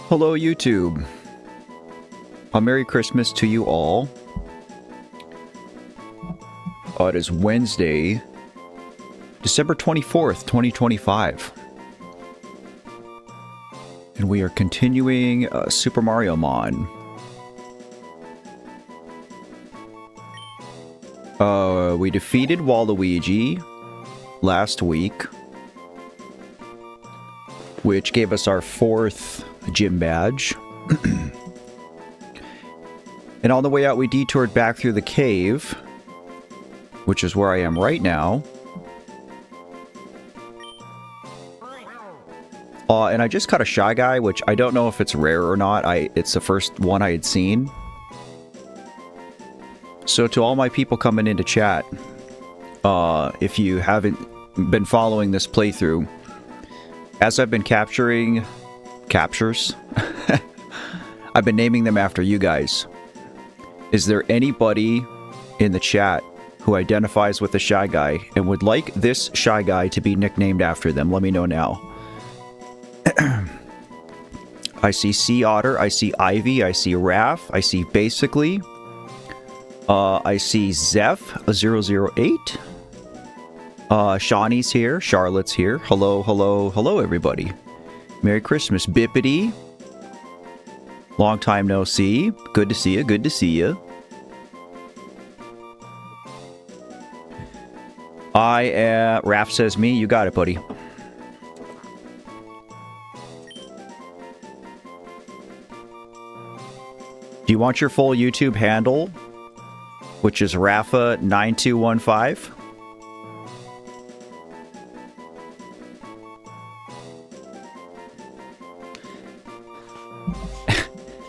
Hello, YouTube. A Merry Christmas to you all. It is Wednesday, December 24th, 2025. And we are continuing Super Mariomon. We defeated Waluigi last week, which gave us our 4th gym badge. And on the way out, we detoured back through the cave, which is where I am right now. And I just caught a Shy Guy, which I don't know if it's rare or not. It's the first one I had seen. So to all my people coming into chat, if you haven't been following this playthrough, as I've been capturing captures, I've been naming them after you guys. Is there anybody in the chat who identifies with the Shy Guy and would like this Shy Guy to be nicknamed after them? Let me know now. I see Sea Otter, I see Ivy, I see Raph, I see Basically. I see Zeph008. Shawnee's here, Charlotte's here. Hello, hello, hello, everybody. Merry Christmas, Bippity. Long time no see. Good to see you, good to see you. Raph says me. You got it, buddy. Do you want your full YouTube handle, which is Rafa9215?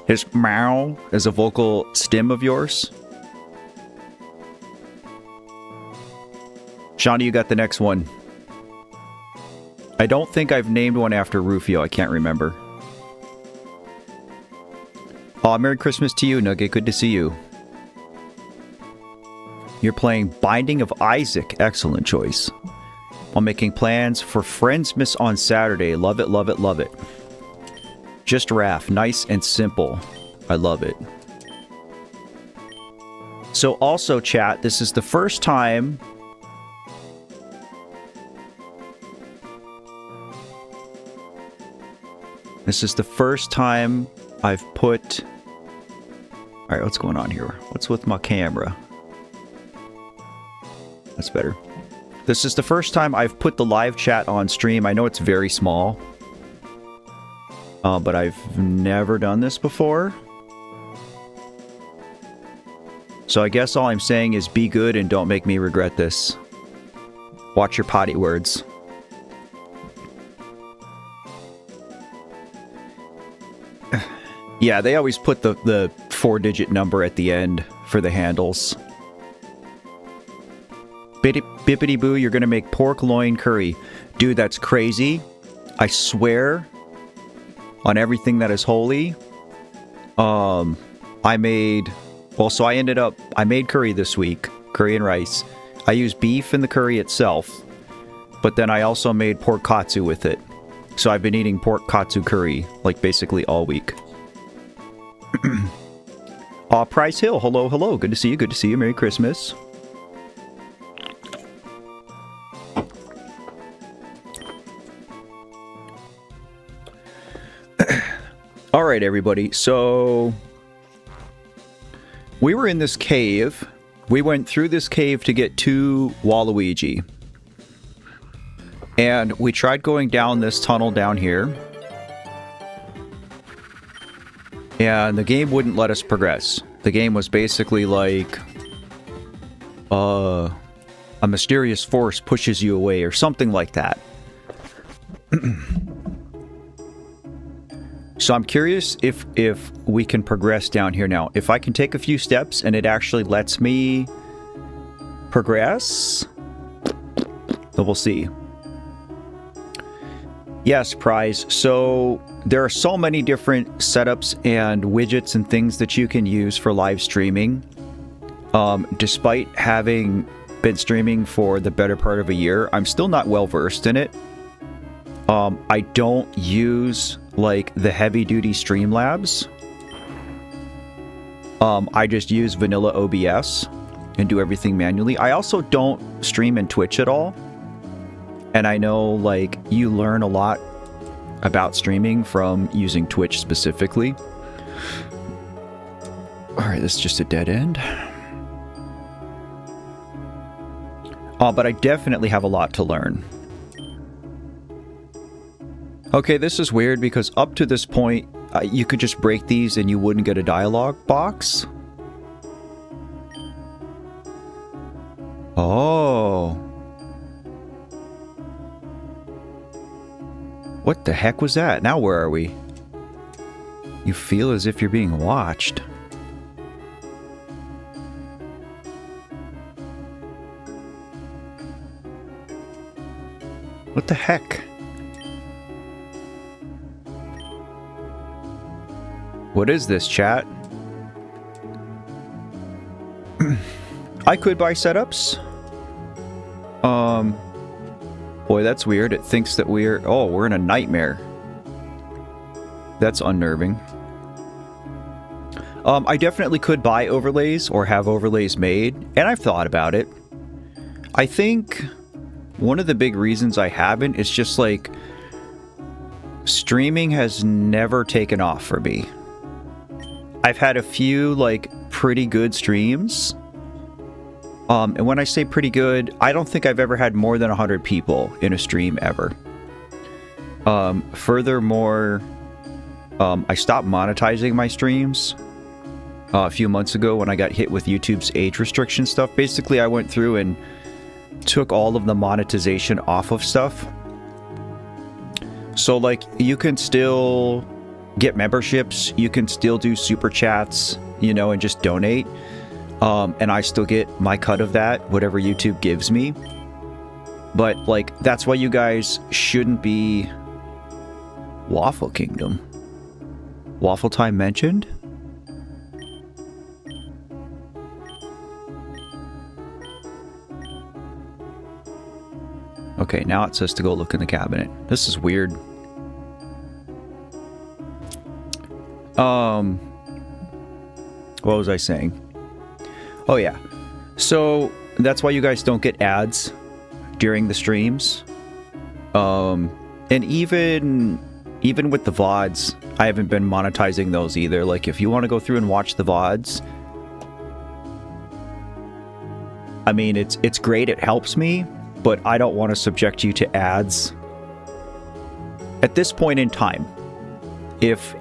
His meow is a vocal stem of yours. Shawnee, you got the next one. I don't think I've named one after Rufio. I can't remember. Merry Christmas to you, Nugget. Good to see you. You're playing Binding of Isaac. Excellent choice. While making plans for Friendsmas on Saturday. Love it, love it, love it. Just Raph. Nice and simple. I love it. So also, chat, this is the first time... This is the first time I've put... Alright, what's going on here? What's with my camera? That's better. This is the first time I've put the live chat on stream. I know it's very small. But I've never done this before. So I guess all I'm saying is be good and don't make me regret this. Watch your potty words. Yeah, they always put the 4-digit number at the end for the handles. Bippity boo, you're gonna make pork loin curry. Dude, that's crazy. I swear on everything that is holy. I made curry this week. Curry and rice. I used beef in the curry itself. But then I also made pork katsu with it. So I've been eating pork katsu curry, like, basically all week. Price Hill, hello, hello. Good to see you, good to see you. Merry Christmas. Alright, everybody. So, we were in this cave. We went through this cave to get to Waluigi. And we tried going down this tunnel down here. And the game wouldn't let us progress. The game was basically like... a mysterious force pushes you away or something like that. So I'm curious if we can progress down here now. If I can take a few steps and it actually lets me progress, then we'll see. Yes, Prize. So there are so many different setups and widgets and things that you can use for live streaming. Despite having been streaming for the better part of a year, I'm still not well versed in it. I don't use like the heavy duty Streamlabs. I just use vanilla OBS and do everything manually. I also don't stream in Twitch at all. And I know like you learn a lot about streaming from using Twitch specifically. All right, this is just a dead end. But I definitely have a lot to learn. Okay, this is weird because up to this point, you could just break these and you wouldn't get a dialogue box. Oh. What the heck was that? Now where are we? You feel as if you're being watched. What the heck? What is this, chat? I could buy setups. Boy, that's weird. It thinks that we're in a nightmare. That's unnerving. I definitely could buy overlays or have overlays made, and I've thought about it. I think one of the big reasons I haven't is just like streaming has never taken off for me. I've had a few like pretty good streams. And when I say pretty good, I don't think I've ever had more than 100 people in a stream ever. Furthermore, I stopped monetizing my streams a few months ago when I got hit with YouTube's age restriction stuff. Basically, I went through and took all of the monetization off of stuff. So like you can still get memberships, you can still do super chats, you know, and just donate. And I still get my cut of that, whatever YouTube gives me. But, like, that's why you guys shouldn't be... Waffle Kingdom. Waffle Time mentioned? Okay, now it says to go look in the cabinet. This is weird. What was I saying? Oh yeah, so that's why you guys don't get ads during the streams. And even with the VODs, I haven't been monetizing those either. Like if you want to go through and watch the VODs, I mean it's great, it helps me, but I don't want to subject you to ads. At this point in time, if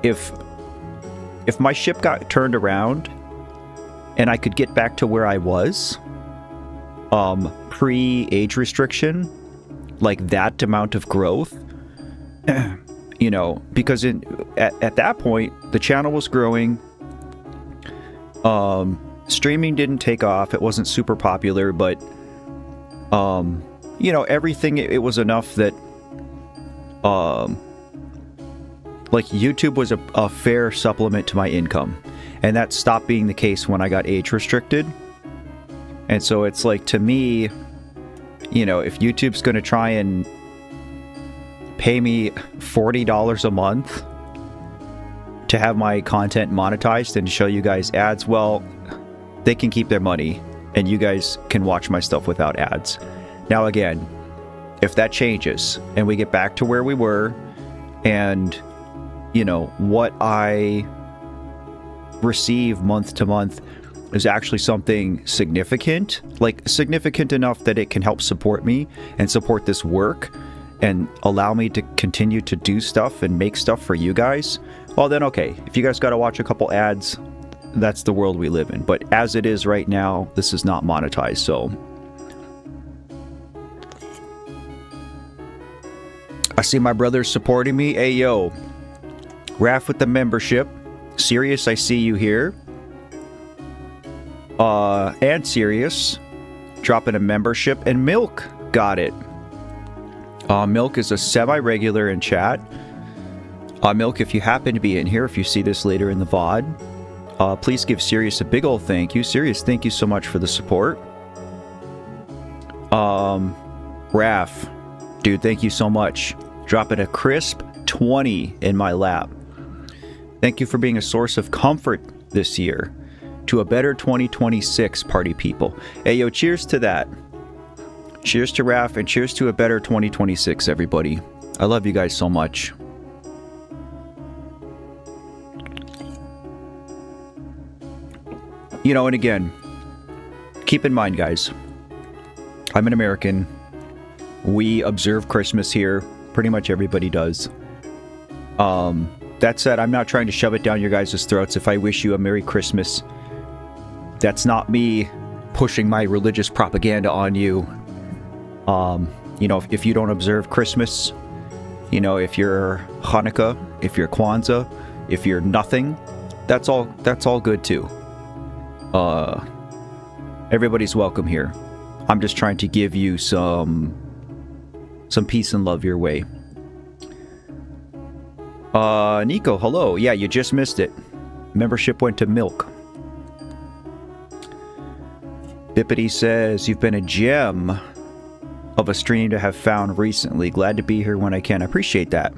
my ship got turned around and I could get back to where I was, pre-age restriction, like that amount of growth, you know, because at that point, the channel was growing, streaming didn't take off, it wasn't super popular, but, you know, everything, it was enough that, like, YouTube was a fair supplement to my income. And that stopped being the case when I got age restricted. And so it's like, to me, you know, if YouTube's going to try and pay me $40 a month to have my content monetized and show you guys ads, well, they can keep their money and you guys can watch my stuff without ads. Now, again, if that changes and we get back to where we were and, you know, what I receive month to month is actually something significant, like significant enough that it can help support me and support this work and allow me to continue to do stuff and make stuff for you guys, well then okay, if you guys got to watch a couple ads, that's the world we live in. But as it is right now, this is not monetized, so I see my brothers supporting me. Hey yo, Raph with the membership. Sirius, I see you here. And Sirius dropping a membership, and Milk got it. Milk is a semi-regular in chat. Milk, if you happen to be in here, if you see this later in the VOD, please give Sirius a big old thank you. Sirius, thank you so much for the support. Raph, dude, thank you so much. dropping a crisp 20 in my lap. Thank you for being a source of comfort this year. To a better 2026, party people. Hey, yo, cheers to that. Cheers to Raph, and cheers to a better 2026, everybody. I love you guys so much. You know, and again, keep in mind, guys, I'm an American. We observe Christmas here. Pretty much everybody does. That said, I'm not trying to shove it down your guys' throats. If I wish you a Merry Christmas, that's not me pushing my religious propaganda on you. You know, if you don't observe Christmas, you know, if you're Hanukkah, if you're Kwanzaa, if you're nothing, that's all good too. Everybody's welcome here. I'm just trying to give you some peace and love your way. Nico, hello. Yeah, you just missed it. Membership went to milk. Bippity says, you've been a gem of a stream to have found recently. Glad to be here when I can. I appreciate that.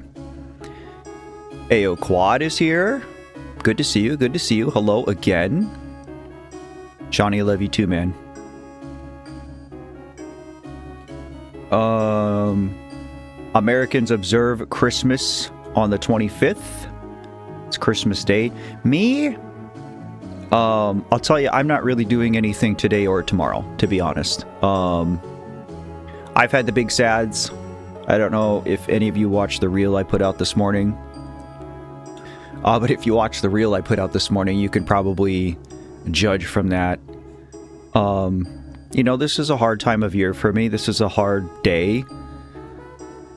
Ayo Quad is here. Good to see you. Good to see you. Hello again. Johnny, I love you too, man. Americans observe Christmas on the 25th. It's Christmas Day. Me? I'll tell you, I'm not really doing anything today or tomorrow, to be honest. I've had the big sads. I don't know if any of you watched the reel I put out this morning. But if you watch the reel I put out this morning, you can probably judge from that. You know, this is a hard time of year for me. This is a hard day.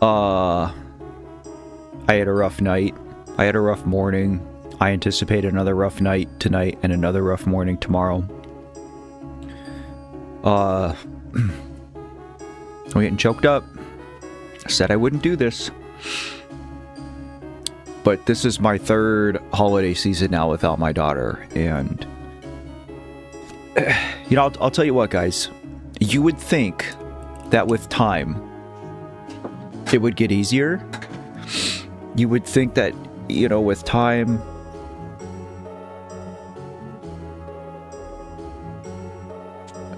I had a rough night. I had a rough morning. I anticipate another rough night tonight and another rough morning tomorrow. I'm getting choked up. I said I wouldn't do this. But this is my third holiday season now without my daughter. And, you know, I'll tell you what, guys. You would think that with time, it would get easier. You would think that, you know, with time,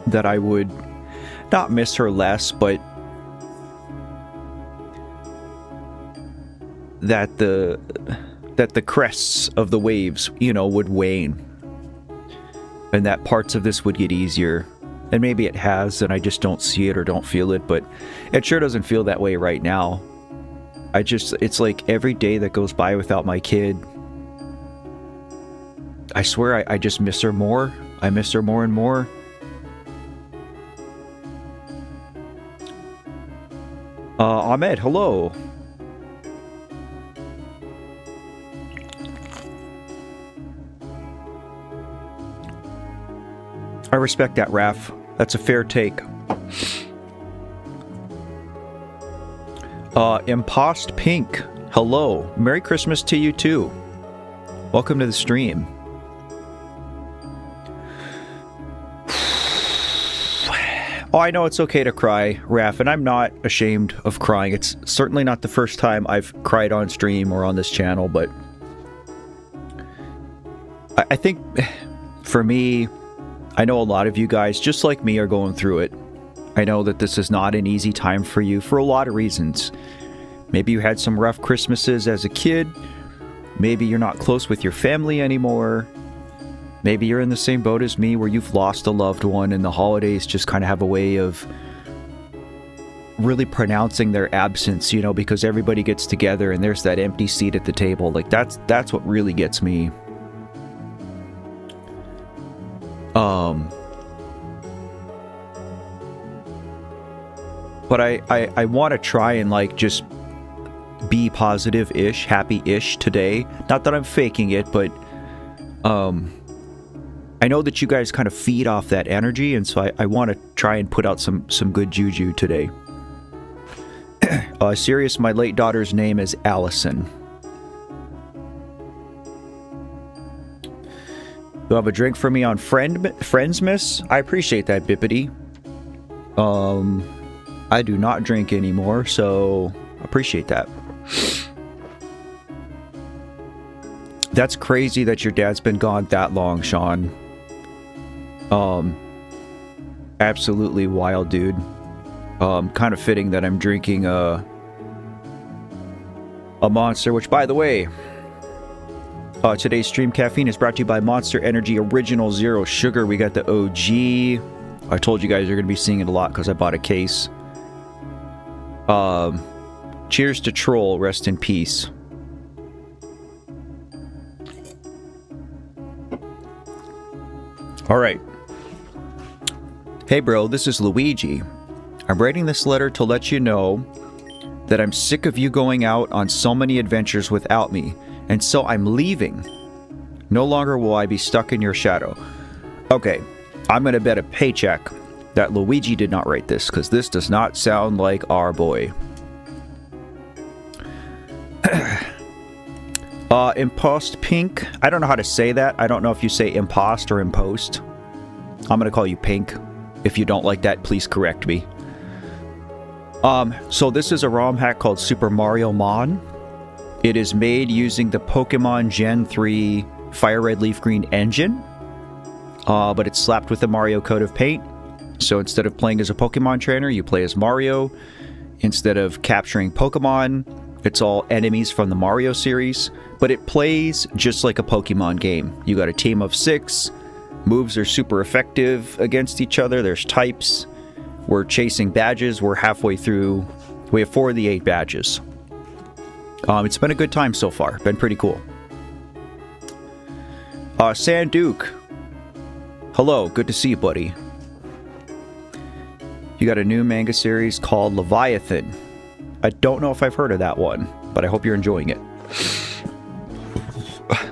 that I would not miss her less, but that the crests of the waves, you know, would wane, and that parts of this would get easier. And maybe it has, and I just don't see it or don't feel it, but it sure doesn't feel that way right now. It's like every day that goes by without my kid, I swear I just miss her more. I miss her more and more. Ahmed, hello. I respect that, Raph. That's a fair take. Impost Pink, hello. Merry Christmas to you too. Welcome to the stream. Oh, I know it's okay to cry, Raph, and I'm not ashamed of crying. It's certainly not the first time I've cried on stream or on this channel, but I think for me, I know a lot of you guys, just like me, are going through it. I know that this is not an easy time for you for a lot of reasons. Maybe you had some rough Christmases as a kid. Maybe you're not close with your family anymore. Maybe you're in the same boat as me where you've lost a loved one and the holidays just kind of have a way of really pronouncing their absence, you know, because everybody gets together and there's that empty seat at the table. Like that's what really gets me. But I want to try and like just be positive-ish, happy-ish today. Not that I'm faking it, but I know that you guys kind of feed off that energy, and so I want to try and put out some good juju today. Serious, my late daughter's name is Allison. You have a drink for me on Friendsmas? I appreciate that, Bippity. I do not drink anymore, so appreciate that. That's crazy that your dad's been gone that long, Sean. Absolutely wild, dude. Kind of fitting that I'm drinking a Monster, which, by the way, today's stream caffeine is brought to you by Monster Energy Original Zero Sugar. We got the OG. I told you guys you're going to be seeing it a lot because I bought a case. Cheers to Troll. Rest in peace. Alright. Hey bro, this is Luigi. I'm writing this letter to let you know that I'm sick of you going out on so many adventures without me, and so I'm leaving. No longer will I be stuck in your shadow. Okay, I'm gonna bet a paycheck that Luigi did not write this, because this does not sound like our boy. Impost Pink. I don't know how to say that. I don't know if you say impost or impost. I'm gonna call you Pink. If you don't like that, please correct me. So this is a ROM hack called Super Mariomon. It is made using the Pokemon Gen 3 Fire Red Leaf Green engine, but it's slapped with the Mario coat of paint. So instead of playing as a Pokemon trainer, you play as Mario. Instead of capturing Pokemon, it's all enemies from the Mario series, but it plays just like a Pokemon game. You got a team of 6. Moves are super effective against each other. There's types. We're chasing badges. We're halfway through. We have 4 of the 8 badges. It's been a good time so far. Been pretty cool. Sanduke. Hello. Good to see you, buddy. You got a new manga series called Leviathan. I don't know if I've heard of that one, but I hope you're enjoying it.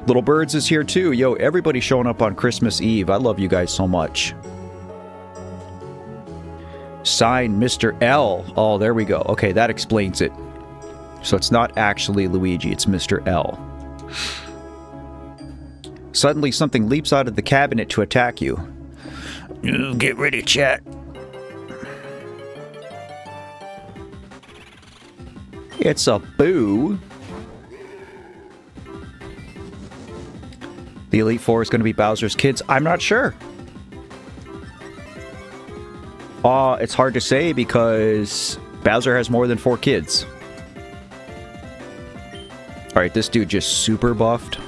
Little Birds is here too. Yo, everybody's showing up on Christmas Eve. I love you guys so much. Sign Mr. L. Oh, there we go. Okay, that explains it. So it's not actually Luigi, it's Mr. L. Suddenly something leaps out of the cabinet to attack you. Get ready, chat. It's a boo. The Elite Four is going to be Bowser's kids. I'm not sure. It's hard to say because Bowser has more than 4 kids. Alright, this dude just super buffed.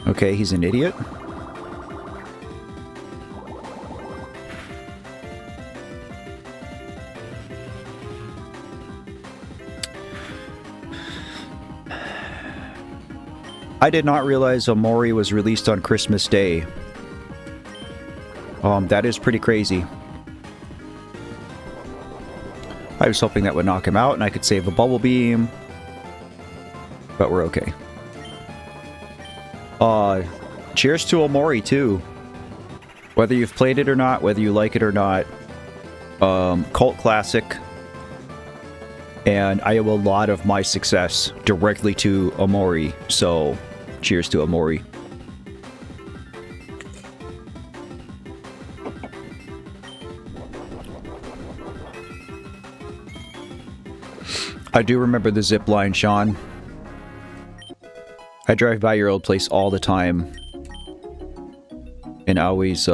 Okay, he's an idiot. I did not realize Omori was released on Christmas Day. That is pretty crazy. I was hoping that would knock him out and I could save a Bubble Beam. But we're okay. Cheers to Omori too. Whether you've played it or not, whether you like it or not. Cult classic. And I owe a lot of my success directly to Omori, so cheers to Omori. I do remember the zip line, Sean. I drive by your old place all the time. And I always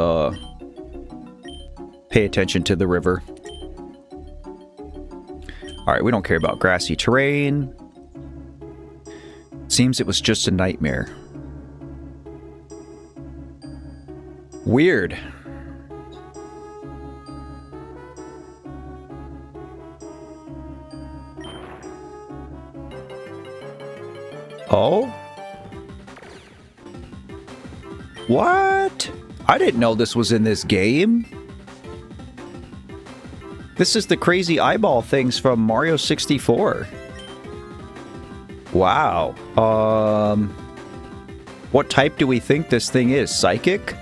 pay attention to the river. Alright, we don't care about grassy terrain. Seems it was just a nightmare. Weird. Oh? What? I didn't know this was in this game. This is the crazy eyeball things from Mario 64. Wow. What type do we think this thing is? Psychic?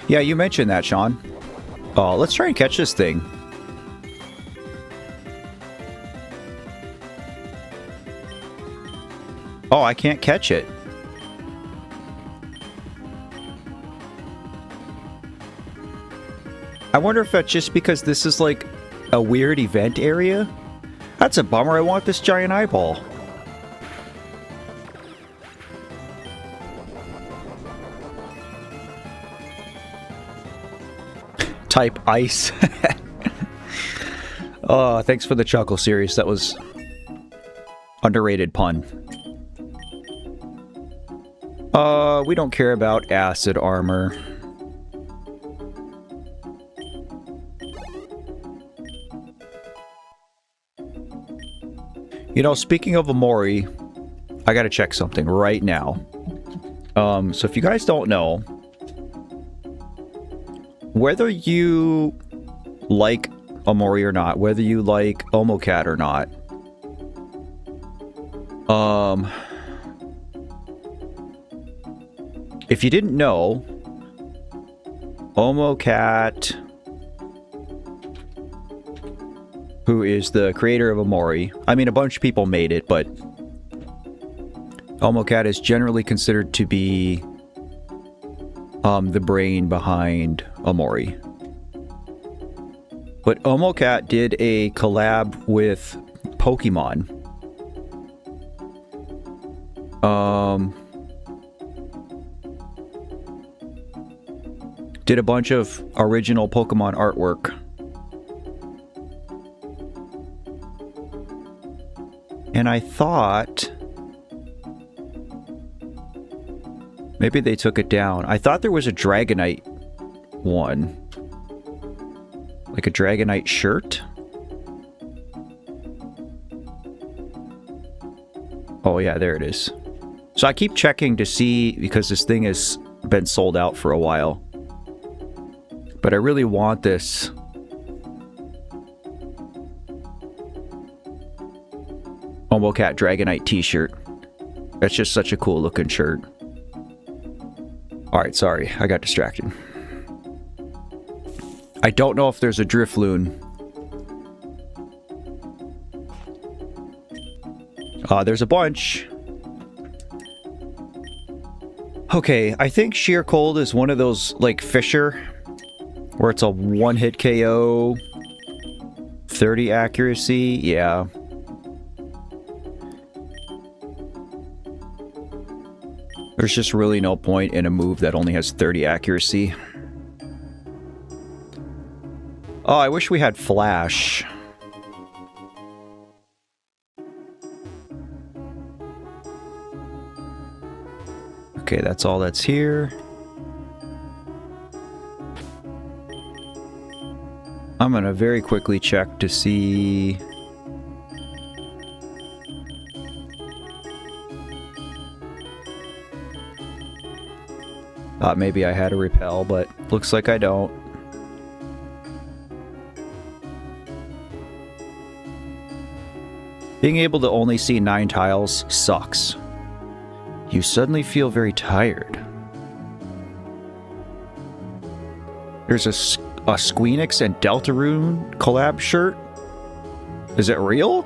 Yeah, you mentioned that, Sean. Oh, let's try and catch this thing. Oh, I can't catch it. I wonder if that's just because this is like a weird event area? That's a bummer. I want this giant eyeball. Type ice. Oh, thanks for the chuckle, series. That was underrated pun. We don't care about acid armor. You know, speaking of Omori, I gotta check something right now. So if you guys don't know, whether you like Omori or not, whether you like Omocat or not, if you didn't know, Omocat, who is the creator of Omori, I mean, a bunch of people made it, but Omocat is generally considered to be the brain behind Omori. But Omocat did a collab with Pokemon. Did a bunch of original Pokemon artwork. And I thought maybe they took it down. I thought there was a Dragonite one. Like a Dragonite shirt? Oh yeah, there it is. So I keep checking to see, because this thing has been sold out for a while. But I really want this. Omocat Dragonite t-shirt. That's just such a cool looking shirt. Alright, sorry, I got distracted. I don't know if there's a Drifloon. There's a bunch. Okay, I think Sheer Cold is one of those, like, Fisher, where it's a one-hit KO, 30 accuracy, yeah. There's just really no point in a move that only has 30 accuracy. Oh, I wish we had Flash. Okay, that's all that's here. I'm gonna very quickly check to see... Thought maybe I had a repel, but looks like I don't. Being able to only see 9 tiles sucks. You suddenly feel very tired. There's a Squeenix and Deltarune collab shirt. Is it real?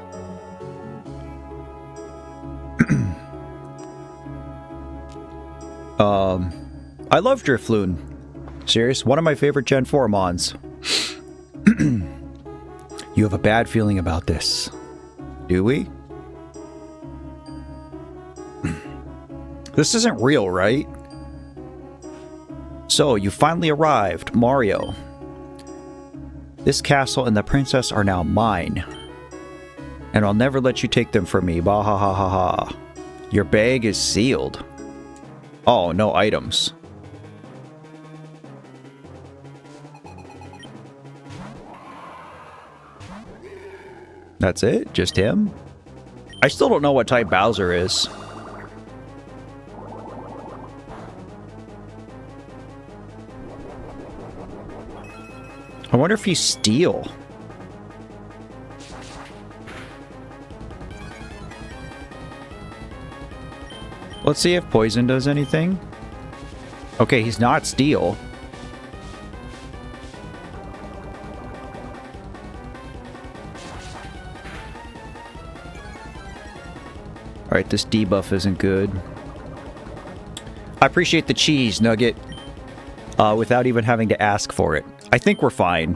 I love Drifloon. Serious, one of my favorite Gen 4 Mons. You have a bad feeling about this. Do we? This isn't real, right? So, you finally arrived, Mario. This castle and the princess are now mine. And I'll never let you take them from me, bah ha ha ha ha. Your bag is sealed. Oh, no items. That's it? Just him? I still don't know what type Bowser is. I wonder if he's steel. Let's see if poison does anything. Okay, he's not steel. Alright, this debuff isn't good. I appreciate the cheese, Nugget. Without even having to ask for it. I think we're fine.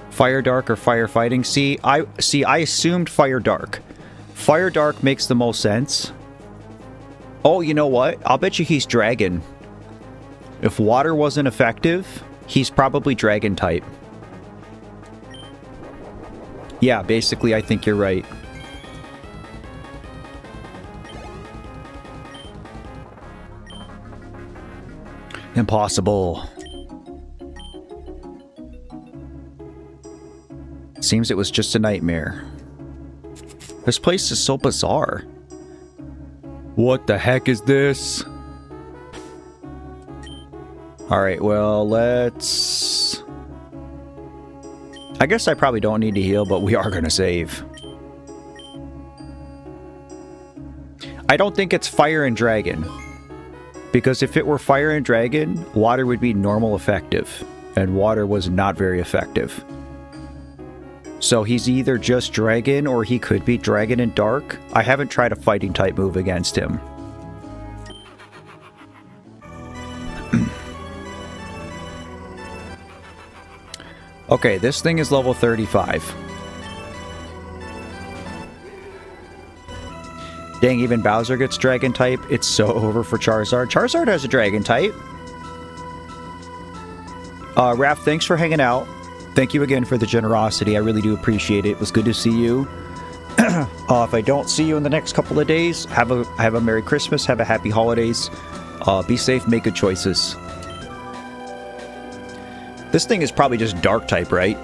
Fire Dark or Firefighting? See, I assumed Fire Dark. Fire Dark makes the most sense. Oh, you know what? I'll bet you he's Dragon. If water wasn't effective, he's probably Dragon type. Yeah, basically, I think you're right. Impossible. Seems it was just a nightmare. This place is so bizarre. What the heck is this? Alright, well, let's... I guess I probably don't need to heal, but we are going to save. I don't think it's Fire and Dragon. Because if it were Fire and Dragon, water would be normal effective. And water was not very effective. So he's either just Dragon, or he could be Dragon and Dark. I haven't tried a fighting type move against him. Okay, this thing is level 35. Dang, even Bowser gets Dragon type. It's so over for Charizard. Charizard has a Dragon type. Raph, thanks for hanging out. Thank you again for the generosity. I really do appreciate it. It was good to see you. If I don't see you in the next couple of days, have a Merry Christmas. Have a Happy Holidays. Be safe. Make good choices. This thing is probably just Dark type, right?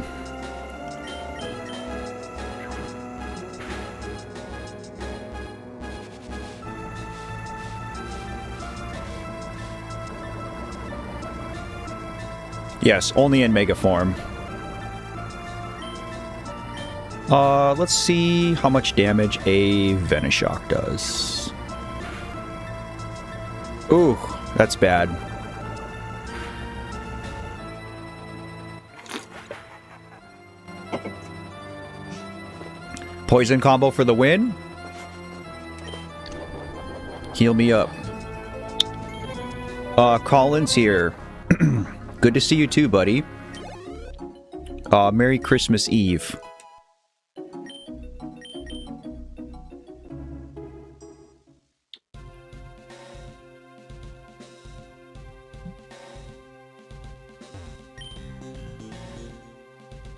Yes, only in Mega form. Let's see how much damage a Venoshock does. Ooh, that's bad. Poison combo for the win. Heal me up. Colin's here. Good to see you too, buddy. Merry Christmas Eve.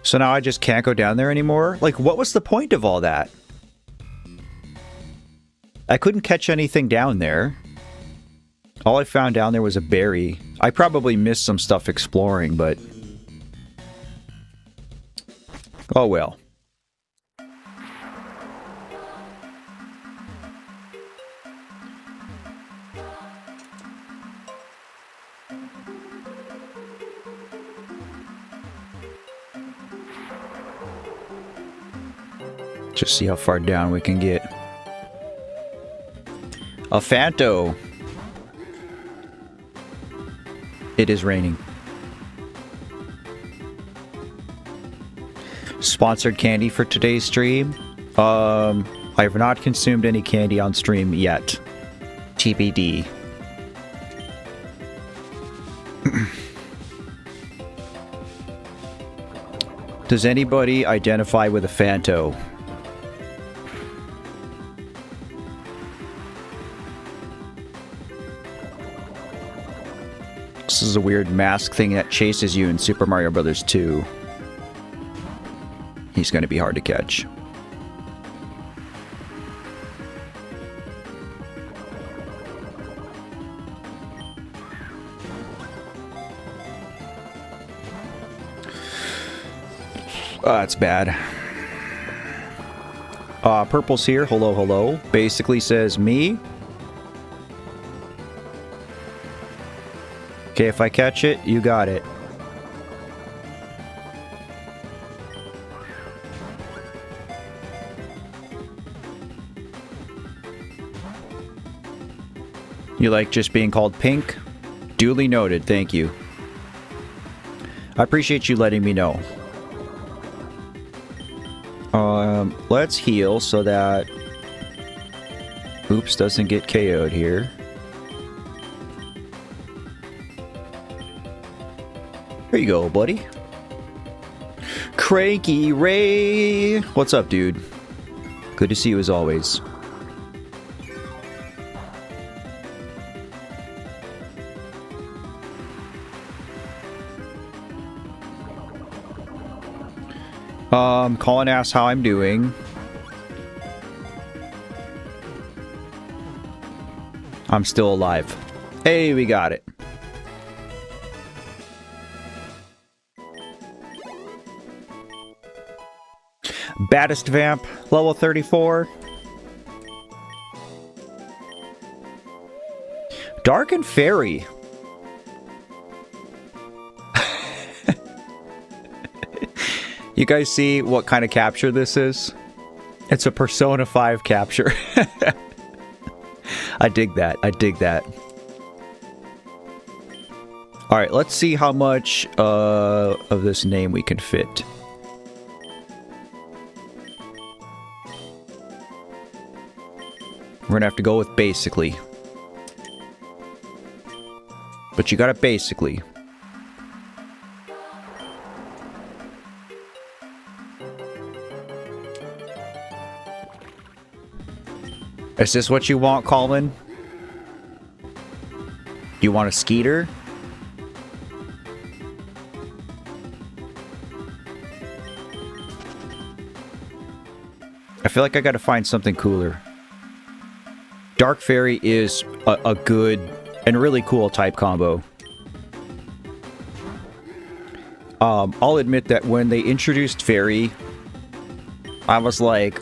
So now I just can't go down there anymore? Like, what was the point of all that? I couldn't catch anything down there. All I found down there was a berry. I probably missed some stuff exploring, but... oh well. Just see how far down we can get. A Phanto. It is raining. Sponsored candy for today's stream. I have not consumed any candy on stream yet. TBD. Does anybody identify with a Phanto? This is a weird mask thing that chases you in Super Mario Bros. 2. He's going to be hard to catch. Oh, that's bad. Purple's here. Hello, hello. Basically says me. Okay, if I catch it, you got it. You like just being called pink? Duly noted, thank you. I appreciate you letting me know. let's heal so that Oops doesn't get KO'd here. Here you go, buddy. Cranky Ray! What's up, dude? Good to see you as always. Colin asks how I'm doing. I'm still alive. Hey, we got it. Baddest Vamp, level 34. Dark and Fairy. You guys see what kind of capture this is? It's a Persona 5 capture. I dig that. I dig that. Alright, let's see how much of this name we can fit. We're gonna have to go with basically. But you got it basically. Is this what you want, Colin? You want a Skeeter? I feel like I gotta find something cooler. Dark Fairy is a good and really cool type combo. I'll admit that when they introduced Fairy, I was like,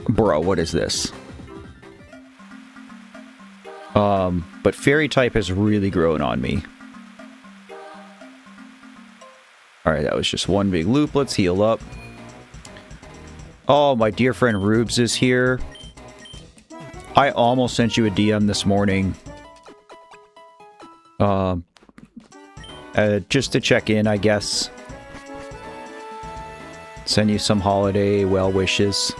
bro, what is this? But Fairy type has really grown on me. Alright, that was just one big loop. Let's heal up. Oh, my dear friend Rubes is here. I almost sent you a DM this morning. Just to check in, I guess. Send you some holiday well wishes.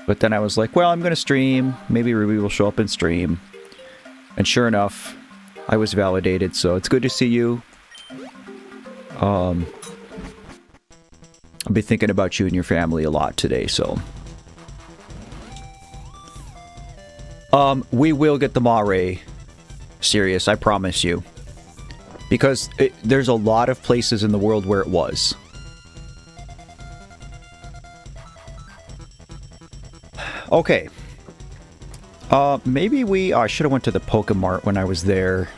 But then I was like, well, I'm going to stream. Maybe Ruby will show up and stream. And sure enough, I was validated, so it's good to see you. I'll be thinking about you and your family a lot today, so... we will get the Mare serious, I promise you. Because there's a lot of places in the world where it was. Okay. Maybe we... Oh, I should have went to the Pokemart when I was there.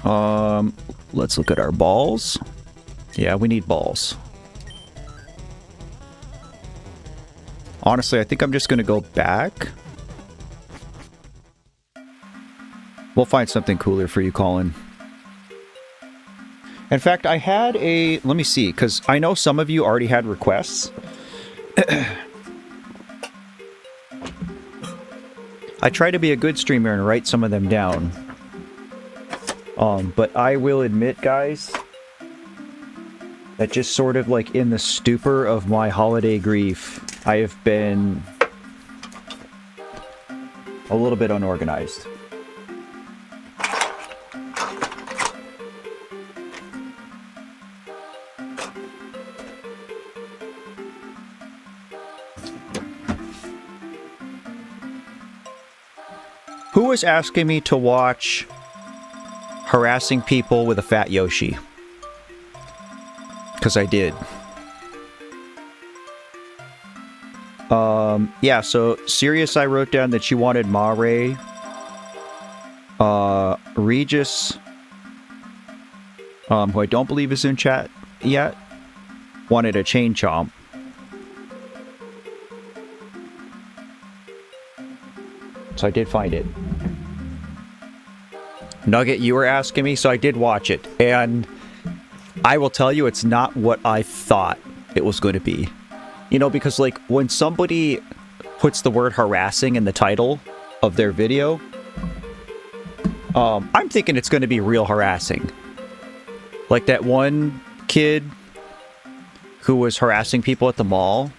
Let's look at our balls. Yeah, we need balls. Honestly, I think I'm just going to go back. We'll find something cooler for you, Colin. In fact, I had a... Let me see, because I know some of you already had requests. I try to be a good streamer and write some of them down. But I will admit, guys, that just sort of like in the stupor of my holiday grief, I have been a little bit unorganized. Who was asking me to watch harassing people with a fat Yoshi? Because I did. Yeah, so Sirius, I wrote down that she wanted Mare. Regis, who I don't believe is in chat yet, wanted a Chain Chomp. So I did find it. Nugget, you were asking me, so I did watch it. And I will tell you, it's not what I thought it was going to be. You know, because, like, when somebody puts the word harassing in the title of their video, I'm thinking it's going to be real harassing. Like that one kid who was harassing people at the mall,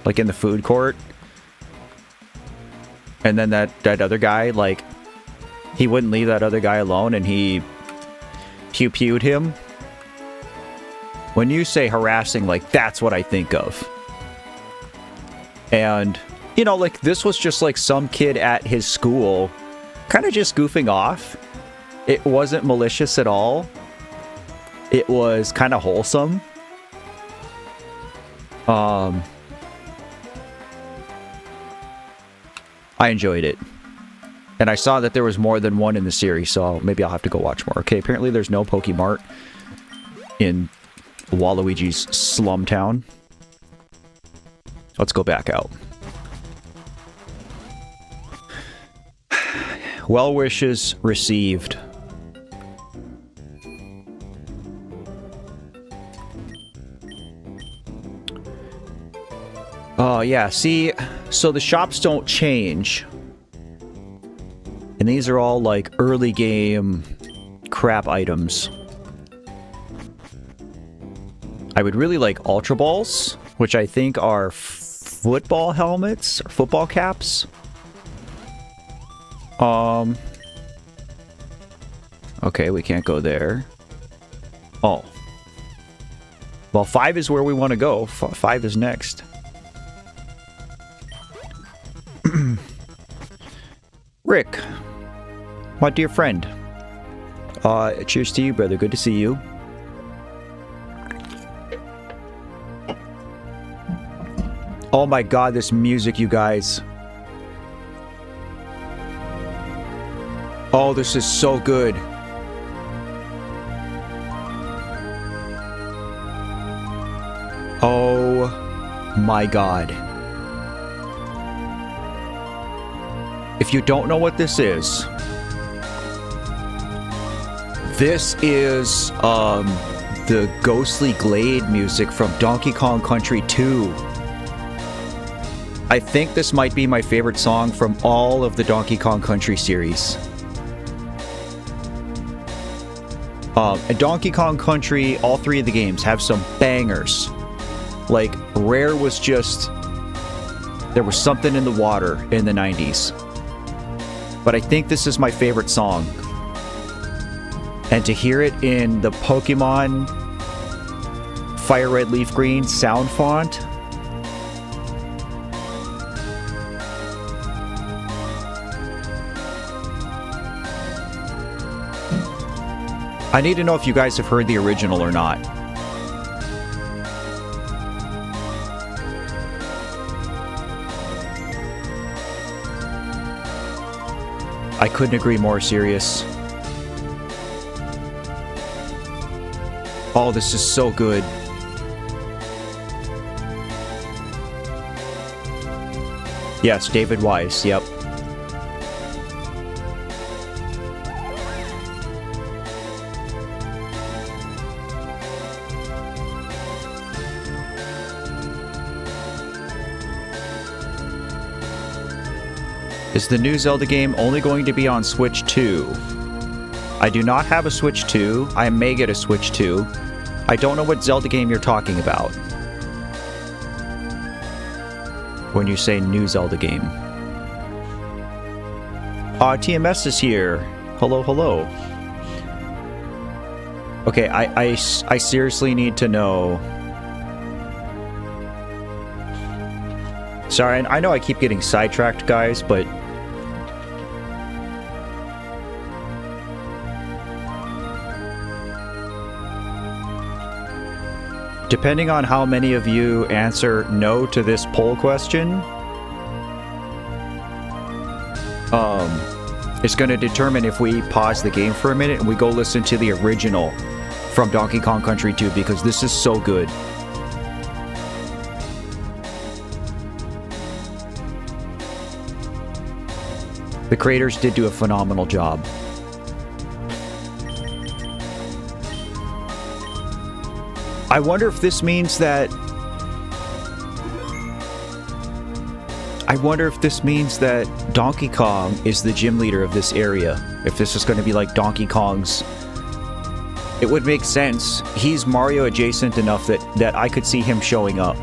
like in the food court. And then that other guy, like, he wouldn't leave that other guy alone, and he pew-pewed him. When you say harassing, like, that's what I think of. And, you know, like, this was just, like, some kid at his school kind of just goofing off. It wasn't malicious at all. It was kind of wholesome. I enjoyed it. And I saw that there was more than one in the series, so maybe I'll have to go watch more. Okay, apparently there's no Pokemart in Waluigi's slum town. Let's go back out. Well wishes received. Oh, yeah, see, so the shops don't change. And these are all, like, early game crap items. I would really like Ultra Balls, which I think are football helmets, or football caps. Okay, we can't go there. Oh. Well, 5 is where we want to go. 5 is next. Rick, my dear friend. Cheers to you, brother. Good to see you. Oh my god, this music, you guys. Oh, this is so good. Oh my god. If you don't know what this is the Ghostly Glade music from Donkey Kong Country 2. I think this might be my favorite song from all of the Donkey Kong Country series. And Donkey Kong Country, all 3 of the games have some bangers. Like, Rare was just... there was something in the water in the 90s. But I think this is my favorite song. And to hear it in the Pokemon Fire Red Leaf Green sound font... I need to know if you guys have heard the original or not. I couldn't agree more, serious. Oh, this is so good. Yes, David Wise, yep. Is the new Zelda game only going to be on Switch 2? I do not have a Switch 2. I may get a Switch 2. I don't know what Zelda game you're talking about when you say new Zelda game. TMS is here. Hello, hello. Okay, I seriously need to know. Sorry, I know I keep getting sidetracked, guys, but... depending on how many of you answer no to this poll question, it's going to determine if we pause the game for a minute and we go listen to the original from Donkey Kong Country 2, because this is so good. The creators did do a phenomenal job. I wonder if this means that... Donkey Kong is the gym leader of this area. If this is going to be like Donkey Kong's It would make sense. He's Mario adjacent enough that I could see him showing up.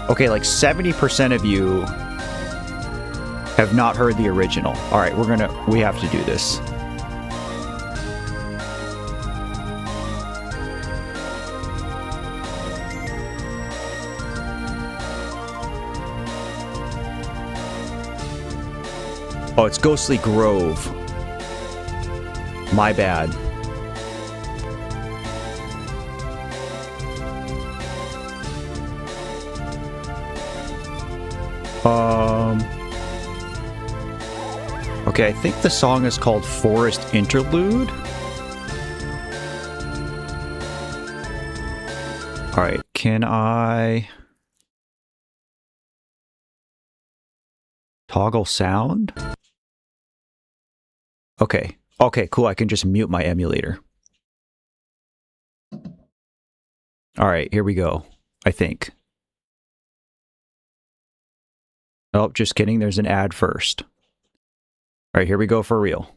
Okay, like 70% of you have not heard the original. All right, we have to do this. Oh, it's Ghostly Grove. My bad. Okay, I think the song is called Forest Interlude. Alright, can I toggle sound? Okay. Okay, cool. I can just mute my emulator. Alright, here we go. I think. Oh, just kidding. There's an ad first. Alright, here we go for real.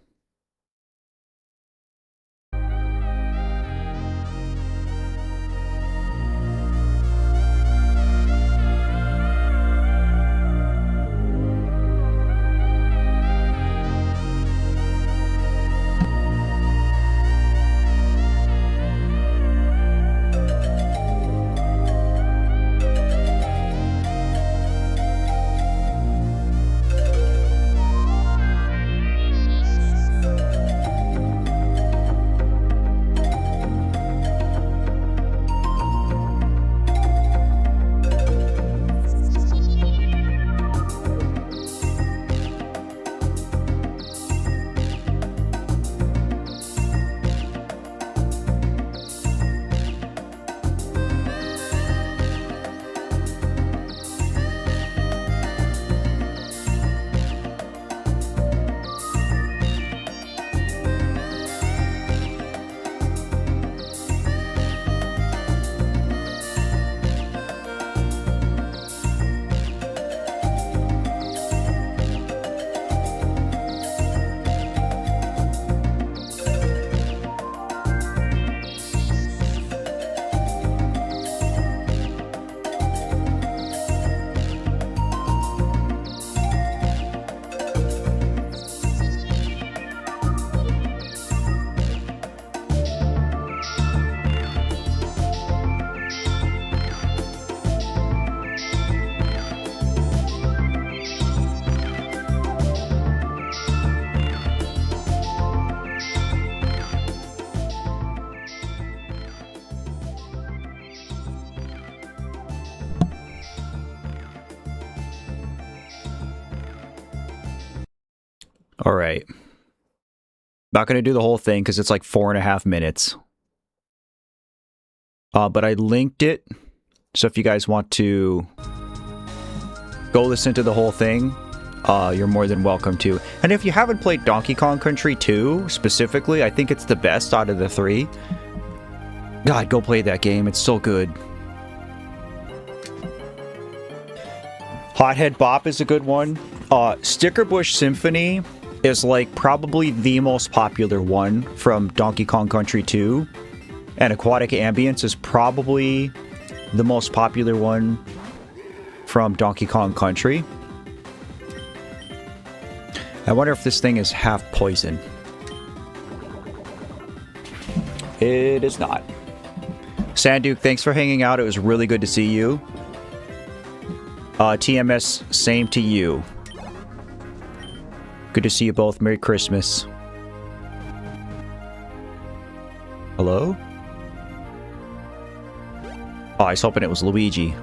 All right. Not going to do the whole thing because it's like 4.5 minutes. But I linked it. So if you guys want to go listen to the whole thing, you're more than welcome to. And if you haven't played Donkey Kong Country 2 specifically, I think it's the best out of the 3. God, go play that game. It's so good. Hothead Bop is a good one. Sticker Bush Symphony is like probably the most popular one from Donkey Kong Country 2. And Aquatic Ambience is probably the most popular one from Donkey Kong Country. I wonder if this thing is half poison. It is not. Sanduke, thanks for hanging out. It was really good to see you. TMS, same to you. Good to see you both. Merry Christmas. Hello? Oh, I was hoping it was Luigi.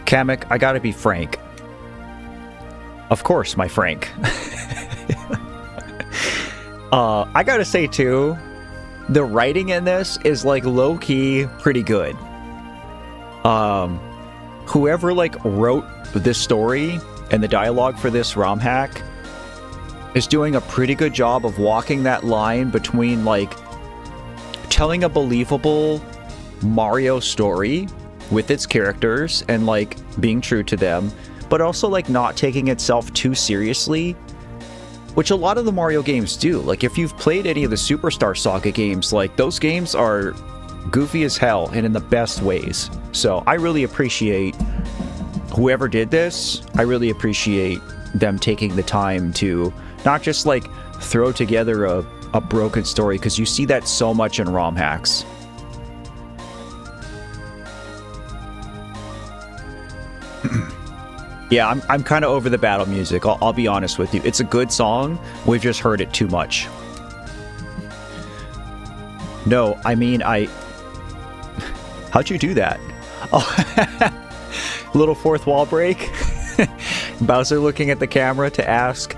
Kamek, I gotta be frank. Of course, my Frank. I gotta say, too, the writing in this is, like, low-key pretty good. Whoever, like, wrote this story and the dialogue for this ROM hack is doing a pretty good job of walking that line between, like, telling a believable Mario story with its characters and, like, being true to them, but also like not taking itself too seriously, which a lot of the Mario games do. Like if you've played any of the Superstar Saga games, like those games are goofy as hell and in the best ways. So I really appreciate whoever did this. I really appreciate them taking the time to not just like throw together a broken story, because you see that so much in ROM hacks. Yeah, I'm kind of over the battle music. I'll be honest with you. It's a good song. We've just heard it too much. No, I mean, how'd you do that? Oh, little fourth wall break. Bowser looking at the camera to ask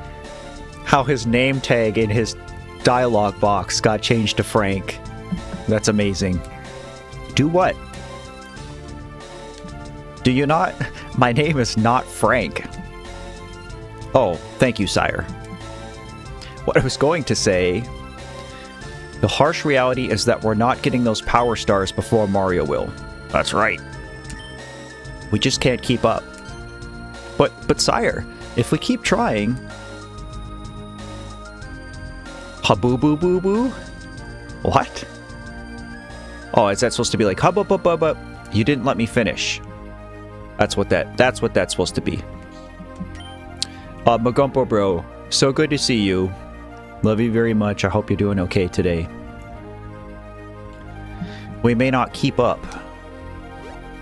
how his name tag in his dialogue box got changed to Frank. That's amazing. Do what? Do you not? My name is not Frank. Oh, thank you, sire. What I was going to say, the harsh reality is that we're not getting those power stars before Mario will. That's right. We just can't keep up. But sire, if we keep trying... Ha-boo-boo-boo-boo? What? Oh, is that supposed to be like hub-up-up-up-up? You didn't let me finish. That's what that's supposed to be. Magumpo bro, so good to see you. Love you very much. I hope you're doing okay today. We may not keep up.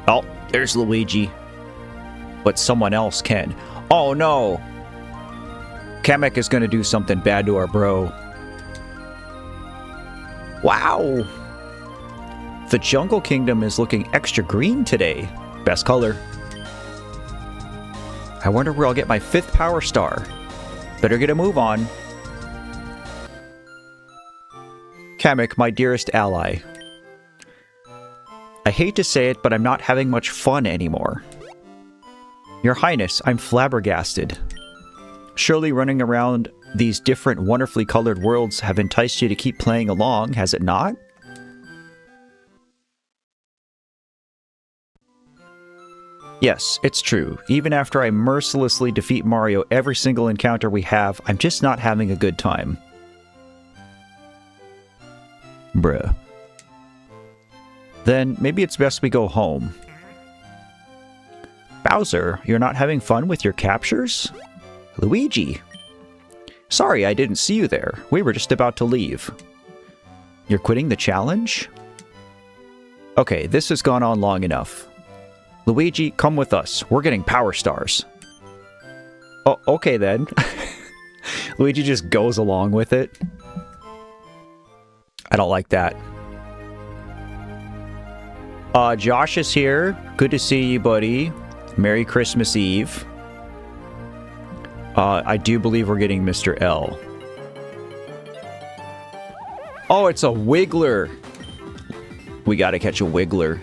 Oh, there's Luigi. But someone else can. Oh no! Kamek is gonna do something bad to our bro. Wow! The Jungle Kingdom is looking extra green today. Best color. I wonder where I'll get my 5th power star. Better get a move on. Kamek, my dearest ally. I hate to say it, but I'm not having much fun anymore. Your Highness, I'm flabbergasted. Surely running around these different wonderfully colored worlds have enticed you to keep playing along, has it not? Yes, it's true. Even after I mercilessly defeat Mario every single encounter we have, I'm just not having a good time. Bruh. Then maybe it's best we go home. Bowser, you're not having fun with your captures? Luigi. Sorry, I didn't see you there. We were just about to leave. You're quitting the challenge? Okay, this has gone on long enough. Luigi, come with us. We're getting power stars. Oh, okay then. Luigi just goes along with it. I don't like that. Josh is here. Good to see you, buddy. Merry Christmas Eve. I do believe we're getting Mr. L. Oh, it's a Wiggler. We gotta catch a Wiggler.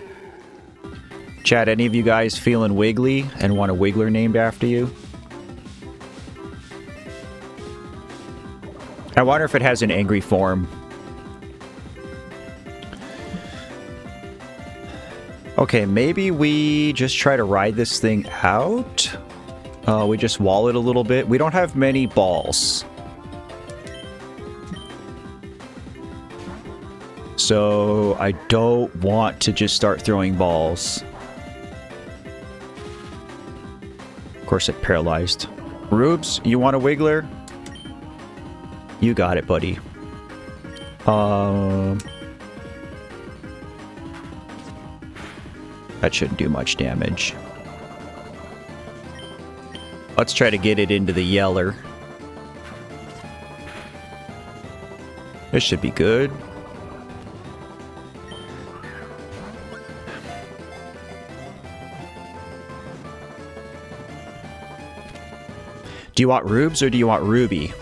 Chat, any of you guys feeling wiggly and want a Wiggler named after you? I wonder if it has an angry form. Okay, maybe we just try to ride this thing out. We just wall it a little bit. We don't have many balls. So I don't want to just start throwing balls. Of course it paralyzed. Rubes, you want a Wiggler? You got it, buddy. That shouldn't do much damage. Let's try to get it into the yeller. This should be good. Do you want Rubes or do you want Ruby?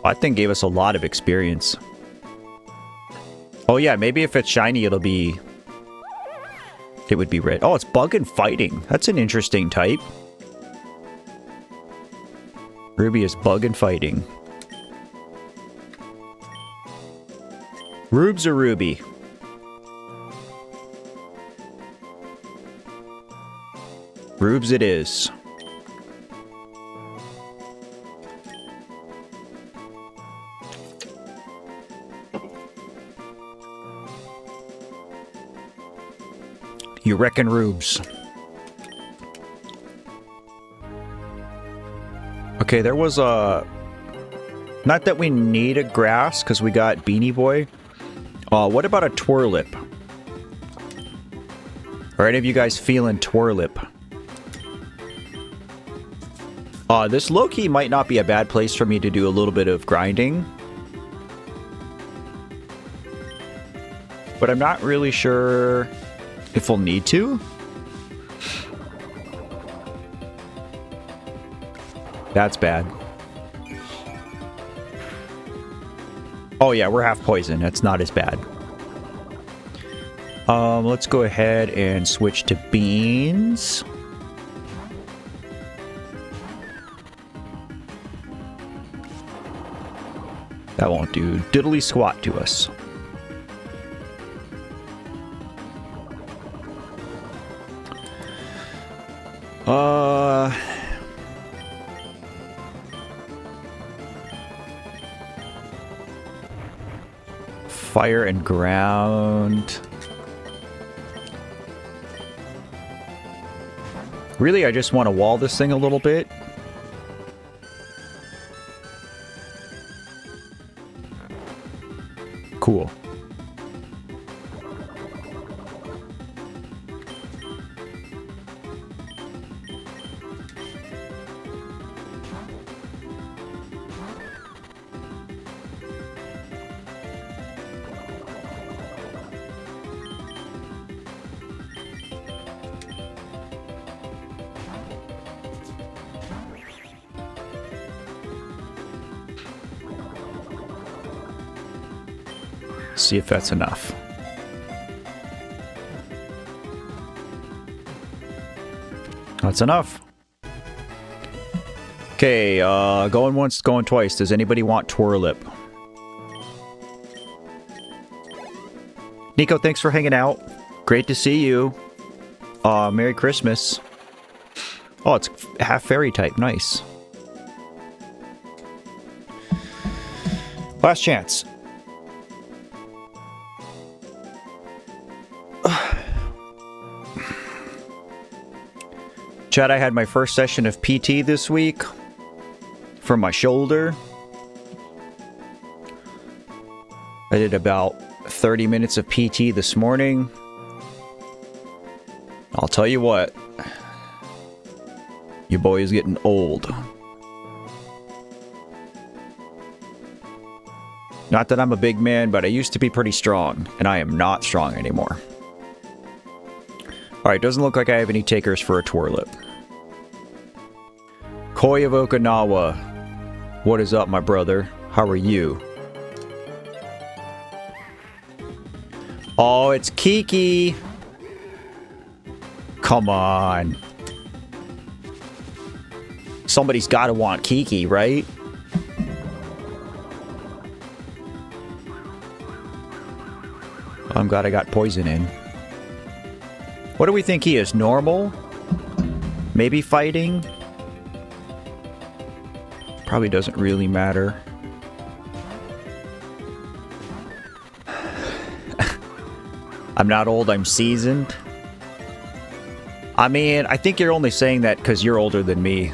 That thing gave us a lot of experience. Oh yeah, maybe if it's shiny it would be red. Oh, it's bug and fighting. That's an interesting type. Ruby is bug and fighting. Rubes or Ruby? Rubes it is. You reckon Rubes? Okay, there was a... Not that we need a grass, because we got Beanie Boy. What about a Twirlip? Are any of you guys feeling Twirlip? This low-key might not be a bad place for me to do a little bit of grinding. But I'm not really sure if we'll need to. That's bad. Oh yeah, we're half poison. That's not as bad. Let's go ahead and switch to beans. That won't do diddly squat to us. Fire and ground. Really, I just want to wall this thing a little bit. Cool. See if that's enough. That's enough. Okay, going once, going twice. Does anybody want Twirlip? Nico, thanks for hanging out. Great to see you. Merry Christmas. Oh, it's half fairy type. Nice. Last chance. Chad, I had my first session of PT this week for my shoulder. I did about 30 minutes of PT this morning. I'll tell you what, your boy is getting old. Not that I'm a big man, but I used to be pretty strong, and I am not strong anymore. Alright, doesn't look like I have any takers for a Twirlip. Koi of Okinawa. What is up, my brother? How are you? Oh, it's Kiki! Come on. Somebody's gotta want Kiki, right? I'm glad I got poison in. What do we think he is? Normal? Maybe fighting? Probably doesn't really matter. I'm not old, I'm seasoned. I mean, I think you're only saying that because you're older than me.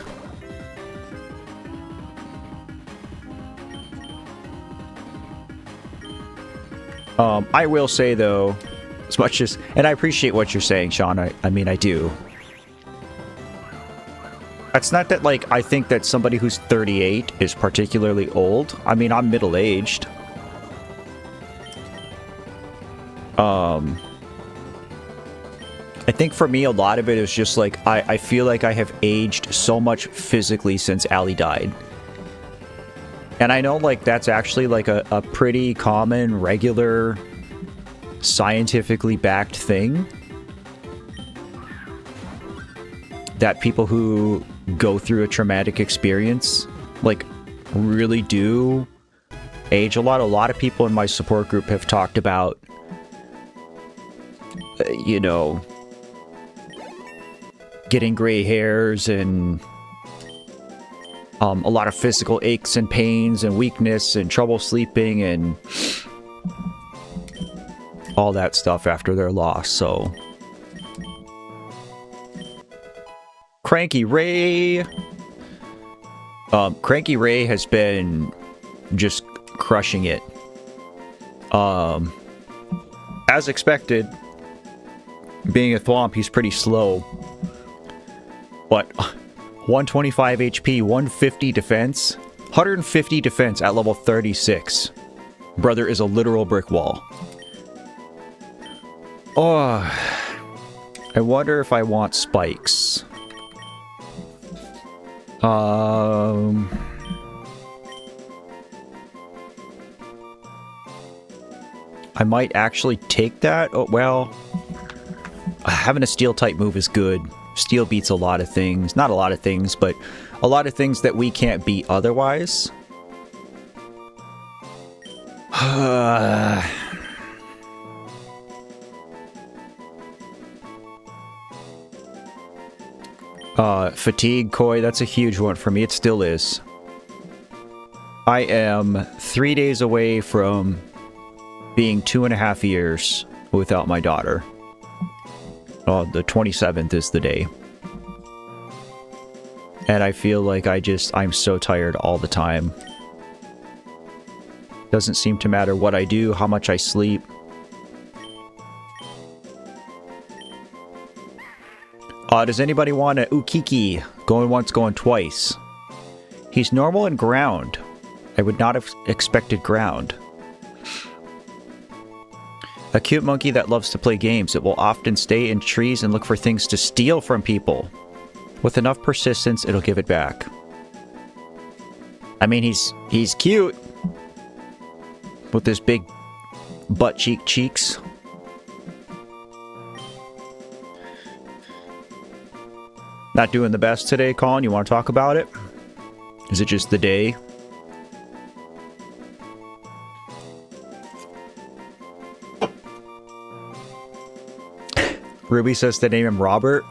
I will say, though, as much as... And I appreciate what you're saying, Sean. I mean, I do. It's not that, like, I think that somebody who's 38 is particularly old. I mean, I'm middle-aged. I think for me, a lot of it is just, like, I feel like I have aged so much physically since Allie died. And I know, like, that's actually, like, a pretty common, regular, scientifically backed thing. That people who go through a traumatic experience, like, really do age a lot. A lot of people in my support group have talked about, you know, getting gray hairs and a lot of physical aches and pains and weakness and trouble sleeping and all that stuff after their loss, so... Cranky Ray! Cranky Ray has been just crushing it. As expected, being a Thwomp, he's pretty slow. But 125 HP, 150 defense, 150 defense at level 36. Brother is a literal brick wall. Oh, I wonder if I want spikes. I might actually take that. Oh, well, having a steel type move is good. Steel beats a lot of things. Not a lot of things, but a lot of things that we can't beat otherwise. Fatigue, Koi, that's a huge one for me. It still is. I am 3 days away from being 2.5 years without my daughter. Oh, the 27th is the day. And I feel like I'm so tired all the time. Doesn't seem to matter what I do, how much I sleep. Does anybody want a Ukiki? Going once, going twice. He's normal and ground. I would not have expected ground. A cute monkey that loves to play games. It will often stay in trees and look for things to steal from people. With enough persistence, it'll give it back. I mean, he's cute. With his big butt cheeks. Not doing the best today, Colin? You want to talk about it? Is it just the day? Ruby says to name him Robert.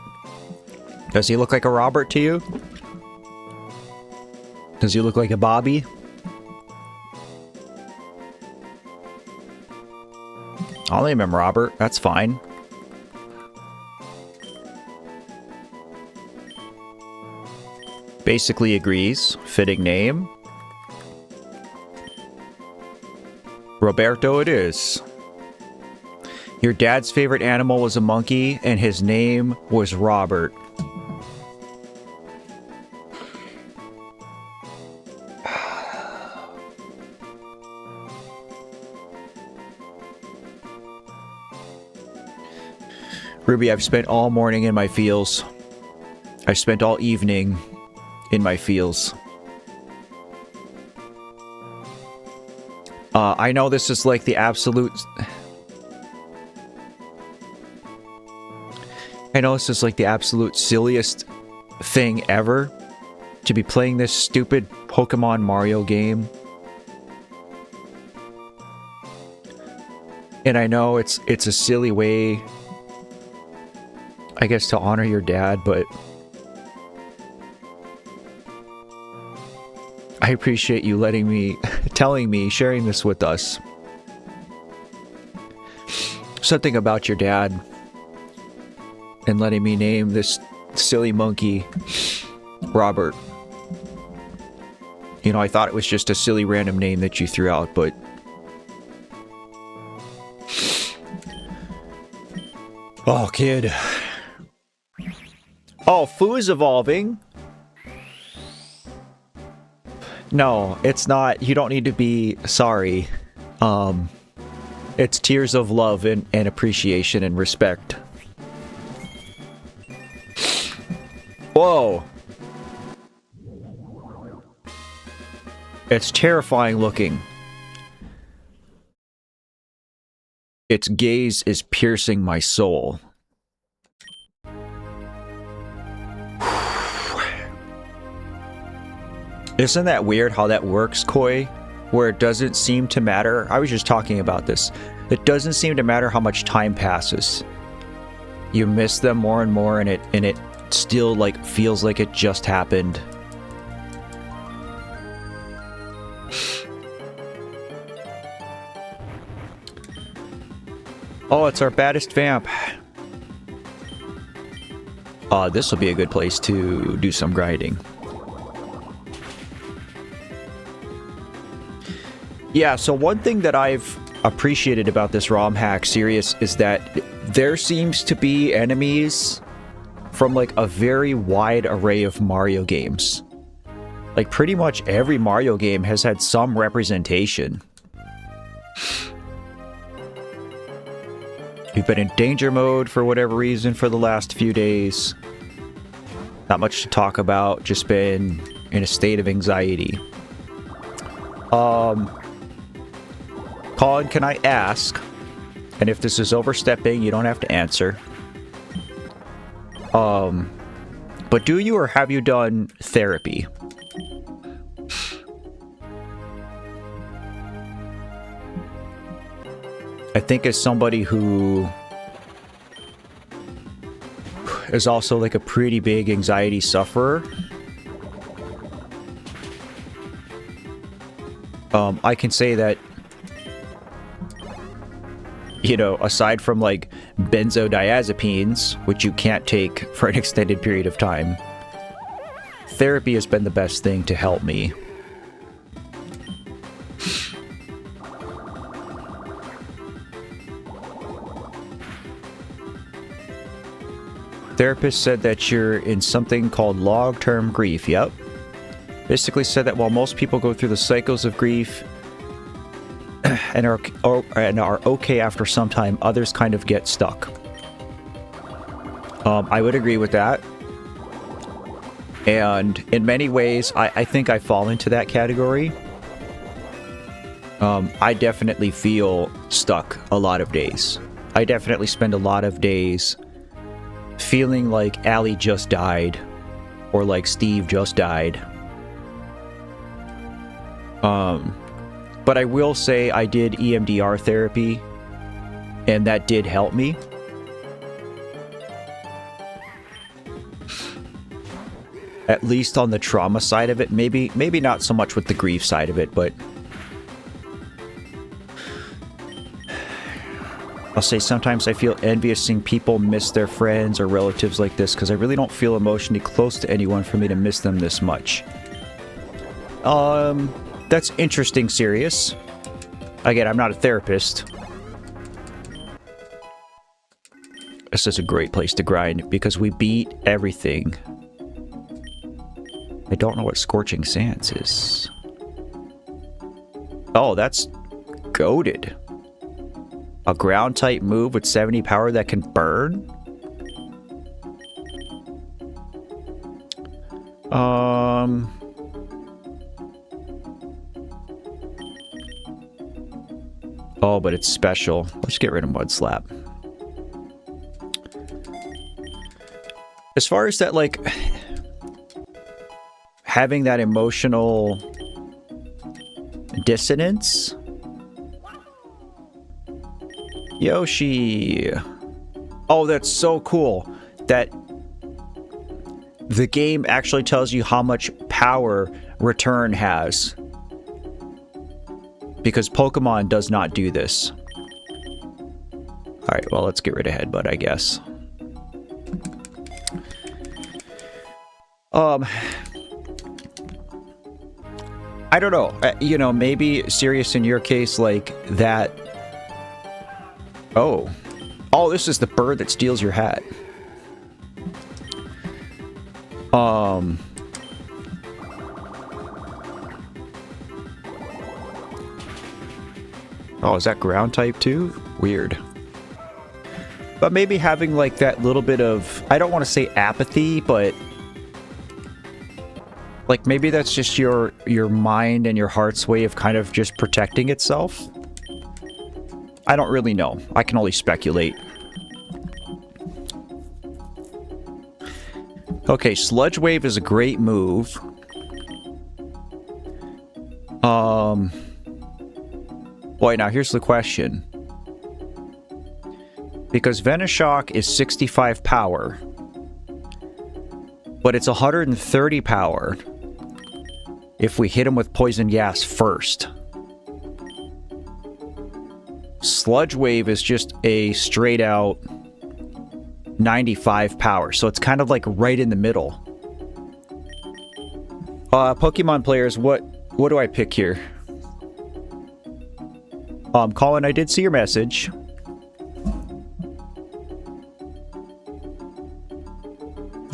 Does he look like a Robert to you? Does he look like a Bobby? I'll name him Robert. That's fine. Basically agrees. Fitting name. Roberto it is. Your dad's favorite animal was a monkey, and his name was Robert. Ruby, I've spent all morning in my fields. I've spent all evening in my fields. I know this is like the absolute... I know this is like the absolute silliest thing ever, to be playing this stupid Pokemon Mario game. And I know it's a silly way, I guess, to honor your dad, but I appreciate you letting me, telling me, sharing this with us. Something about your dad and letting me name this silly monkey Robert. You know, I thought it was just a silly random name that you threw out, but oh, kid. Oh, Fu is evolving. No, it's not. You don't need to be sorry. It's tears of love and appreciation and respect. Whoa. It's terrifying looking. Its gaze is piercing my soul. Isn't that weird how that works, Koi? Where it doesn't seem to matter. I was just talking about this. It doesn't seem to matter how much time passes. You miss them more and more, and it still, like, feels like it just happened. Oh, it's our baddest vamp. This will be a good place to do some grinding. Yeah, so one thing that I've appreciated about this ROM hack series is that there seems to be enemies from like a very wide array of Mario games. Like pretty much every Mario game has had some representation. We've been in danger mode for whatever reason for the last few days. Not much to talk about, just been in a state of anxiety. Colin, can I ask, and if this is overstepping, you don't have to answer. But do you or have you done therapy? I think as somebody who is also like a pretty big anxiety sufferer, I can say that, you know, aside from like benzodiazepines, which you can't take for an extended period of time, therapy has been the best thing to help me. Therapist said that you're in something called long-term grief. Yep. Basically said that while most people go through the cycles of grief and are okay after some time, others kind of get stuck. I would agree with that. And in many ways, I think I fall into that category. I definitely feel stuck a lot of days. I definitely spend a lot of days feeling like Allie just died, or like Steve just died. But I will say I did EMDR therapy, and that did help me. At least on the trauma side of it. Maybe not so much with the grief side of it, but I'll say sometimes I feel envious seeing people miss their friends or relatives like this, because I really don't feel emotionally close to anyone for me to miss them this much. That's interesting, Sirius. Again, I'm not a therapist. This is a great place to grind, because we beat everything. I don't know what Scorching Sands is. Oh, that's goated. A ground type move with 70 power that can burn? Oh, but it's special. Let's get rid of Mud Slap. As far as that, like, having that emotional dissonance. Yoshi. Oh, that's so cool that the game actually tells you how much power Return has. Because Pokemon does not do this. Alright, well, let's get rid of Headbutt, I guess. I don't know. You know, maybe, Sirius, in your case, like, that... Oh. Oh, this is the bird that steals your hat. Oh, is that ground type too? Weird. But maybe having like that little bit of, I don't want to say apathy, but like maybe that's just your mind and your heart's way of kind of just protecting itself. I don't really know. I can only speculate. Okay, Sludge Wave is a great move. Boy, now here's the question. Because Venoshock is 65 power, But it's 130 power if we hit him with poison gas first. Sludge Wave is just a straight out 95 power, so it's kind of like right in the middle. Pokemon players, what do I pick here? Colin, I did see your message.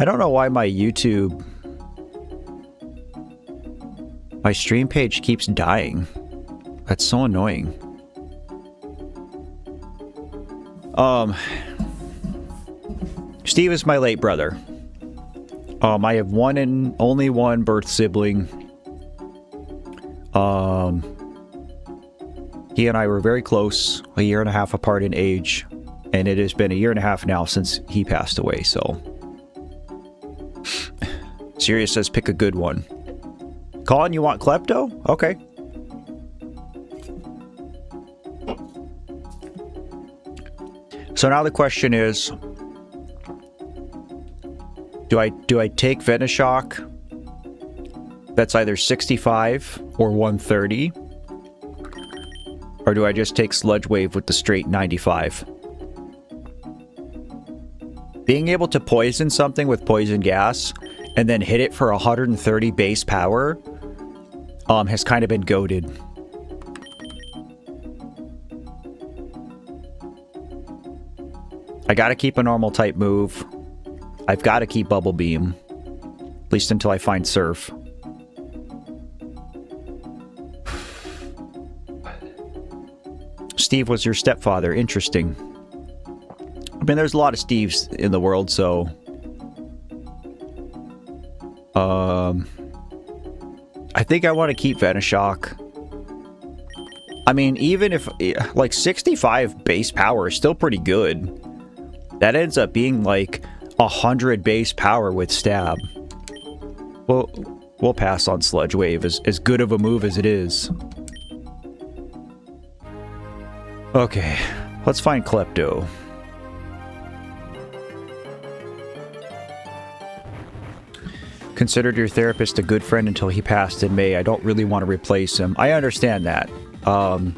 I don't know why my stream page keeps dying. That's so annoying. Steve is my late brother. I have one and only one birth sibling. He and I were very close, a year and a half apart in age, and it has been a year and a half now since he passed away, so... Sirius says pick a good one. Colin, you want Klepto? Okay. So now the question is, do I take Venoshock? That's either 65 or 130. Or do I just take Sludge Wave with the straight 95? Being able to poison something with poison gas and then hit it for 130 base power has kind of been goated. I gotta keep a normal type move. I've gotta keep Bubble Beam. At least until I find Surf. Steve was your stepfather. Interesting. I mean, there's a lot of Steves in the world, so... I think I want to keep Venoshock. I mean, even if... Like, 65 base power is still pretty good. That ends up being, like, 100 base power with Stab. We'll pass on Sludge Wave, as good of a move as it is. Okay, let's find Klepto. Considered your therapist a good friend until he passed in May. I don't really want to replace him. I understand that. But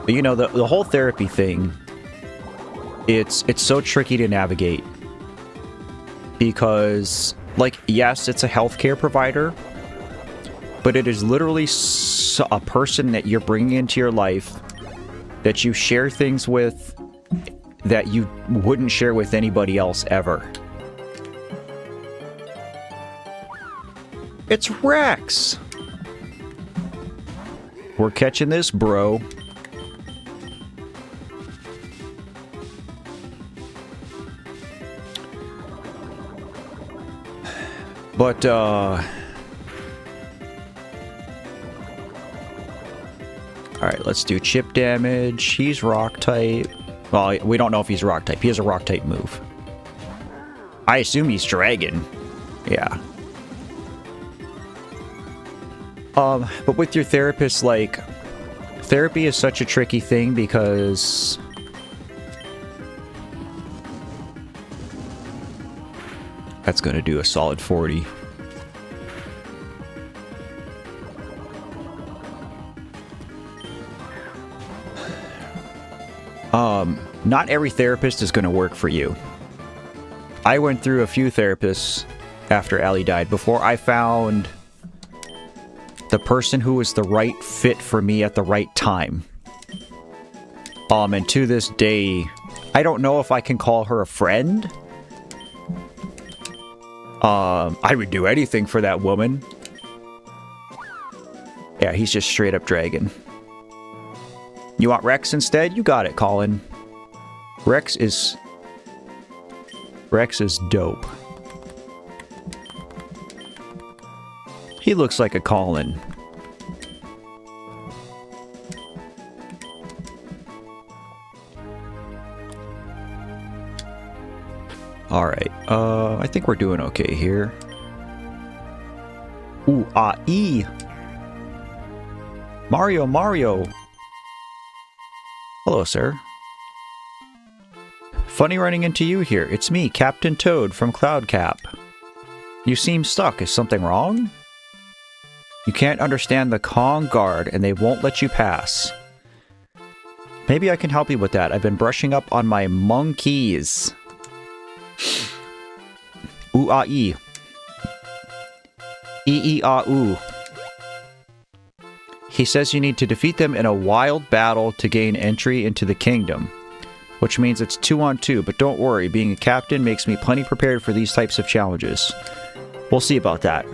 you know, the whole therapy thing, it's so tricky to navigate. Because, like, yes, it's a healthcare provider, but it is literally a person that you're bringing into your life that you share things with that you wouldn't share with anybody else ever. It's Rex! We're catching this, bro. But, alright, let's do chip damage. He's rock type. Well, we don't know if he's rock type. He has a rock type move. I assume he's dragon. Yeah. But with your therapist, like, therapy is such a tricky thing because... That's gonna do a solid 40. Not every therapist is gonna work for you. I went through a few therapists after Allie died before I found the person who was the right fit for me at the right time. And to this day, I don't know if I can call her a friend. I would do anything for that woman. Yeah, he's just straight up dragon. You want Rex instead? You got it, Colin. Rex is dope. He looks like a Colin. Alright, I think we're doing okay here. Ooh, E! Mario! Hello, sir. Funny running into you here. It's me, Captain Toad from Cloudcap. You seem stuck. Is something wrong? You can't understand the Kong Guard and they won't let you pass. Maybe I can help you with that. I've been brushing up on my monkeys. Ooh-ah-ee. Ee-ee-ah-ooh. He says you need to defeat them in a wild battle to gain entry into the kingdom. Which means it's 2-on-2, but don't worry, being a captain makes me plenty prepared for these types of challenges. We'll see about that.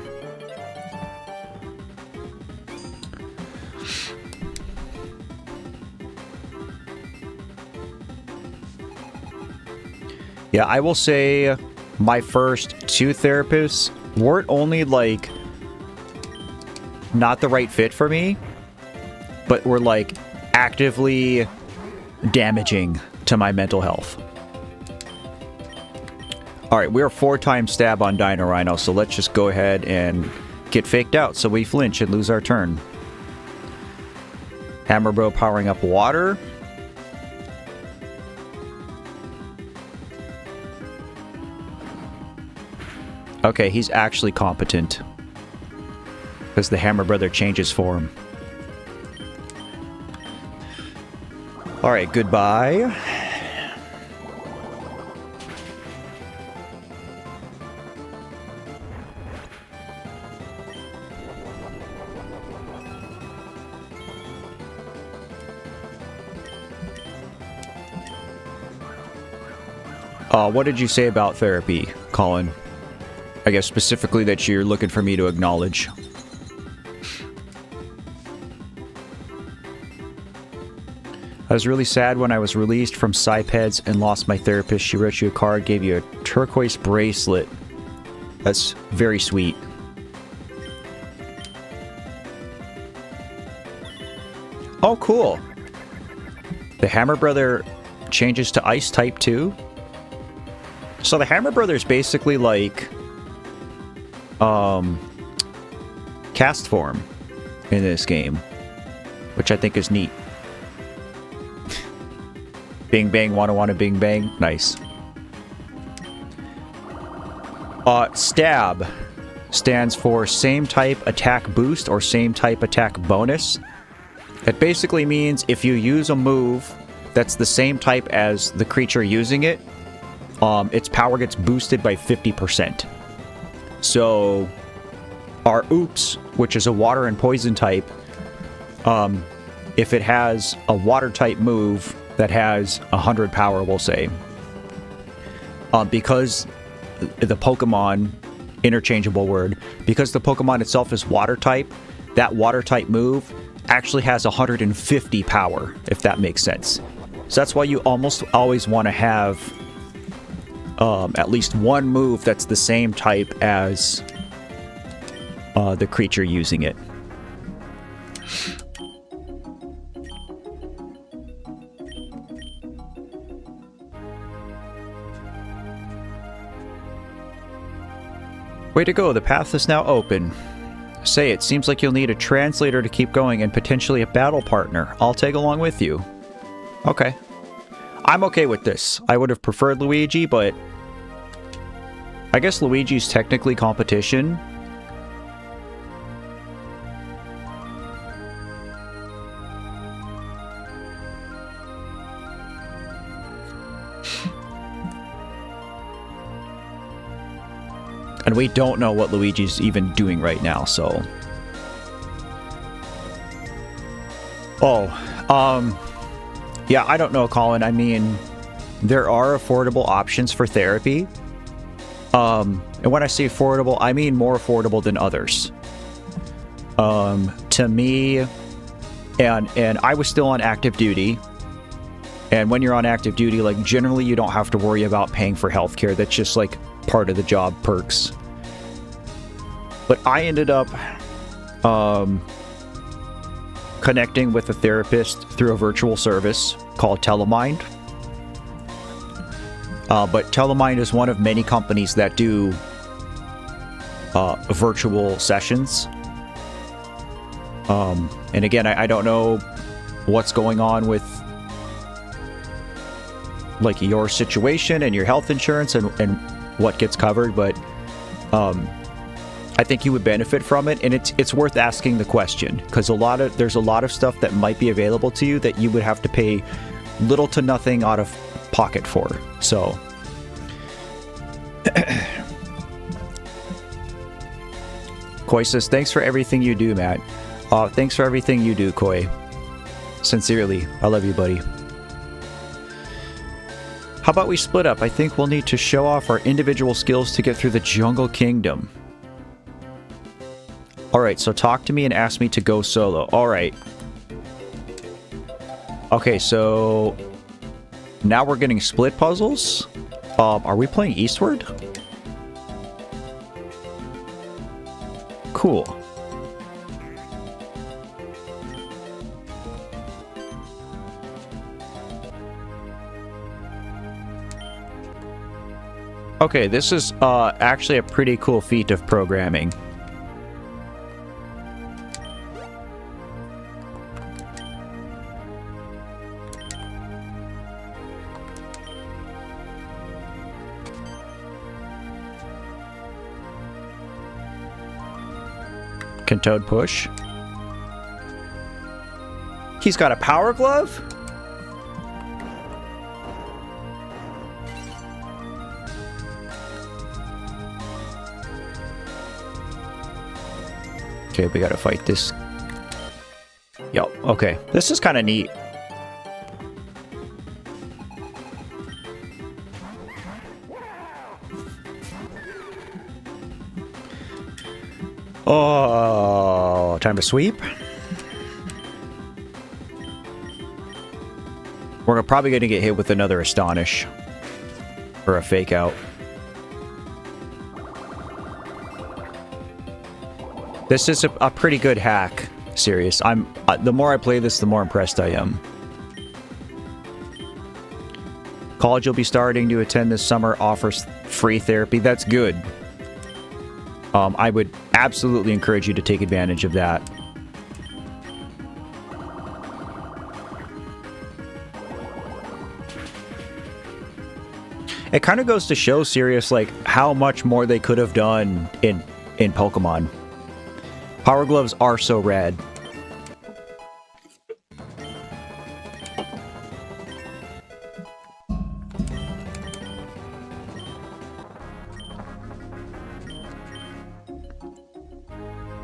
Yeah, I will say my first 2 therapists weren't only, like, not the right fit for me, but were, like, actively damaging to my mental health. Alright, we're 4 times stab on Dino Rhino, so let's just go ahead and get faked out so we flinch and lose our turn. Hammer Bro powering up water. Okay, he's actually competent. Because the Hammer Brother changes form. Alright, goodbye. What did you say about therapy, Colin? I guess specifically that you're looking for me to acknowledge. I was really sad when I was released from Psypeds and lost my therapist. She wrote you a card, gave you a turquoise bracelet. That's very sweet. Oh, cool. The Hammer Brother changes to Ice type too. So the Hammer Brother is basically like cast form in this game, which I think is neat. Bing bang, wanna bing bang. Nice. Stab stands for same type attack boost or same type attack bonus. It basically means if you use a move that's the same type as the creature using it, its power gets boosted by 50%. So our Oops, which is a water and poison type, if it has a water type move that has 100 power, we'll say, because the Pokemon, interchangeable word, because the Pokemon itself is water type, that water type move actually has 150 power, if that makes sense. So that's why you almost always want to have at least one move that's the same type as the creature using it. Way to go, the path is now open. Say, it seems like you'll need a translator to keep going and potentially a battle partner. I'll tag along with you. Okay. I'm okay with this. I would have preferred Luigi, but I guess Luigi's technically competition. And we don't know what Luigi's even doing right now, so... Yeah, I don't know, Colin. I mean, there are affordable options for therapy. And when I say affordable, I mean more affordable than others. To me, and I was still on active duty. And when you're on active duty, like, generally you don't have to worry about paying for healthcare. That's just, like, part of the job perks. But I ended up connecting with a therapist through a virtual service called Telemind. But Telemind is one of many companies that do virtual sessions. And again, I don't know what's going on with like your situation and your health insurance and what gets covered, but I think you would benefit from it, and it's worth asking the question, because there's a lot of stuff that might be available to you that you would have to pay little to nothing out of pocket for. So Koi says, thanks for everything you do, Matt. Thanks for everything you do, Koi. Sincerely, I love you, buddy. How about we split up? I think we'll need to show off our individual skills to get through the Jungle Kingdom. Alright, so talk to me and ask me to go solo. Alright. Okay, so now we're getting split puzzles. Are we playing Eastward? Cool. Okay, this is actually a pretty cool feat of programming. Can Toad push? He's got a power glove? Okay, we gotta fight this. Yo, okay. This is kind of neat. Oh, time to sweep. We're probably going to get hit with another Astonish. Or a Fake Out. This is a pretty good hack. Serious. The more I play this, the more impressed I am. College you'll be starting to attend this summer offers free therapy. That's good. I would absolutely encourage you to take advantage of that. It kind of goes to show, Sirius, like, how much more they could have done in Pokemon. Power Gloves are so rad.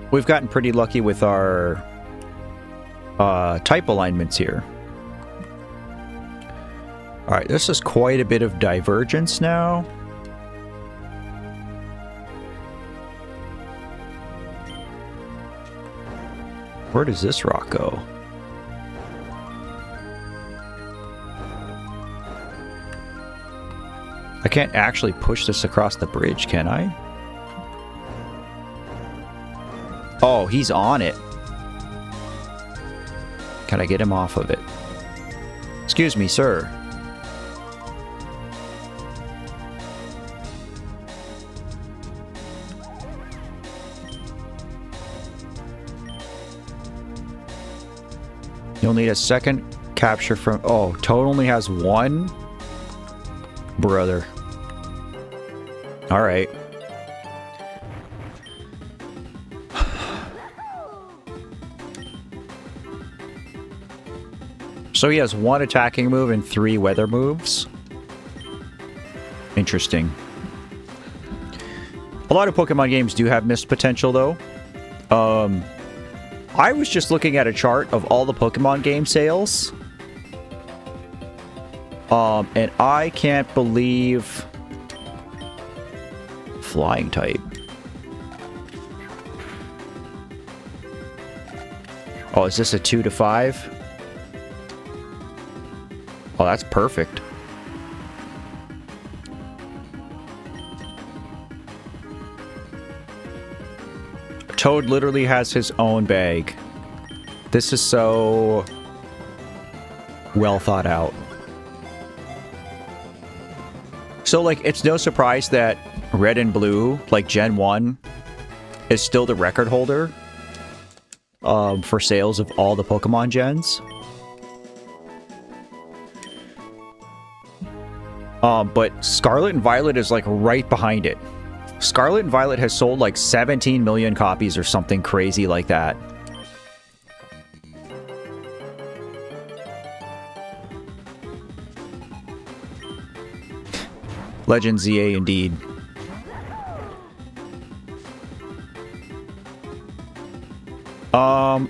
We've gotten pretty lucky with our type alignments here. Alright, this is quite a bit of divergence now. Where does this rock go? I can't actually push this across the bridge, can I? Oh, he's on it. Can I get him off of it? Excuse me, sir. You'll need a second capture from... Oh, Toad only has one? Brother. Alright. So he has one attacking move and 3 weather moves. Interesting. A lot of Pokemon games do have missed potential, though. I was just looking at a chart of all the Pokemon game sales. And I can't believe... Flying type. Oh, is this a 2 to 5? Oh, that's perfect. Toad literally has his own bag. This is so well thought out. So, like, it's no surprise that Red and Blue, like Gen 1, is still the record holder for sales of all the Pokemon gens. But Scarlet and Violet is like right behind it. Scarlet and Violet has sold like 17 million copies or something crazy like that. Legend ZA indeed.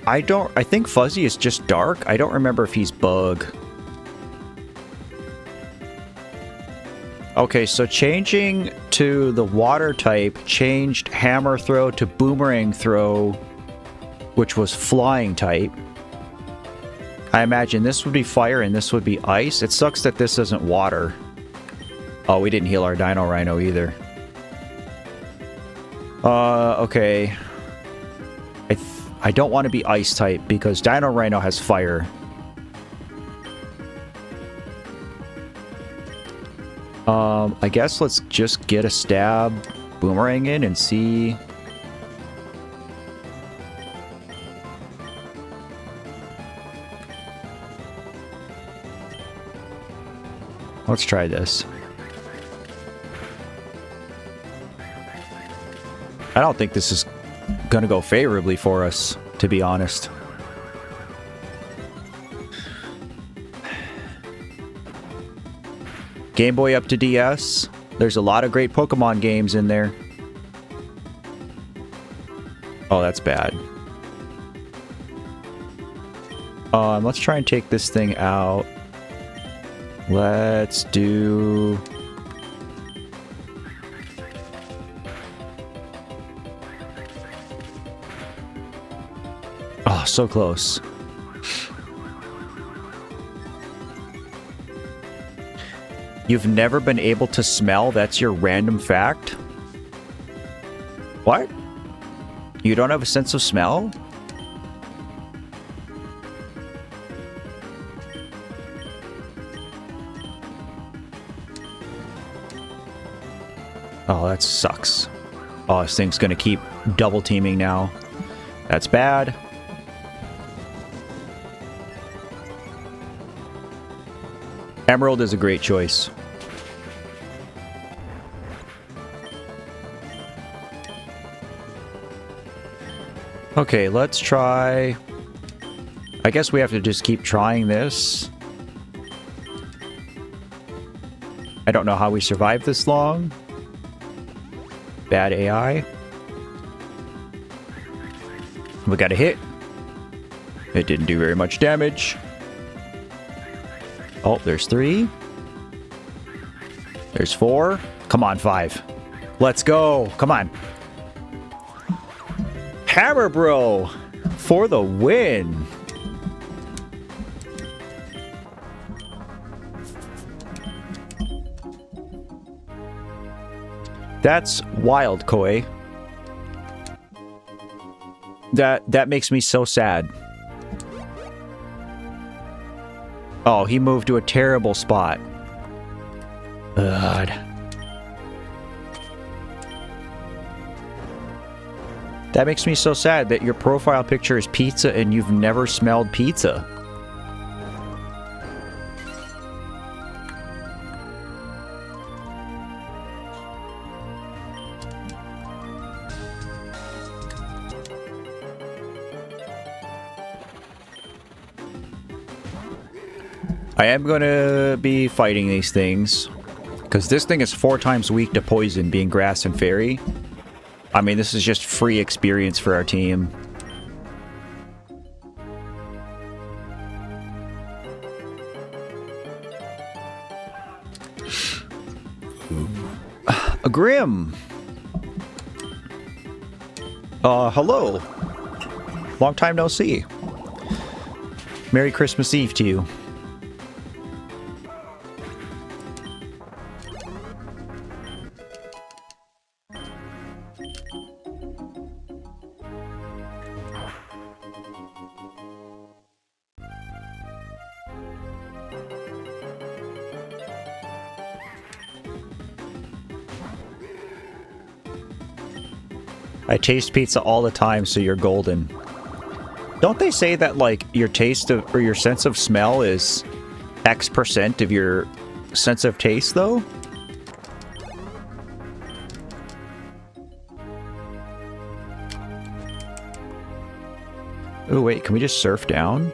I think Fuzzy is just dark. I don't remember if he's bug. Okay, so changing to the water type changed hammer throw to boomerang throw, which was flying type. I imagine this would be fire and this would be ice. It sucks that this isn't water. Oh, we didn't heal our Dino Rhino either. Okay. I don't want to be ice type because Dino Rhino has fire. I guess let's just get a stab boomerang in and see. Let's try this. I don't think this is gonna go favorably for us, to be honest. Game Boy up to DS. There's a lot of great Pokemon games in there. Oh, that's bad. Let's try and take this thing out. Let's do... Oh, so close. You've never been able to smell? That's your random fact? What? You don't have a sense of smell? Oh, that sucks. Oh, this thing's gonna keep double teaming now. That's bad. Emerald is a great choice. Okay, let's try... I guess we have to just keep trying this. I don't know how we survived this long. Bad AI. We got a hit. It didn't do very much damage. Oh, there's 3. There's 4. Come on, 5. Let's go. Come on. Hammer Bro for the win. That's wild, Koi. That makes me so sad. Oh, he moved to a terrible spot. God. That makes me so sad that your profile picture is pizza and you've never smelled pizza. I am going to be fighting these things, because this thing is 4 times weak to poison, being grass and fairy. I mean, this is just free experience for our team. A Grim! Hello! Long time no see. Merry Christmas Eve to you. I taste pizza all the time, so you're golden. Don't they say that, like, your taste of, or your sense of smell is X% of your sense of taste, though. Oh, wait, can we just surf down?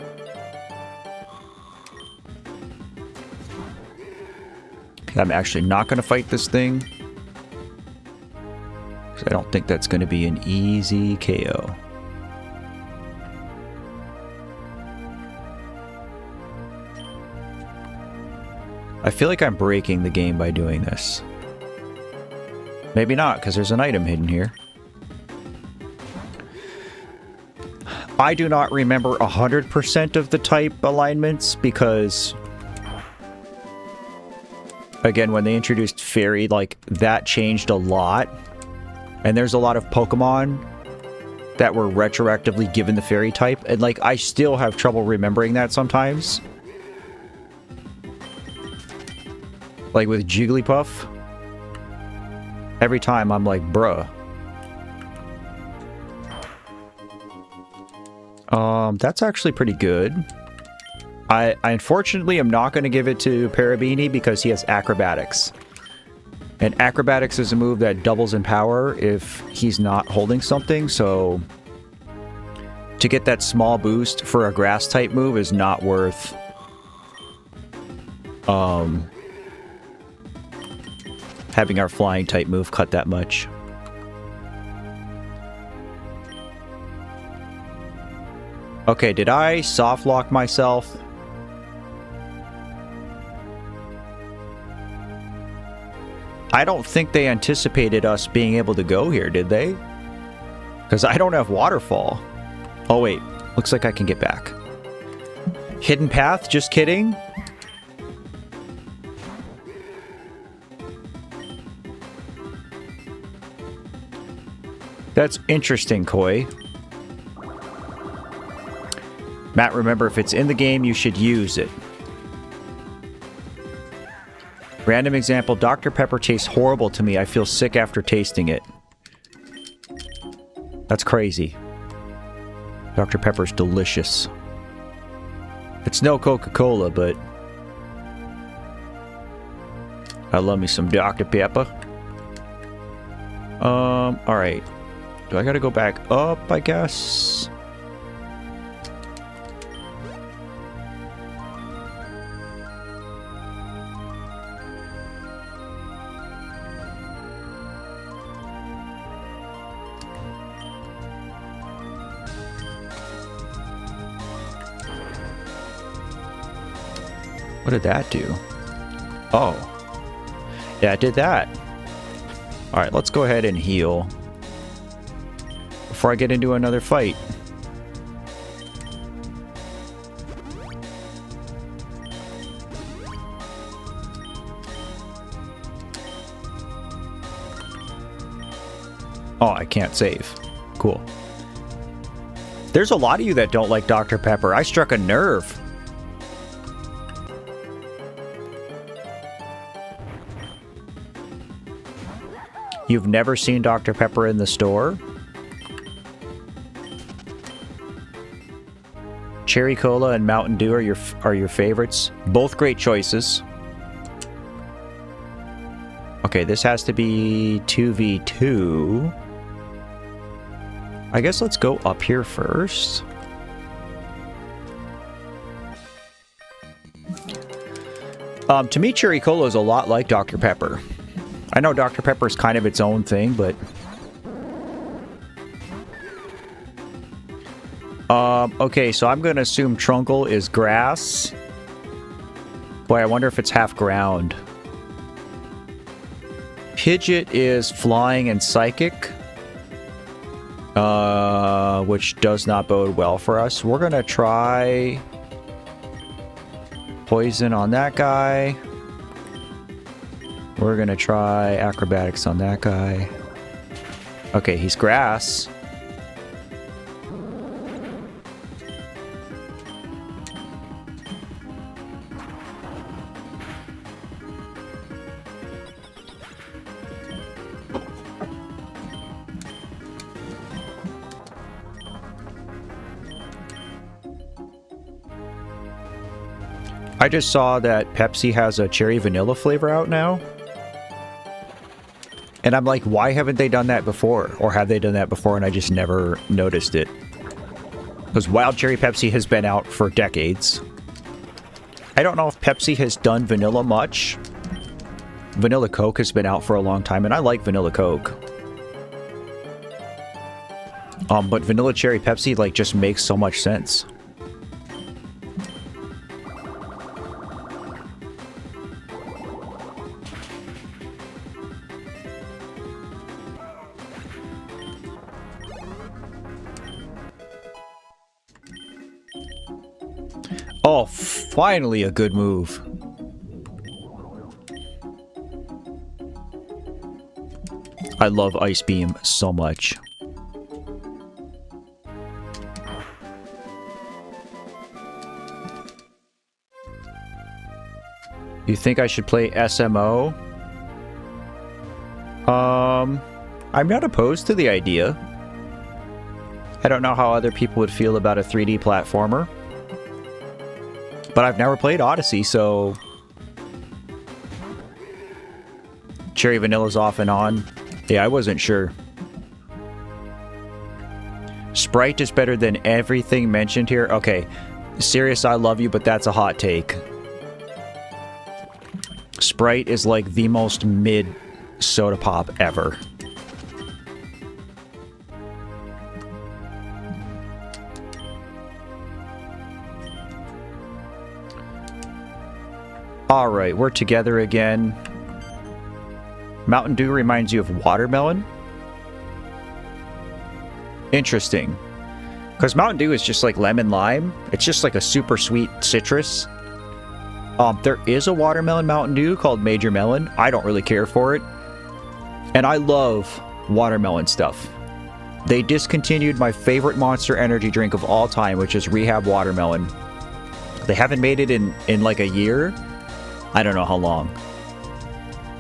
I'm actually not going to fight this thing. Because I don't think that's going to be an easy KO. I feel like I'm breaking the game by doing this. Maybe not, because there's an item hidden here. I do not remember 100% of the type alignments because, again, when they introduced Fairy, like, that changed a lot. And there's a lot of Pokemon that were retroactively given the Fairy type. And, like, I still have trouble remembering that sometimes. Like with Jigglypuff. Every time I'm like, bruh. That's actually pretty good. I unfortunately am not going to give it to Parabini because he has Acrobatics. And Acrobatics is a move that doubles in power if he's not holding something, so to get that small boost for a grass type move is not worth having our flying type move cut that much. Okay, did I soft lock myself? I don't think they anticipated us being able to go here, did they? Because I don't have waterfall. Oh wait, looks like I can get back. Hidden path? Just kidding. That's interesting, Koi. Matt, remember, if it's in the game, you should use it. Random example, Dr. Pepper tastes horrible to me. I feel sick after tasting it. That's crazy. Dr. Pepper's delicious. It's no Coca-Cola, but I love me some Dr. Pepper. Alright. Do I gotta go back up, I guess? What did that do? Oh. Yeah, it did that. Alright, let's go ahead and heal before I get into another fight. Oh, I can't save. Cool. There's a lot of you that don't like Dr. Pepper. I struck a nerve. You've never seen Dr. Pepper in the store? Cherry Cola and Mountain Dew are your favorites. Both great choices. Okay, this has to be 2v2. I guess let's go up here first. To me, Cherry Cola is a lot like Dr. Pepper. I know Dr. Pepper is kind of its own thing, but... okay, so I'm going to assume Trunkel is grass. Boy, I wonder if it's half ground. Pidgeot is flying and psychic. Which does not bode well for us. We're going to try... poison on that guy. We're gonna try acrobatics on that guy. Okay, he's grass. I just saw that Pepsi has a cherry vanilla flavor out now. And I'm like, why haven't they done that before? Or have they done that before and I just never noticed it? Because wild cherry Pepsi has been out for decades. I don't know if Pepsi has done vanilla much. Vanilla Coke has been out for a long time, and I like vanilla Coke. But vanilla cherry Pepsi, like, just makes so much sense. Oh, finally a good move. I love Ice Beam so much. You think I should play SMO? I'm not opposed to the idea. I don't know how other people would feel about a 3D platformer. But I've never played Odyssey, so... Cherry Vanilla's off and on. Yeah, I wasn't sure. Sprite is better than everything mentioned here. Okay, serious, I love you, but that's a hot take. Sprite is like the most mid soda pop ever. Alright, we're together again. Mountain Dew reminds you of watermelon? Interesting. Because Mountain Dew is just like lemon lime. It's just like a super sweet citrus. There is a watermelon Mountain Dew called Major Melon. I don't really care for it. And I love watermelon stuff. They discontinued my favorite Monster Energy drink of all time, which is Rehab Watermelon. They haven't made it in like a year. I don't know how long.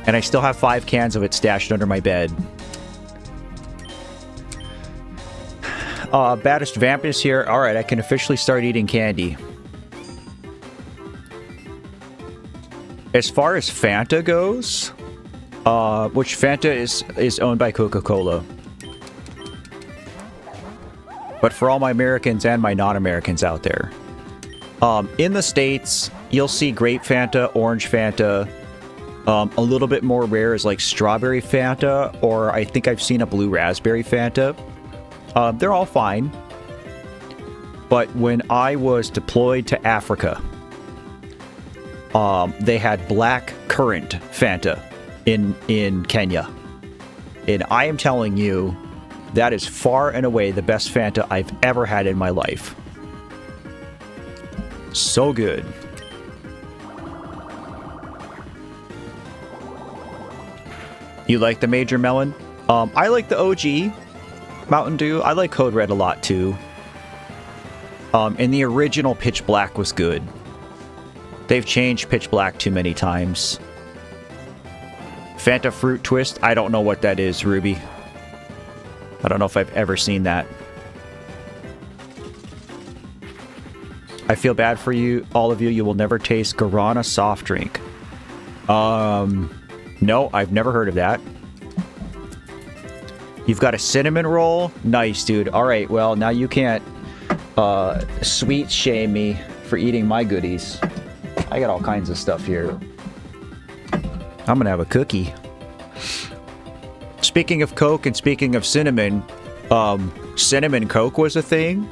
And I still have 5 cans of it stashed under my bed. Baddest Vamp is here. Alright, I can officially start eating candy. As far as Fanta goes, which Fanta is owned by Coca-Cola. But for all my Americans and my non-Americans out there. In the States, you'll see grape Fanta, orange Fanta. A little bit more rare is like strawberry Fanta, or I think I've seen a blue raspberry Fanta. They're all fine. But when I was deployed to Africa, they had black currant Fanta in Kenya. And I am telling you, that is far and away the best Fanta I've ever had in my life. So good. You like the Major Melon? I like the OG Mountain Dew. I like Code Red a lot too. And the original Pitch Black was good. They've changed Pitch Black too many times. Fanta Fruit Twist? I don't know what that is, Ruby. I don't know if I've ever seen that. I feel bad for you, all of you. You will never taste Guarana soft drink. No, I've never heard of that. You've got a cinnamon roll? Nice, dude. Alright, well, now you can't sweet shame me for eating my goodies. I got all kinds of stuff here. I'm gonna have a cookie. Speaking of Coke and speaking of cinnamon, Cinnamon Coke was a thing.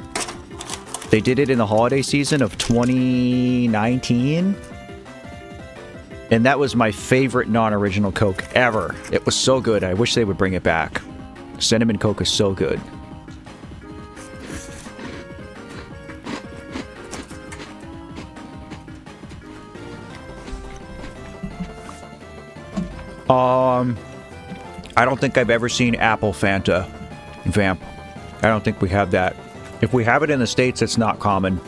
They did it in the holiday season of 2019. And that was my favorite non-original Coke ever. It was so good. I wish they would bring it back. Cinnamon Coke is so good. I don't think I've ever seen Apple Fanta Vamp. I don't think we have that. If we have it in the States, it's not common.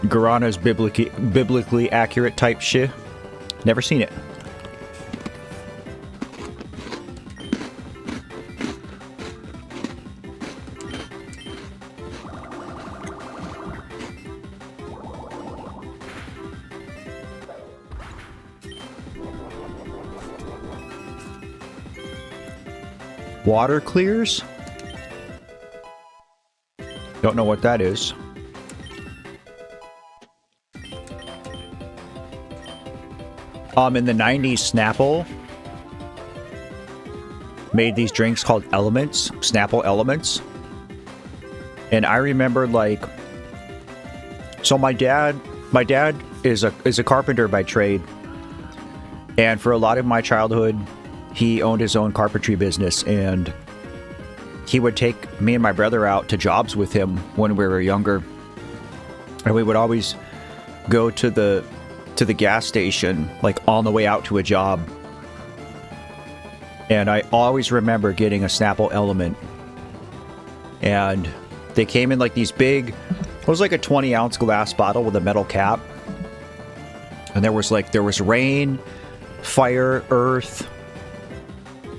Guarana's biblically accurate type shit. Never seen it. Water clears? Don't know what that is. In the 90s, Snapple made these drinks called Elements, Snapple Elements. And I remember, like, so my dad is a carpenter by trade. And for a lot of my childhood, he owned his own carpentry business, and he would take me and my brother out to jobs with him when we were younger. And we would always go to the gas station, like on the way out to a job. And I always remember getting a Snapple Element. And they came in like these big, it was like a 20-ounce glass bottle with a metal cap. And there was rain, fire, earth.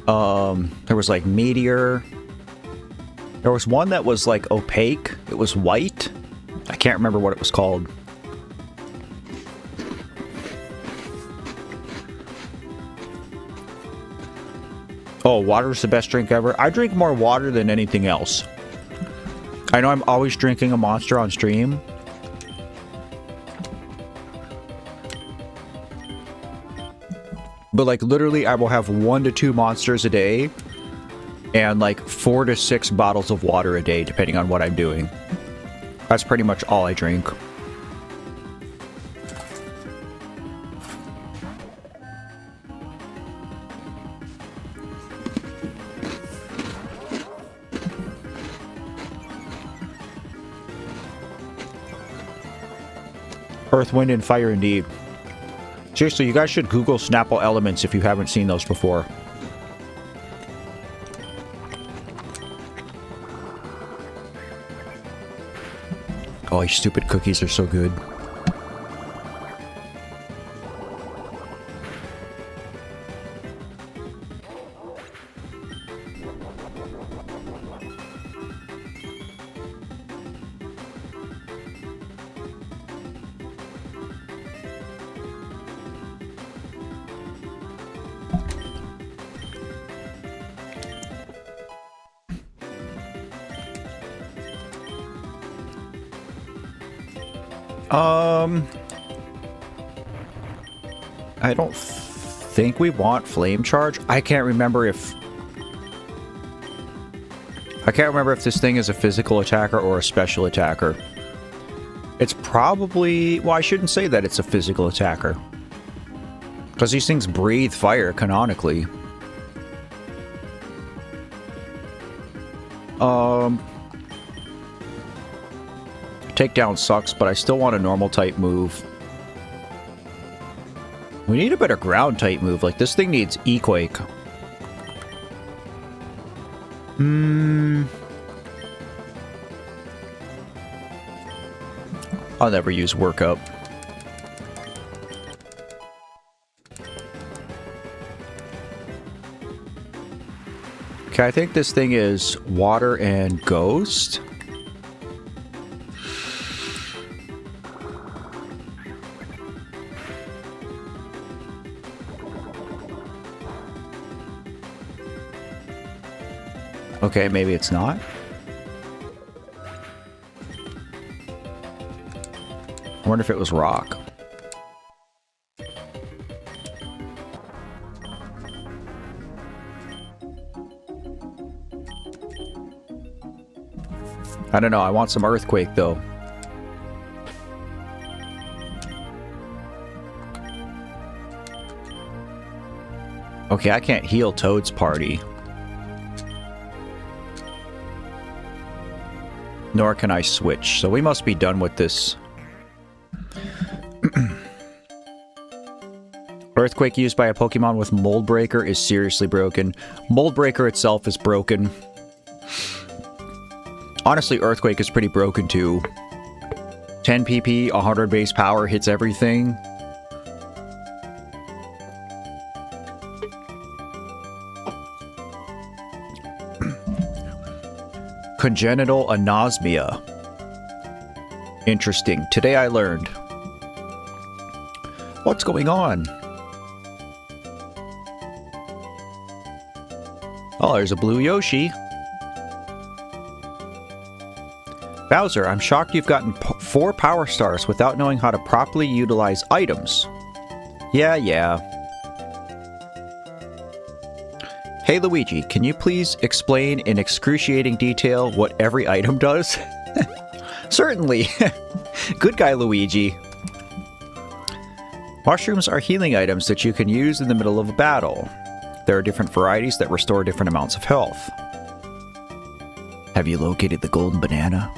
There was like meteor. There was one that was like opaque. It was white. I can't remember what it was called. Oh, water's the best drink ever. I drink more water than anything else. I know I'm always drinking a Monster on stream. But like literally I will have 1 to 2 Monsters a day and like 4 to 6 bottles of water a day, depending on what I'm doing. That's pretty much all I drink. Earth, Wind, and Fire indeed. Seriously, you guys should Google Snapple Elements if you haven't seen those before. Oh, you stupid cookies are so good. I don't think we want Flame Charge. I can't remember if this thing is a physical attacker or a special attacker. It's probably... well, I shouldn't say that it's a physical attacker, because these things breathe fire, canonically. Takedown sucks, but I still want a normal type move. We need a better ground type move. Like, this thing needs E-Quake. I'll never use Workup. Okay, I think this thing is Water and Ghost. Okay, maybe it's not. I wonder if it was rock. I don't know, I want some earthquake though. Okay, I can't heal Toad's party. Nor can I switch, so we must be done with this. Earthquake used by a Pokemon with Mold Breaker is seriously broken. Mold Breaker itself is broken. Honestly, Earthquake is pretty broken too. 10 PP, 100 base power, hits everything. Congenital anosmia. Interesting. Today I learned. What's going on? Oh, there's a blue Yoshi. Bowser, I'm shocked you've gotten 4 power stars without knowing how to properly utilize items. Yeah. Hey Luigi, can you please explain in excruciating detail what every item does? Certainly. Good guy, Luigi. Mushrooms are healing items that you can use in the middle of a battle. There are different varieties that restore different amounts of health. Have you located the golden banana?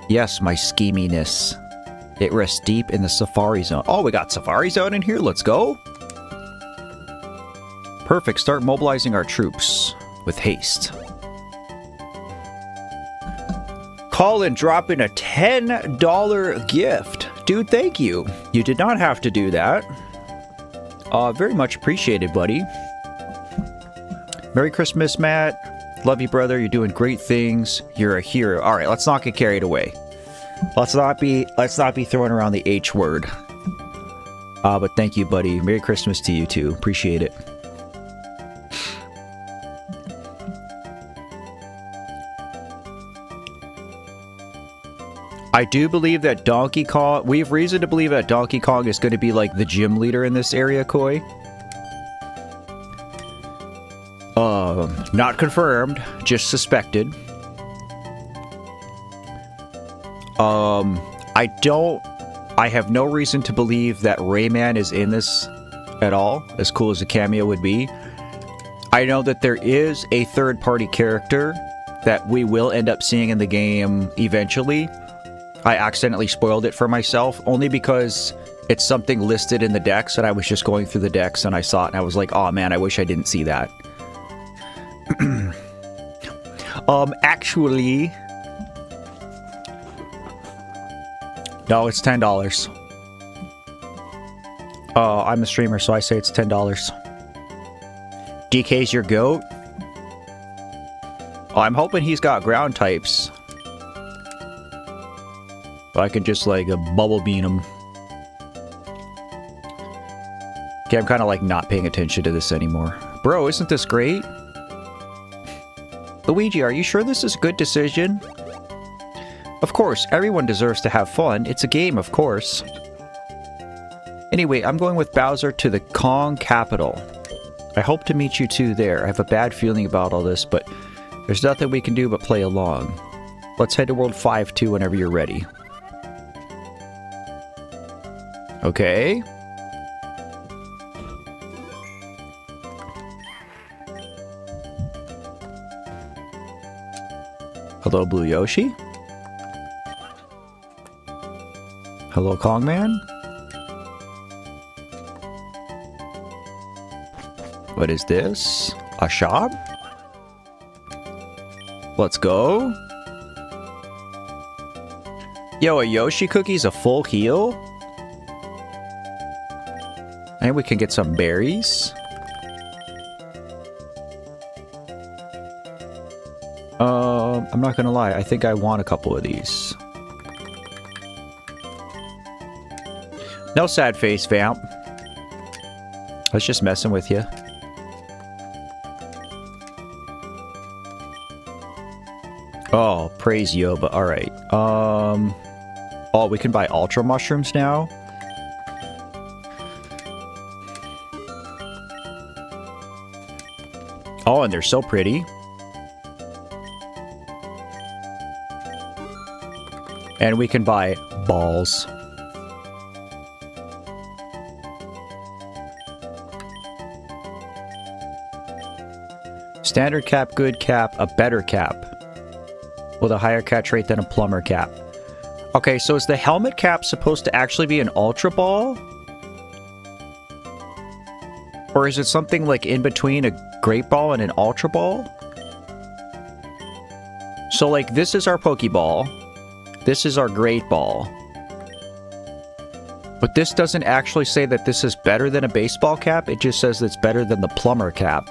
Yes, my scheminess. It rests deep in the Safari Zone. Oh, we got Safari Zone in here. Let's go. Perfect. Start mobilizing our troops with haste. Call and drop in a $10 gift. Dude, thank you. You did not have to do that. Very much appreciated, buddy. Merry Christmas, Matt. Love you, brother. You're doing great things. You're a hero. All right, let's not get carried away. Let's not be throwing around the H word. But thank you, buddy. Merry Christmas to you too. Appreciate it. I do believe that Donkey Kong... We have reason to believe that Donkey Kong is going to be like the gym leader in this area, Koi. Not confirmed, just suspected. I have no reason to believe that Rayman is in this at all, as cool as a cameo would be. I know that there is a third-party character that we will end up seeing in the game eventually. I accidentally spoiled it for myself, only because it's something listed in the decks, and I was just going through the decks, and I saw it, and I was like, oh man, I wish I didn't see that. Actually... No, it's $10. I'm a streamer, so I say it's $10. DK's your goat? Oh, I'm hoping he's got ground types. So I can just, like, bubble bean him. Okay, I'm kind of, like, not paying attention to this anymore. Bro, isn't this great? Luigi, are you sure this is a good decision? Of course, everyone deserves to have fun. It's a game, of course. Anyway, I'm going with Bowser to the Kong capital. I hope to meet you two there. I have a bad feeling about all this, but there's nothing we can do but play along. Let's head to World 5-2 whenever you're ready. Okay. Hello, Blue Yoshi. Hello, Kong Man. What is this? A shop? Let's go. Yo, a Yoshi cookie's a full heal? And we can get some berries. I'm not gonna lie, I think I want a couple of these. No sad face, vamp. I was just messing with you. Oh, praise Yoba. Alright. Oh, we can buy ultra mushrooms now? Oh, and they're so pretty. And we can buy balls. Standard cap, good cap, a better cap. With a higher catch rate than a plumber cap. Okay, so is the helmet cap supposed to actually be an ultra ball? Or is it something like in between a great ball and an ultra ball? So like this is our Pokeball. This is our great ball. But this doesn't actually say that this is better than a baseball cap. It just says it's better than the plumber cap.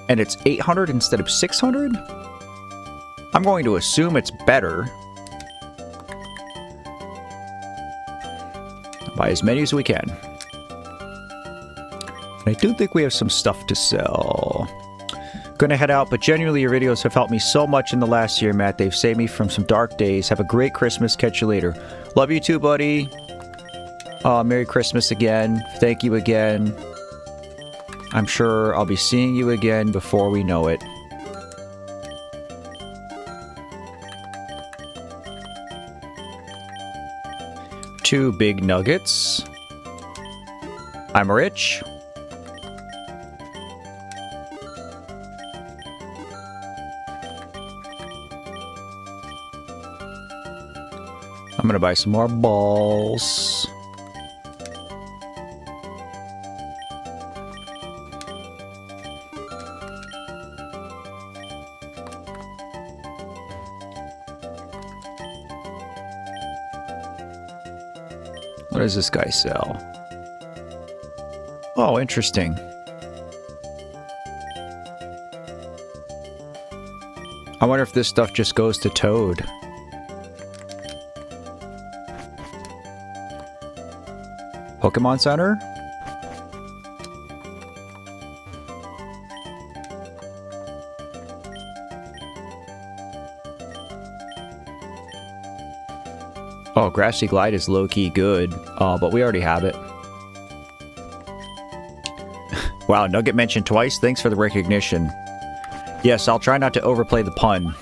And it's 800 instead of 600? I'm going to assume it's better. Buy as many as we can. Can I I do think we have some stuff to sell. Gonna head out, but genuinely your videos have helped me so much in the last year, Matt. They've saved me from some dark days. Have a great Christmas. Catch you later. Love you too, buddy. Merry Christmas again. Thank you again. I'm sure I'll be seeing you again before we know it. Two big nuggets. I'm rich. I'm gonna buy some more balls. What does this guy sell? Oh, interesting. I wonder if this stuff just goes to Toad. Pokemon Center? Oh, Grassy Glide is low-key good, but we already have it. Wow, Nugget mentioned twice. Thanks for the recognition. Yes, I'll try not to overplay the pun.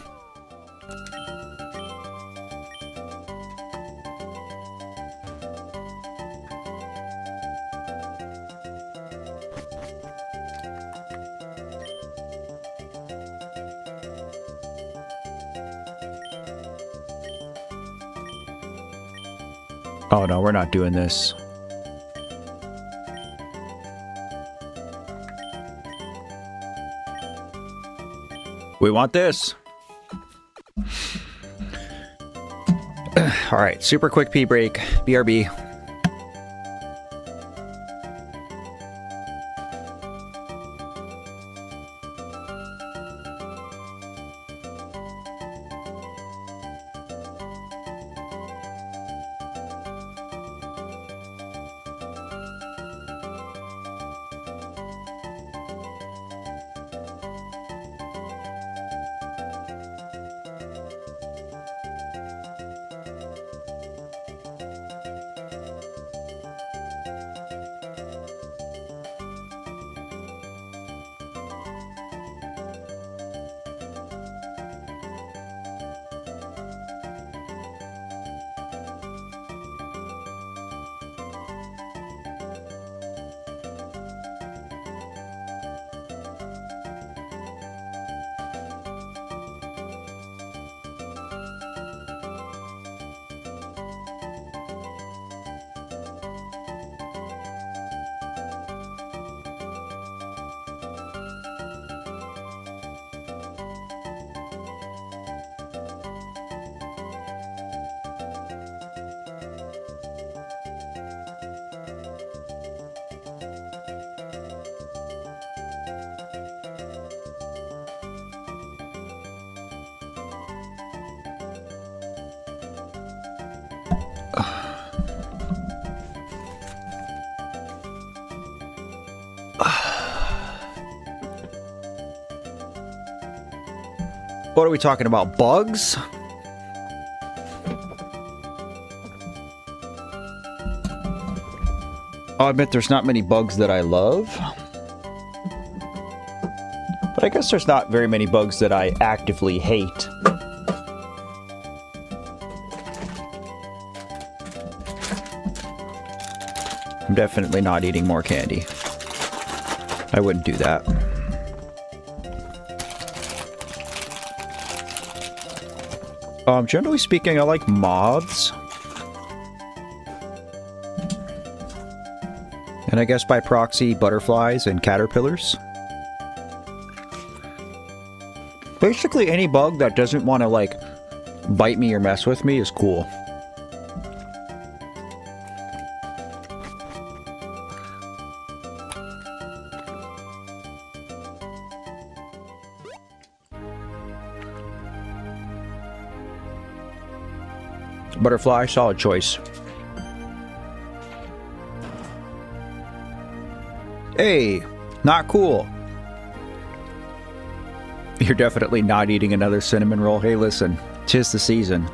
Oh no, we're not doing this. We want this. Alright, super quick pee break. BRB. What are we talking about? Bugs? I'll admit there's not many bugs that I love. But I guess there's not very many bugs that I actively hate. I'm definitely not eating more candy. I wouldn't do that. Generally speaking, I like moths. And I guess by proxy, butterflies and caterpillars. Basically, any bug that doesn't want to, like, bite me or mess with me is cool. Butterfly, solid choice. Hey, not cool. You're definitely not eating another cinnamon roll. Hey, listen, 'tis the season.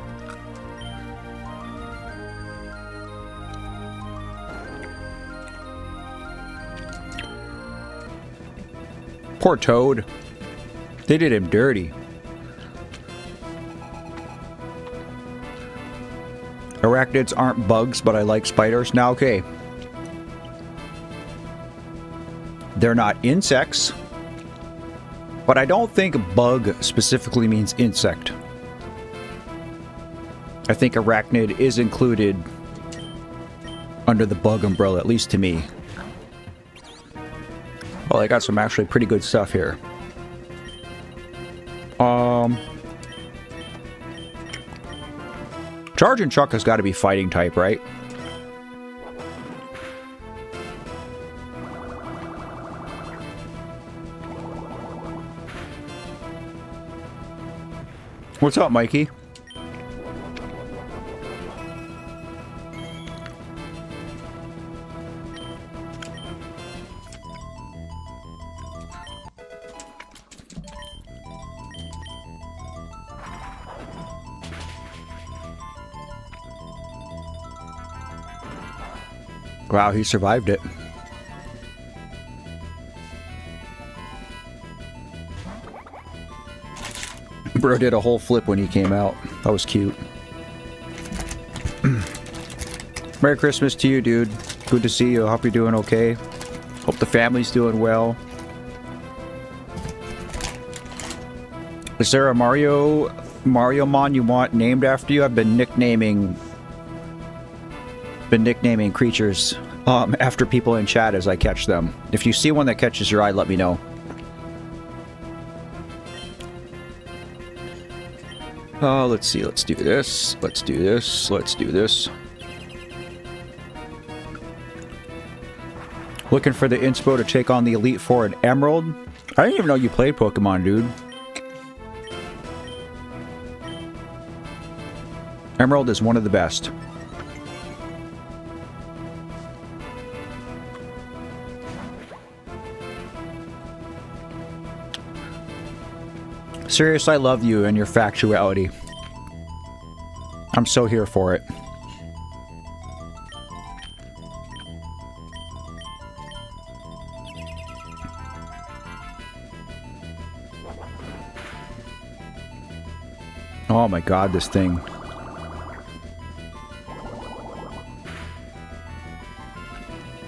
Poor Toad. They did him dirty. Arachnids aren't bugs, but I like spiders. Now, okay. They're not insects, but I don't think bug specifically means insect. I think arachnid is included under the bug umbrella, at least to me. Well, I got some actually pretty good stuff here. Charge and Chuck has got to be fighting type, right? What's up, Mikey? Wow, he survived it. Bro did a whole flip when he came out. That was cute. Merry Christmas to you, dude. Good to see you. Hope you're doing okay. Hope the family's doing well. Is there a Mariomon you want named after you? I've been nicknaming creatures after people in chat as I catch them. If you see one that catches your eye, let me know. Let's see. Let's do this. Let's do this. Let's do this. Looking for the inspo to take on the Elite Four and Emerald. I didn't even know you played Pokemon, dude. Emerald is one of the best. Serious, I love you and your factuality. I'm so here for it. Oh my god, this thing.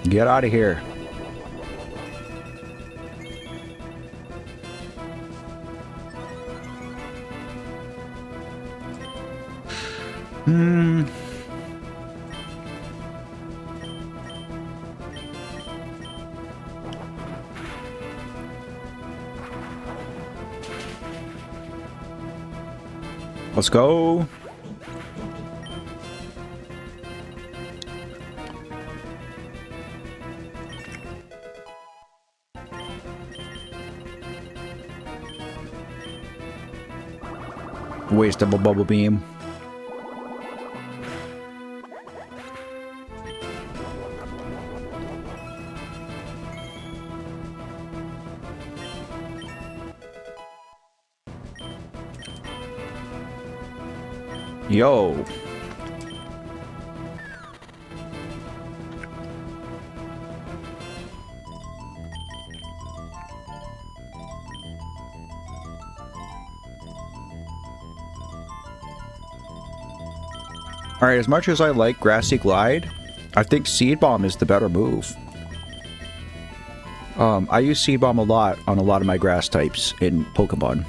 Get out of here. Let's go. Waste of a bubble beam. Yo. Alright, as much as I like Grassy Glide, I think Seed Bomb is the better move. I use Seed Bomb a lot on a lot of my grass types in Pokemon.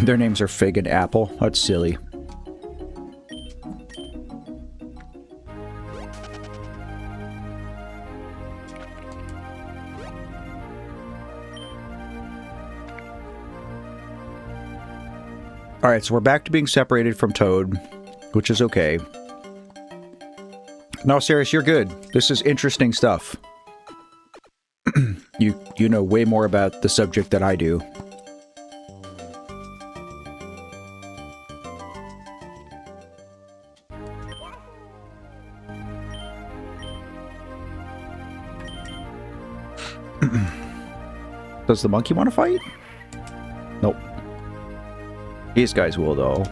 Their names are Fig and Apple. That's silly. Alright, so we're back to being separated from Toad, which is okay. No, serious, you're good. This is interesting stuff. You know way more about the subject than I do. Does the monkey want to fight? Nope. These guys will, though.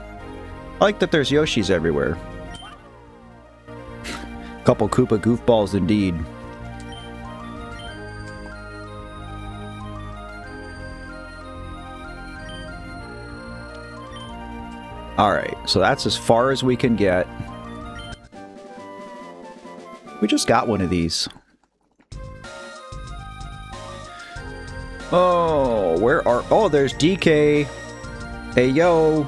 I like that there's Yoshis everywhere. Couple Koopa goofballs indeed. Alright, so that's as far as we can get. We just got one of these. Oh, where are... Oh, there's DK. Hey, yo.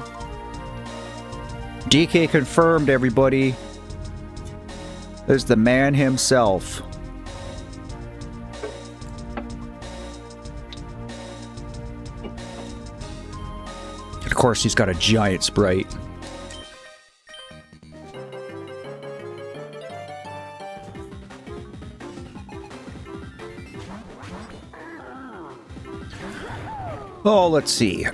DK confirmed, everybody. There's the man himself. And of course, he's got a giant sprite. Oh, let's see.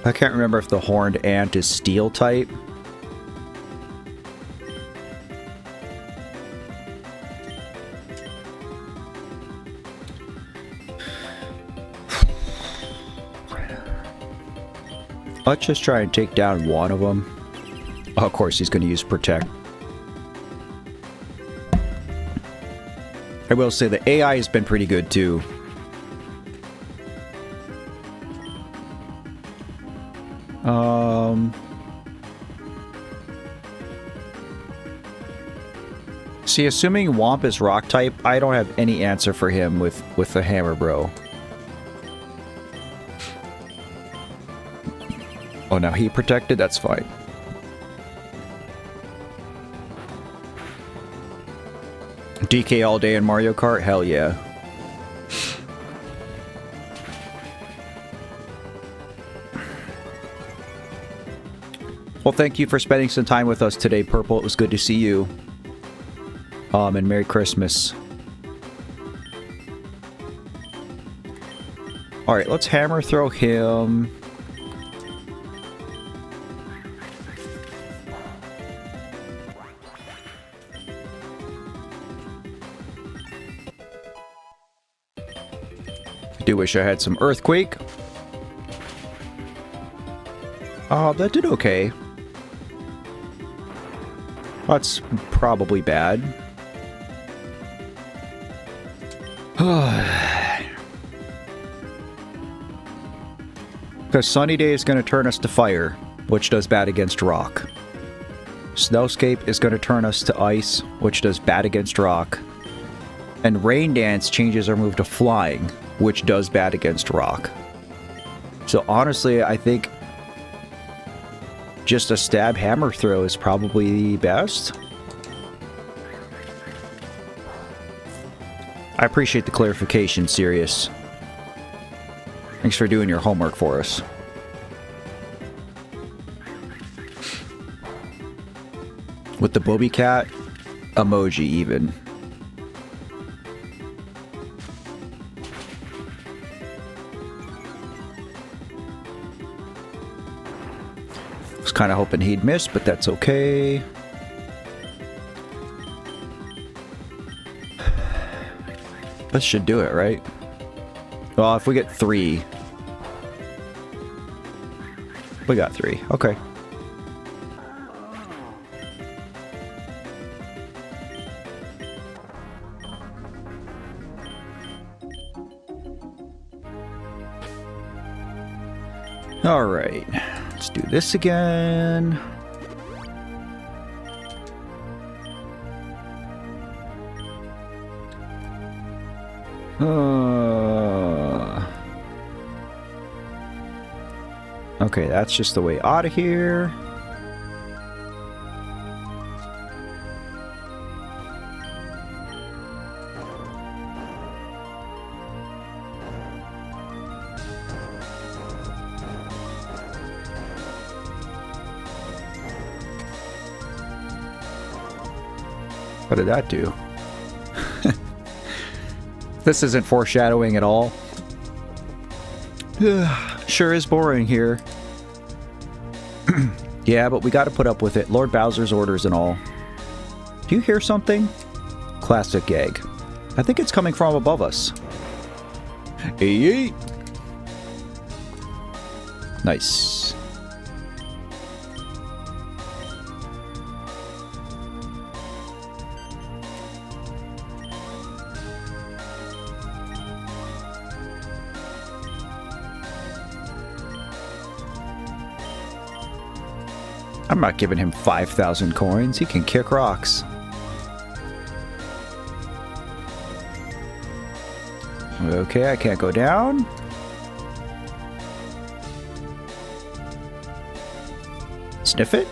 I can't remember if the horned ant is steel type. Let's just try and take down one of them. Oh, of course, he's going to use Protect. I will say the AI has been pretty good, too. See, assuming Womp is rock type, I don't have any answer for him with the hammer, bro. Oh, now he protected? That's fine. DK all day in Mario Kart? Hell yeah. Well, thank you for spending some time with us today, Purple. It was good to see you. And Merry Christmas. Alright, let's hammer throw him. I do wish I had some Earthquake. That did okay. That's probably bad. Because Sunny Day is going to turn us to fire, which does bad against rock. Snowscape is going to turn us to ice, which does bad against rock. And Rain Dance changes our move to flying, which does bad against rock. So honestly, I think just a stab hammer throw is probably the best. I appreciate the clarification, Sirius. Thanks for doing your homework for us. With the Bobby Cat emoji even. Was kind of hoping he'd miss, but that's okay. This should do it, right? Well, if we get 3. We got 3. Okay. All right. Let's do this again. Okay, that's just the way out of here. What did that do? This isn't foreshadowing at all. Sure is boring here. Yeah, but we gotta put up with it. Lord Bowser's orders and all. Do you hear something? Classic gag. I think it's coming from above us. Hey. Nice. I'm not giving him 5,000 coins. He can kick rocks. Okay, I can't go down. Sniff it.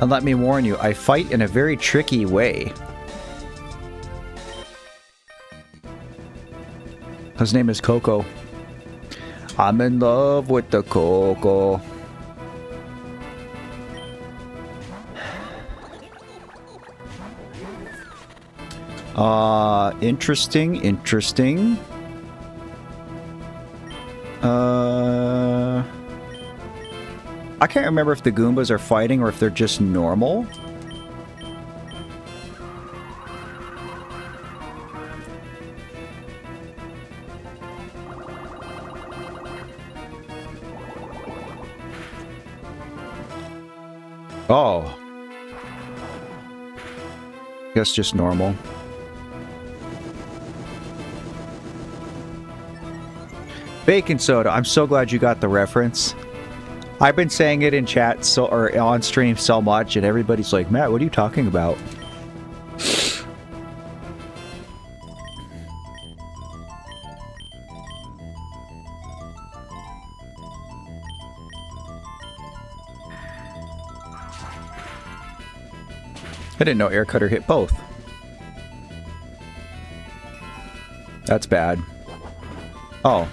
And let me warn you, I fight in a very tricky way. His name is Coco. I'm in love with the Coco. Interesting. I can't remember if the Goombas are fighting or if they're just normal. Oh. Guess just normal. Baking soda. I'm so glad you got the reference. I've been saying it in chat or on stream so much, and everybody's like, Matt, what are you talking about? I didn't know Air Cutter hit both. That's bad. Oh,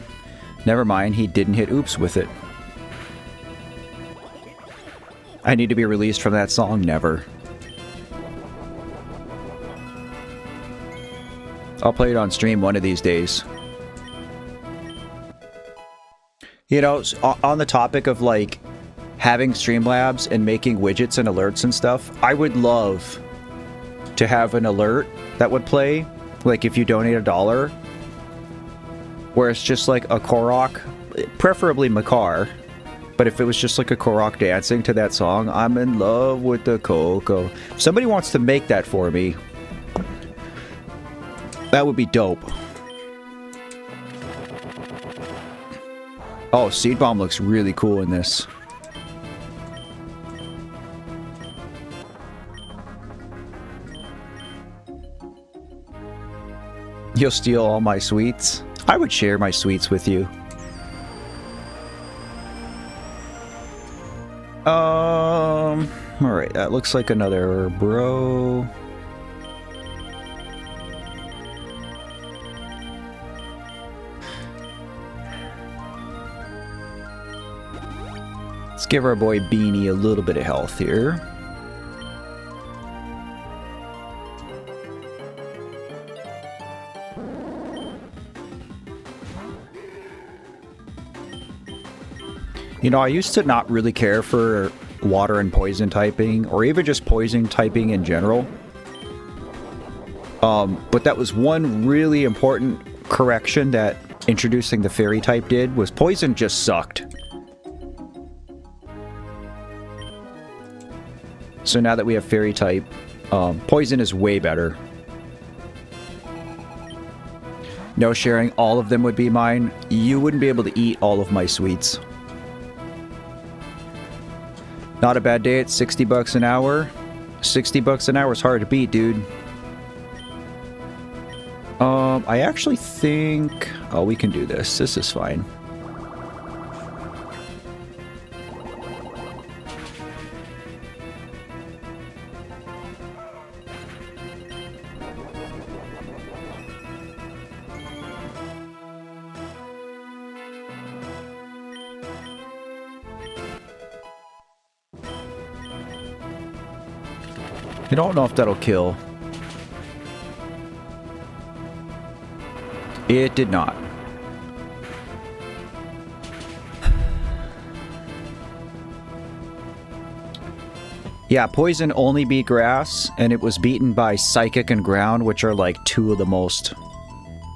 never mind. He didn't hit oops with it. I need to be released from that song? Never. I'll play it on stream one of these days. You know, on the topic of like having Streamlabs and making widgets and alerts and stuff, I would love to have an alert that would play, like if you donate $1, where it's just like a Korok, preferably Makar. But if it was just like a Korok dancing to that song, I'm in love with the Coco. If somebody wants to make that for me, that would be dope. Oh, Seed Bomb looks really cool in this. You'll steal all my sweets? I would share my sweets with you. Alright, that looks like another bro. Let's give our boy Beanie a little bit of health here. You know, I used to not really care for water and poison typing, or even just poison typing in general. But that was one really important correction that introducing the fairy type did, was poison just sucked. So now that we have fairy type, poison is way better. No sharing, all of them would be mine. You wouldn't be able to eat all of my sweets. Not a bad day at 60 bucks an hour. 60 bucks an hour is hard to beat, dude. I actually think... Oh, we can do this. This is fine. I don't know if that'll kill. It did not. Yeah, poison only beat grass, and it was beaten by psychic and ground, which are like two of the most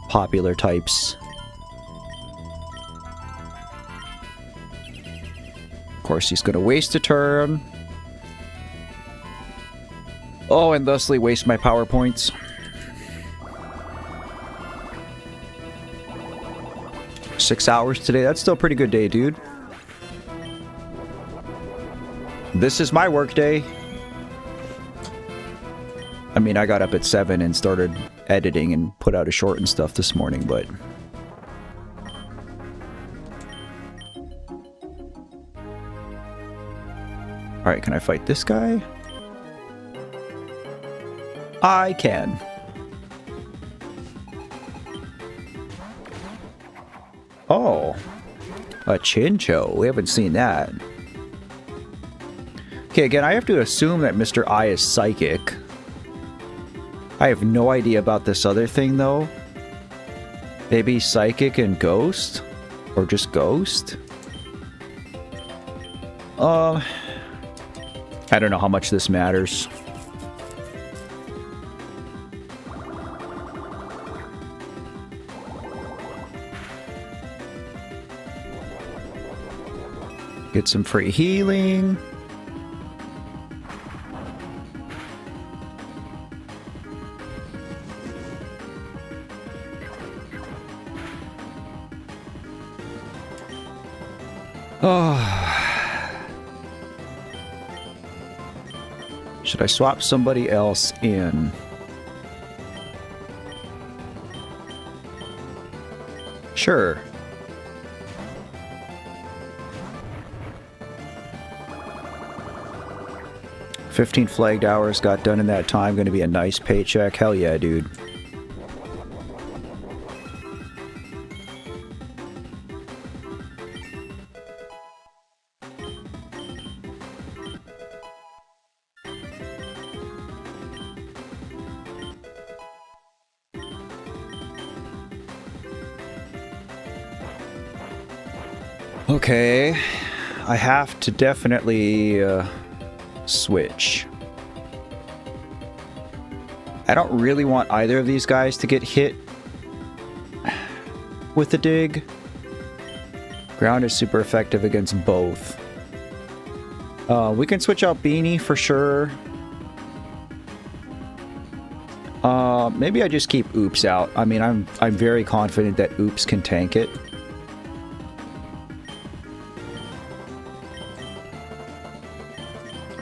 popular types. Of course, he's going to waste a turn. Oh, and thusly waste my power points. Six hours today. That's still a pretty good day, dude. This is my work day. I mean, I got up at 7 and started editing and put out a short and stuff this morning, but... Alright, can I fight this guy? I can. Oh. A Chincho. We haven't seen that. Okay, again, I have to assume that Mr. I is psychic. I have no idea about this other thing, though. Maybe psychic and ghost? Or just ghost? I don't know how much this matters. Get some free healing. Oh. Should I swap somebody else in? Sure. $15 flagged hours got done in that time. Going to be a nice paycheck. Hell yeah, dude. Okay, I have to definitely switch. I don't really want either of these guys to get hit with the dig. Ground is super effective against both. We can switch out Beanie for sure. Maybe I just keep Oops out. I mean, I'm very confident that Oops can tank it.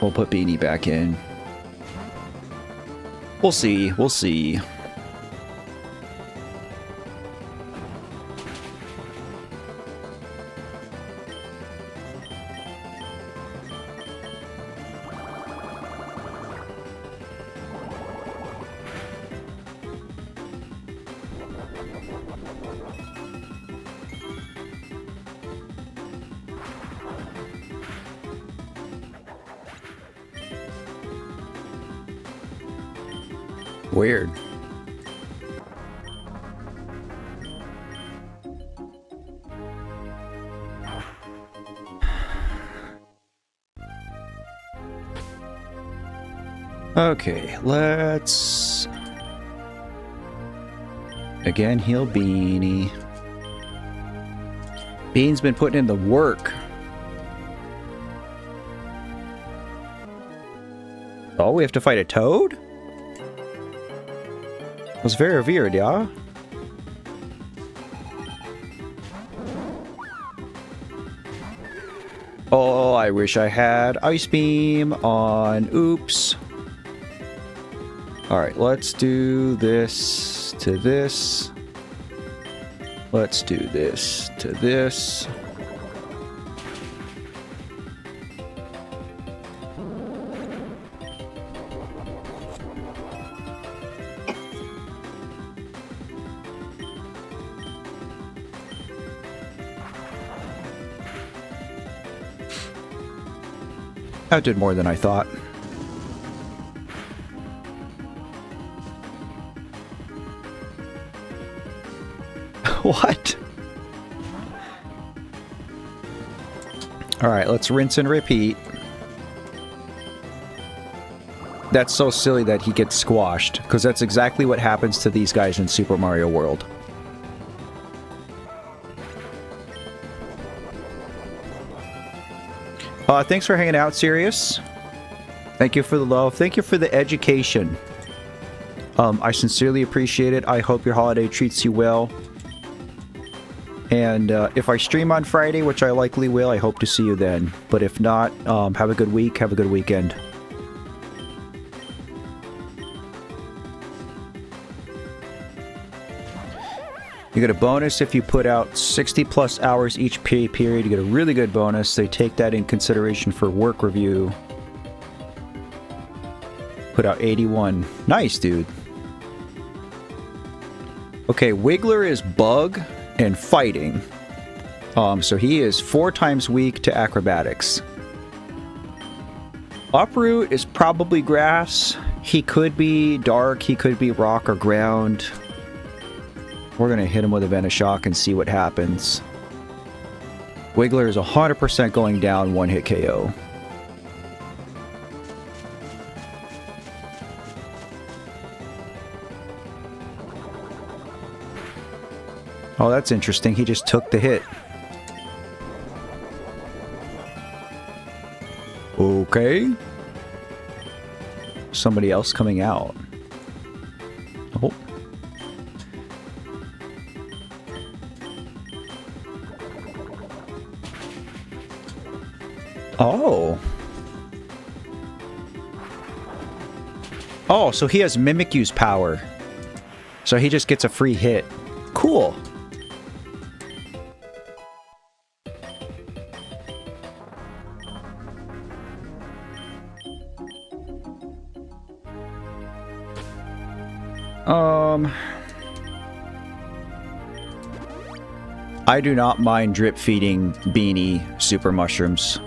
We'll put Beanie back in. We'll see. We'll see. Weird. Okay, let's again heal Beanie. Bean's been putting in the work. Oh, we have to fight a toad? Was very weird, yeah? Oh, I wish I had Ice Beam on Oops. Alright, let's do this to this. Let's do this to this. That did more than I thought. What? Alright, let's rinse and repeat. That's so silly that he gets squashed, because that's exactly what happens to these guys in Super Mario World. Thanks for hanging out, Sirius. Thank you for the love. Thank you for the education. I sincerely appreciate it. I hope your holiday treats you well. And if I stream on Friday, which I likely will, I hope to see you then. But if not, have a good week. Have a good weekend. You get a bonus if you put out 60 plus hours each pay period. You get a really good bonus. They take that in consideration for work review. Put out 81. Nice, dude. Okay, Wiggler is bug and fighting. So he is 4 times weak to acrobatics. Uproot is probably grass. He could be dark. He could be rock or ground. We're going to hit him with a Venoshock and see what happens. Wiggler is 100% going down, 1-hit KO. Oh, that's interesting. He just took the hit. Okay. Somebody else coming out. Oh. Oh. Oh, so he has Mimikyu's power. So he just gets a free hit. Cool. I do not mind drip feeding Beanie super mushrooms.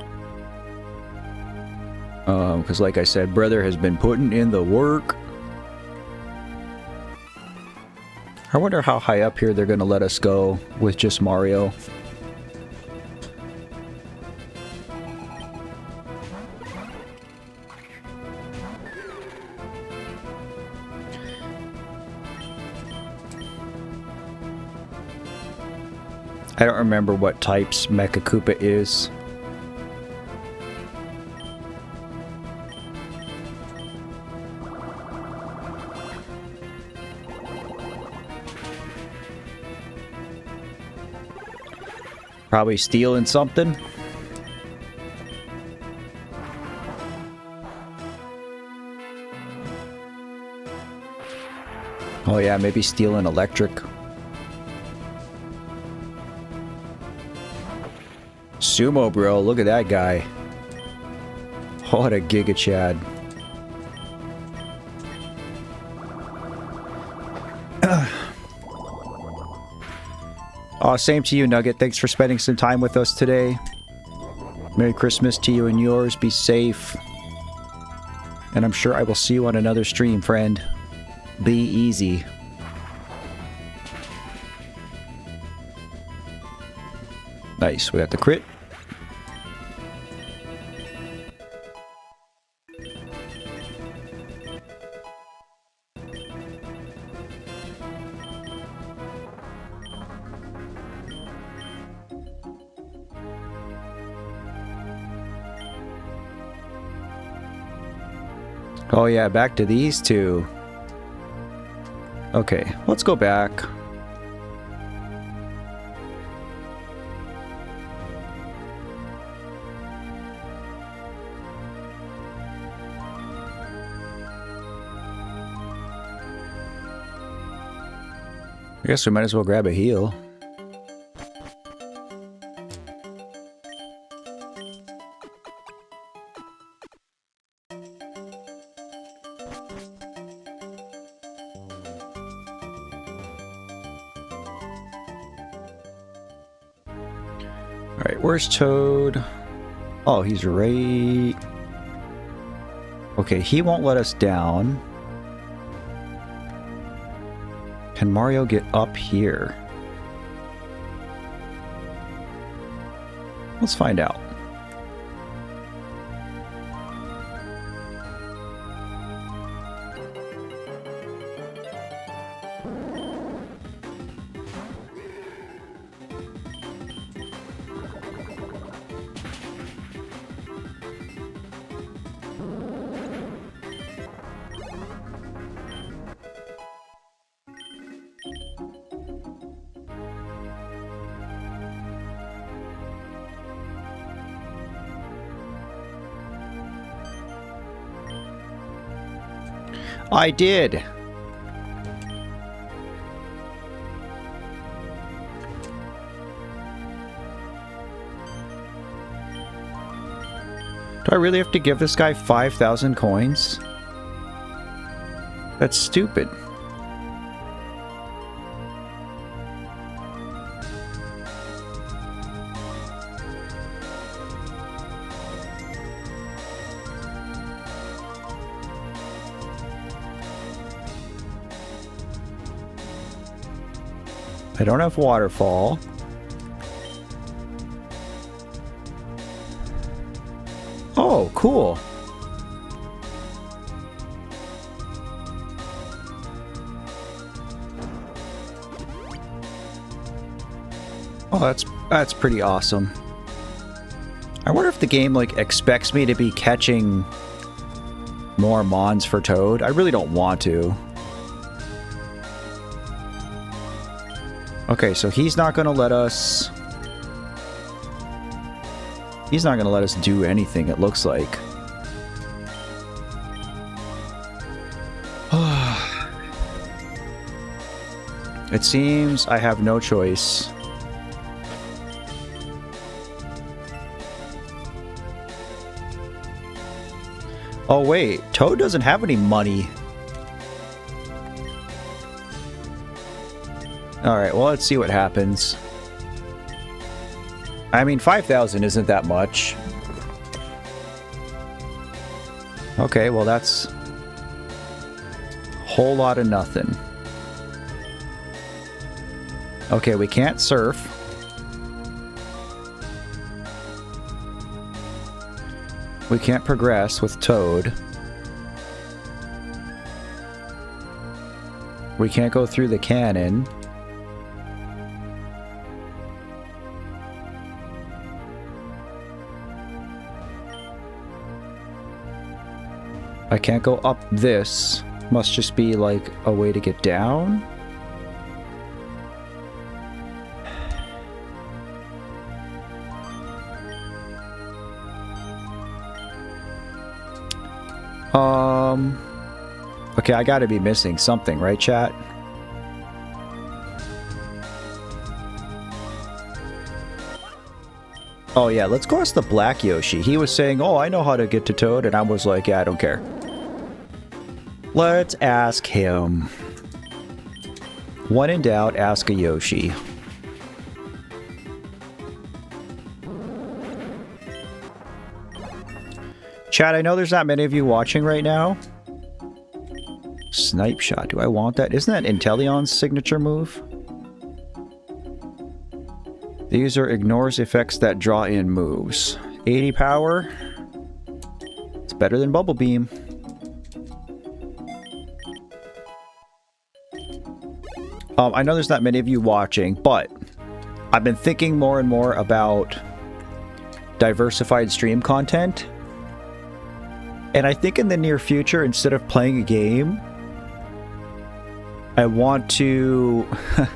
Because like I said, brother has been putting in the work. I wonder how high up here they're going to let us go with just Mario. I don't remember what types Mecha Koopa is. Probably stealing something. Oh yeah, maybe stealing electric. Sumo bro, look at that guy. What a Giga Chad. Same to you, Nugget. Thanks for spending some time with us today. Merry Christmas to you and yours. Be safe. And I'm sure I will see you on another stream, friend. Be easy. Nice. We got the crit. Oh yeah, back to these two. Okay, let's go back. I guess we might as well grab a heal. Alright, where's Toad? Oh, he's right... Okay, he won't let us down. Can Mario get up here? Let's find out. I did. Do I really have to give this guy 5,000 coins? That's stupid. I don't have waterfall. Oh, cool. Oh, that's pretty awesome. I wonder if the game like expects me to be catching more mons for Toad. I really don't want to. Okay, so he's not going to let us... He's not going to let us do anything, it looks like. It seems I have no choice. Oh wait, Toad doesn't have any money. Alright, well, let's see what happens. I mean, 5,000 isn't that much. Okay, well, that's a whole lot of nothing. Okay, we can't surf. We can't progress with Toad. We can't go through the cannon. I can't go up this. Must just be like a way to get down. Okay, I gotta be missing something, right, chat? Oh yeah, let's go ask the black Yoshi. He was saying, oh, I know how to get to Toad, and I was like, yeah, I don't care. Let's ask him. When in doubt, ask a Yoshi. Chat, I know there's not many of you watching right now. Snipe shot, do I want that? Isn't that Inteleon's signature move? The user ignores effects that draw in moves. 80 power. It's better than Bubble Beam. I know there's not many of you watching, but I've been thinking more and more about diversified stream content. And I think in the near future, instead of playing a game, I want to...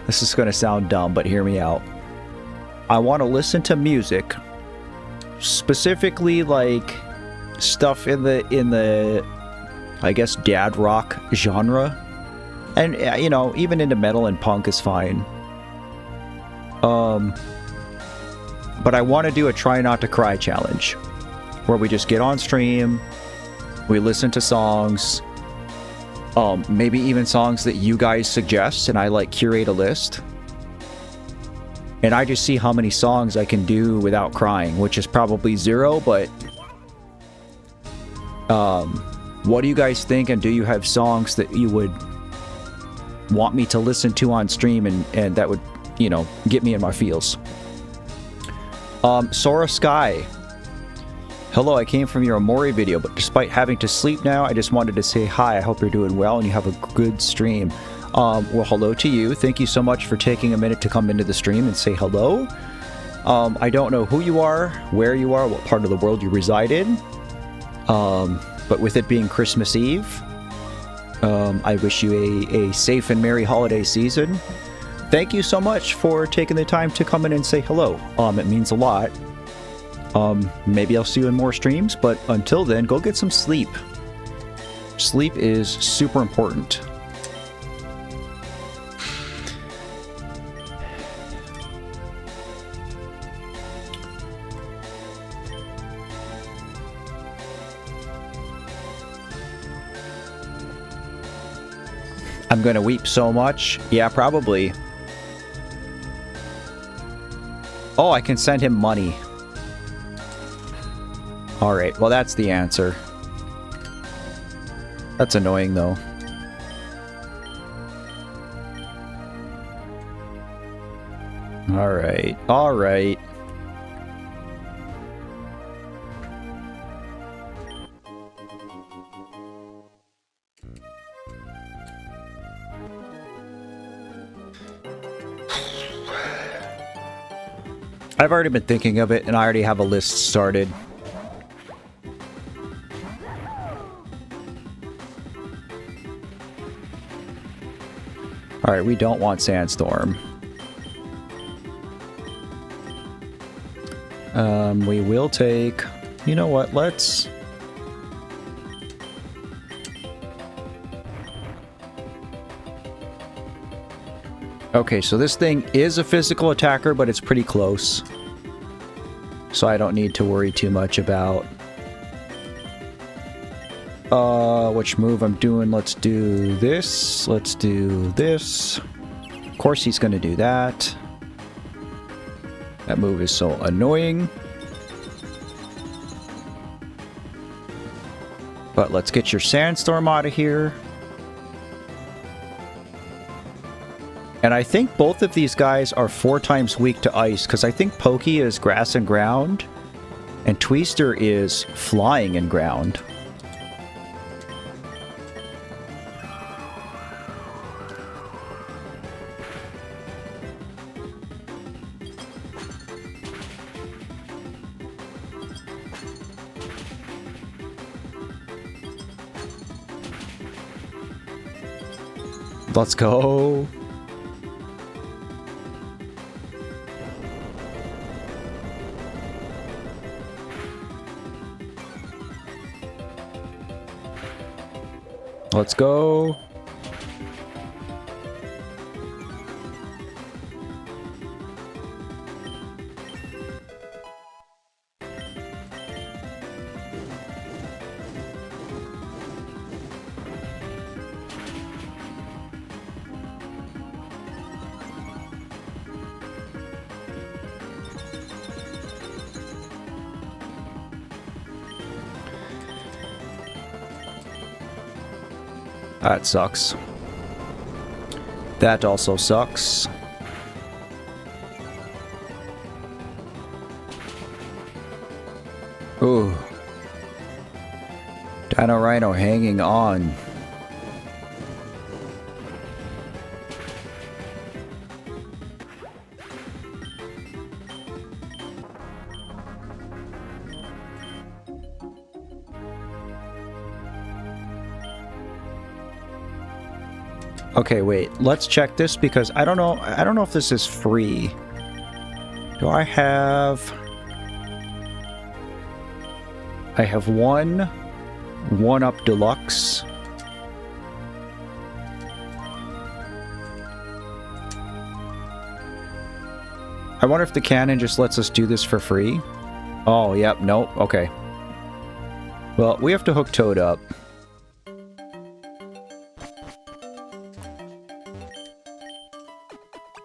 This is going to sound dumb, but hear me out. I want to listen to music, specifically like stuff in the I guess dad rock genre, and you know, even into metal and punk is fine. But I want to do a try not to cry challenge, where we just get on stream, we listen to songs, maybe even songs that you guys suggest, and I like curate a list. And I just see how many songs I can do without crying, which is probably 0, but... what do you guys think, and do you have songs that you would want me to listen to on stream and that would, you know, get me in my feels? Sora Sky. Hello, I came from your Amori video, but despite having to sleep now, I just wanted to say hi. I hope you're doing well and you have a good stream. Well, hello to you. Thank you so much for taking a minute to come into the stream and say hello. I don't know who you are, where you are, what part of the world you reside in. But with it being Christmas Eve, I wish you a safe and merry holiday season. Thank you so much for taking the time to come in and say hello. It means a lot. Maybe I'll see you in more streams, but until then, go get some sleep. Sleep is super important. I'm gonna weep so much. Yeah, probably. Oh, I can send him money. Alright, well that's the answer. That's annoying though. Alright, alright. I've already been thinking of it, and I already have a list started. Alright, we don't want Sandstorm. We will take... You know what, let's... Okay, so this thing is a physical attacker, but it's pretty close. So I don't need to worry too much about... which move I'm doing. Let's do this. Let's do this. Of course he's gonna do that. That move is so annoying. But let's get your Sandstorm out of here. And I think both of these guys are 4 times weak to ice, because I think Pokey is grass and ground, and Twister is flying and ground. Let's go. Let's go. That sucks. That also sucks. Ooh. Dino Rhino hanging on. Okay, wait. Let's check this because I don't know if this is free. Do I have... I have one up deluxe. I wonder if the cannon just lets us do this for free. Oh, yep, nope, okay. Well, we have to hook Toad up.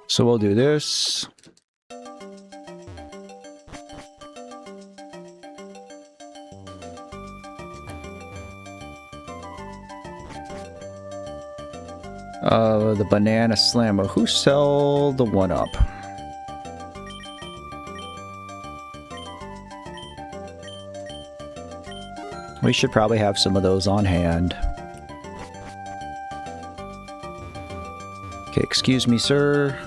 So we'll do this. The banana slammer. Who sell the one up? We should probably have some of those on hand. Okay, excuse me, sir.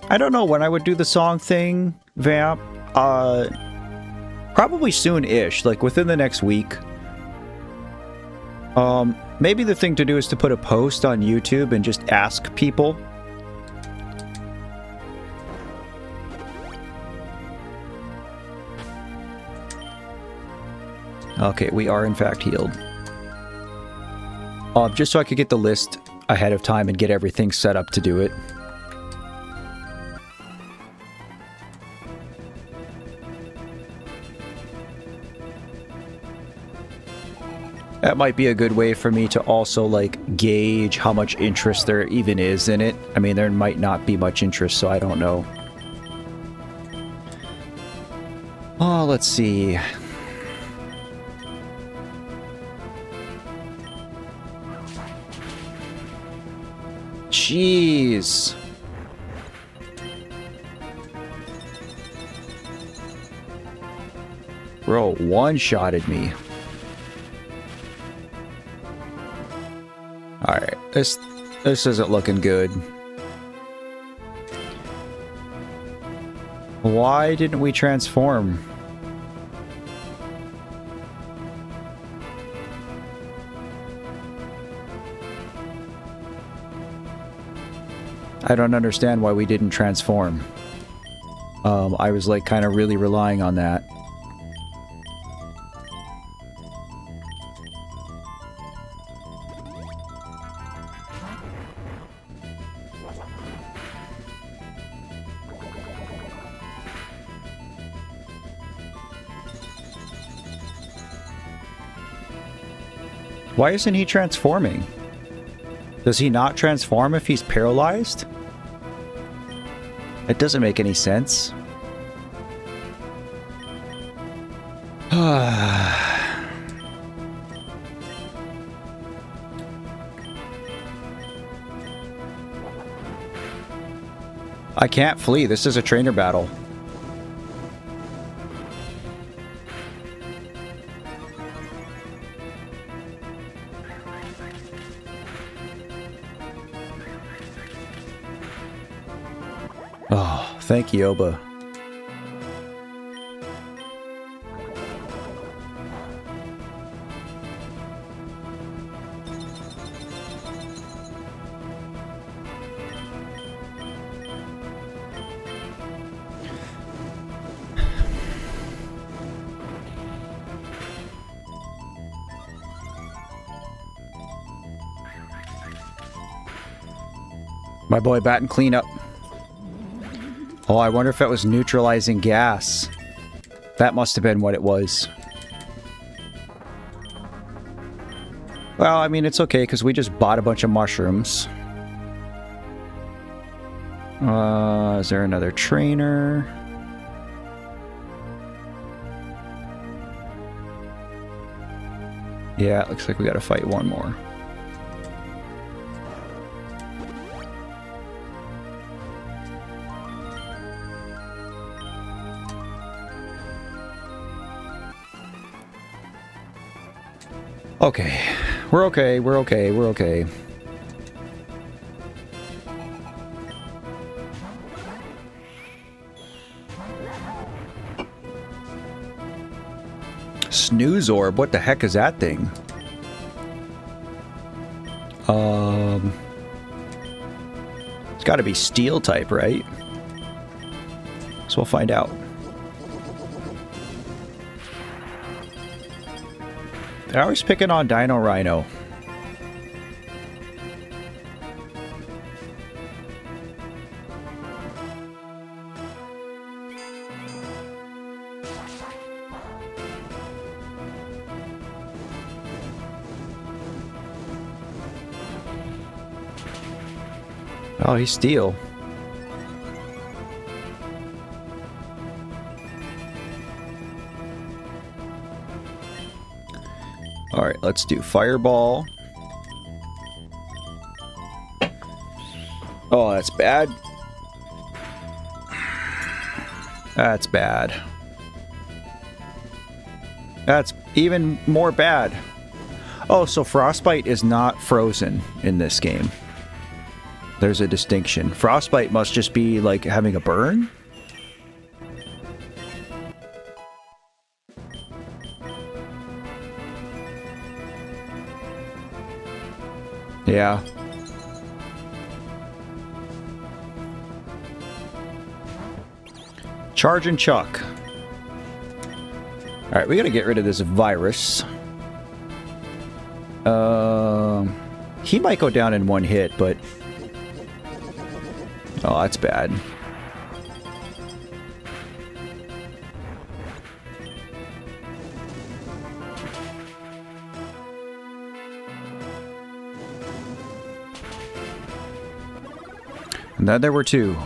I don't know when I would do the song thing, Vamp. Probably soon-ish, like within the next week. Maybe the thing to do is to put a post on YouTube and just ask people. Okay, we are in fact healed. Just so I could get the list ahead of time and get everything set up to do it. That might be a good way for me to also, like, gauge how much interest there even is in it. I mean, there might not be much interest, so I don't know. Oh, let's see. Jeez. Bro, one-shotted me. Alright, this isn't looking good. Why didn't we transform? I don't understand why we didn't transform. I was like kind of really relying on that. Why isn't he transforming? Does he not transform if he's paralyzed? It doesn't make any sense. I can't flee. This is a trainer battle. Oh, thank you, Yoba. My boy batting cleanup. Oh, I wonder if it was neutralizing gas. That must have been what it was. Well, I mean, it's okay, because we just bought a bunch of mushrooms. Is there another trainer? Yeah, it looks like we gotta fight one more. Okay. We're okay, we're okay, we're okay. Snooze orb, what the heck is that thing? It's gotta be steel type, right? So we'll find out. They're always picking on Dino Rhino. Oh, he's steel. Alright, let's do fireball. Oh, that's bad. That's bad. That's even more bad. Oh, so Frostbite is not frozen in this game. There's a distinction. Frostbite must just be like having a burn? Yeah. Charge and chuck. Alright, we gotta get rid of this virus. he might go down in one hit, but... Oh, that's bad. And then there were two.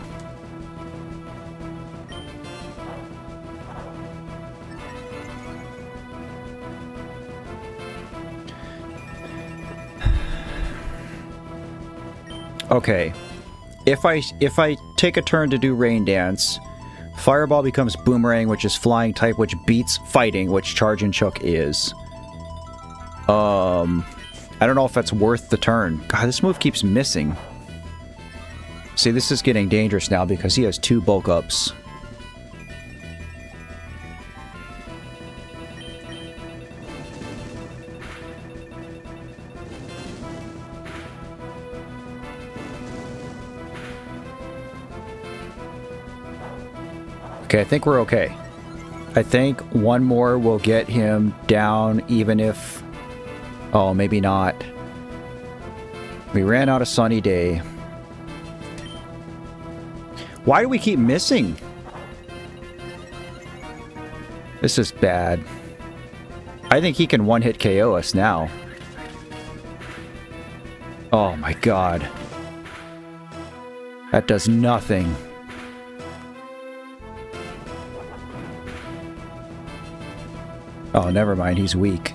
Okay. If I take a turn to do Rain Dance, Fireball becomes Boomerang, which is flying type, which beats Fighting, which Charge and Chuck is. I don't know if that's worth the turn. God, this move keeps missing. See, this is getting dangerous now because he has two bulk ups. Okay, I think we're okay. I think one more will get him down even if... Oh, maybe not. We ran out of Sunny Day. Why do we keep missing? This is bad. I think he can one-hit KO us now. Oh my god. That does nothing. Oh, never mind. He's weak.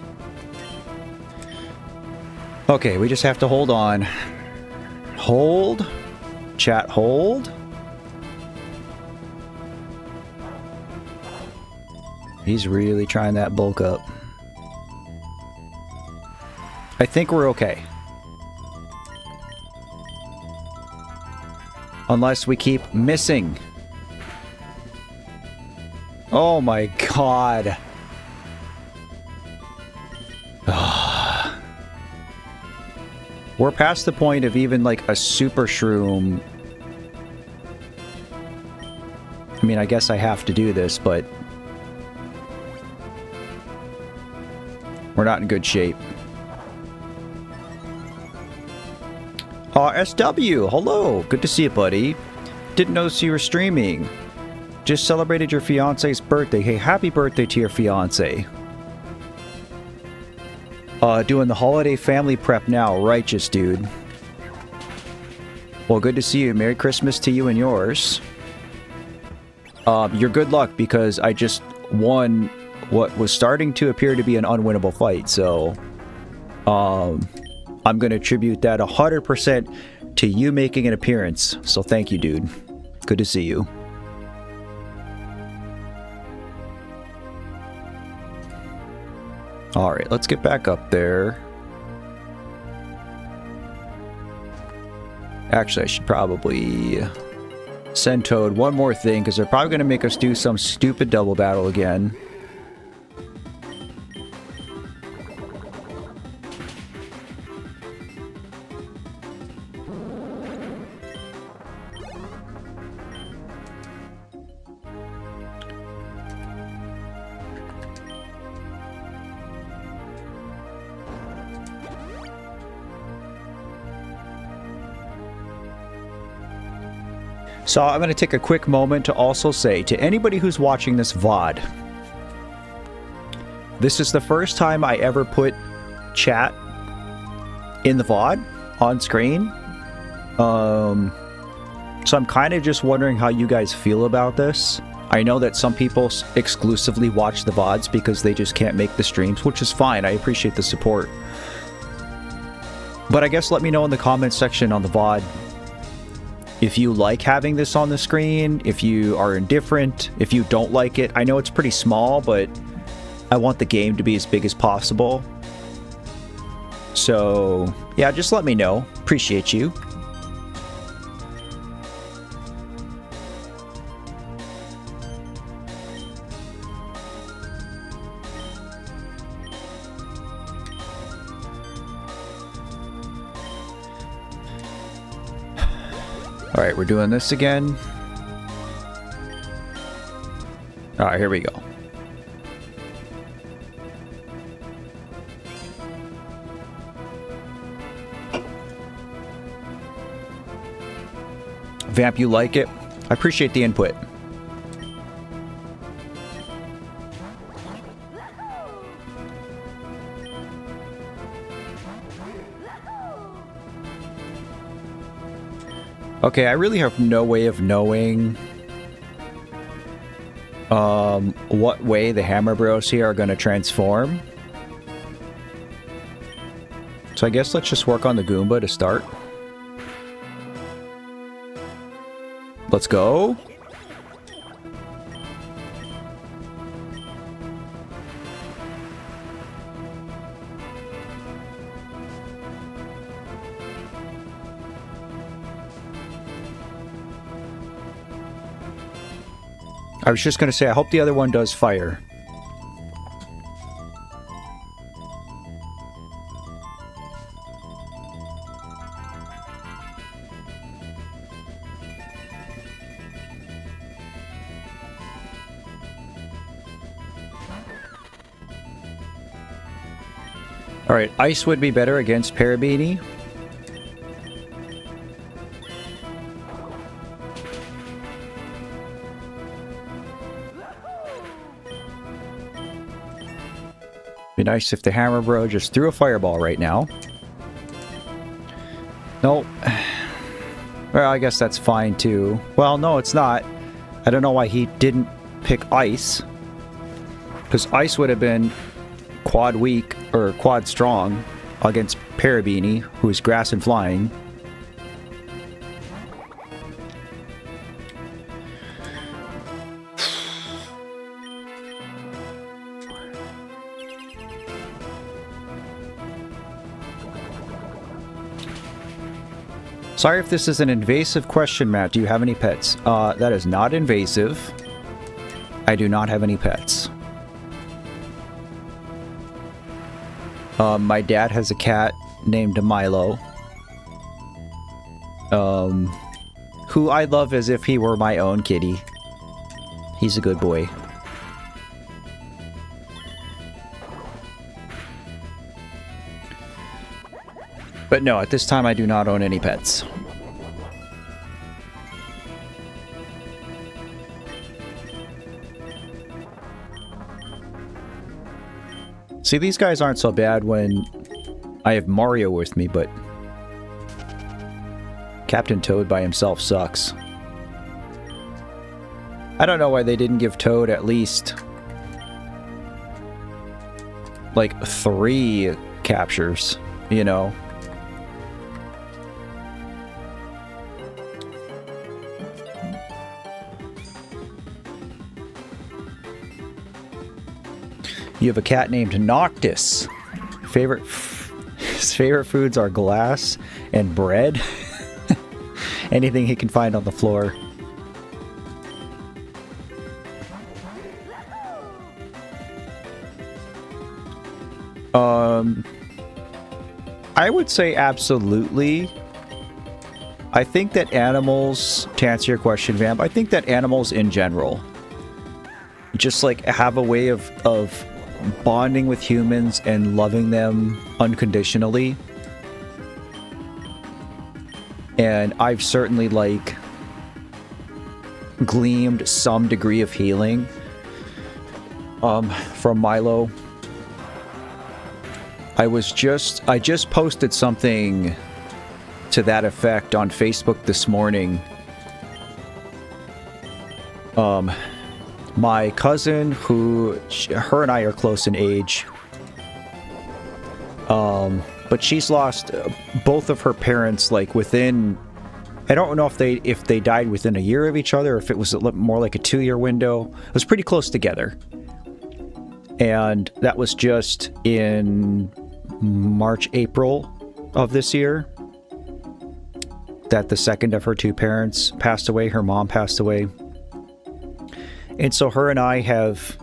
Okay, we just have to hold on. Hold. Chat, hold. He's really trying that bulk up. I think we're okay. Unless we keep missing. Oh my god. We're past the point of even like a super shroom. I mean, I guess I have to do this, but we're not in good shape. SW, hello. Good to see you, buddy. Didn't notice you were streaming. Just celebrated your fiance's birthday. Hey, happy birthday to your fiance. Doing the holiday family prep now. Righteous, dude. Well, good to see you. Merry Christmas to you and yours. You're good luck because I just won what was starting to appear to be an unwinnable fight, so I'm going to attribute that 100% to you making an appearance. So thank you, dude. Good to see you. Alright, let's get back up there. Actually, I should probably send Toad one more thing, because they're probably going to make us do some stupid double battle again. So I'm going to take a quick moment to also say to anybody who's watching this VOD, this is the first time I ever put chat in the VOD on screen. So I'm kind of just wondering how you guys feel about this. I know that some people exclusively watch the VODs because they just can't make the streams, which is fine. I appreciate the support. But I guess let me know in the comments section on the VOD if you like having this on the screen, if you are indifferent, if you don't like it. I know it's pretty small, but I want the game to be as big as possible. So, yeah, just let me know. Appreciate you. Alright, we're doing this again. Alright, here we go. Vamp, you like it? I appreciate the input. Okay, I really have no way of knowing what way the Hammer Bros here are going to transform. So I guess let's just work on the Goomba to start. Let's go. I was just going to say, I hope the other one does fire. Alright, ice would be better against Parabini. Be nice if the Hammer Bro just threw a fireball right now. Nope. Well, I guess that's fine too. Well, no, it's not. I don't know why he didn't pick ice. Because ice would have been quad weak or quad strong against Parabini, who is grass and flying. Sorry if this is an invasive question, Matt. Do you have any pets? That is not invasive. I do not have any pets. My dad has a cat named Milo. Who I love as if he were my own kitty. He's a good boy. But no, at this time I do not own any pets. See, these guys aren't so bad when I have Mario with me, but Captain Toad by himself sucks. I don't know why they didn't give Toad at least like 3 captures, you know? You have a cat named Noctis. His favorite foods are glass and bread. Anything he can find on the floor. I would say absolutely. I think that animals, to answer your question, Vamp, I think that animals in general just like have a way of bonding with humans and loving them unconditionally. And I've certainly like gleaned some degree of healing from Milo. I just posted something to that effect on Facebook this morning. My cousin, her and I are close in age, but she's lost both of her parents like within, I don't know if they died within a year of each other, or if it was more like a 2-year window. It was pretty close together. And that was just in March, April of this year that the second of her 2 parents passed away. Her mom passed away. And so her and I have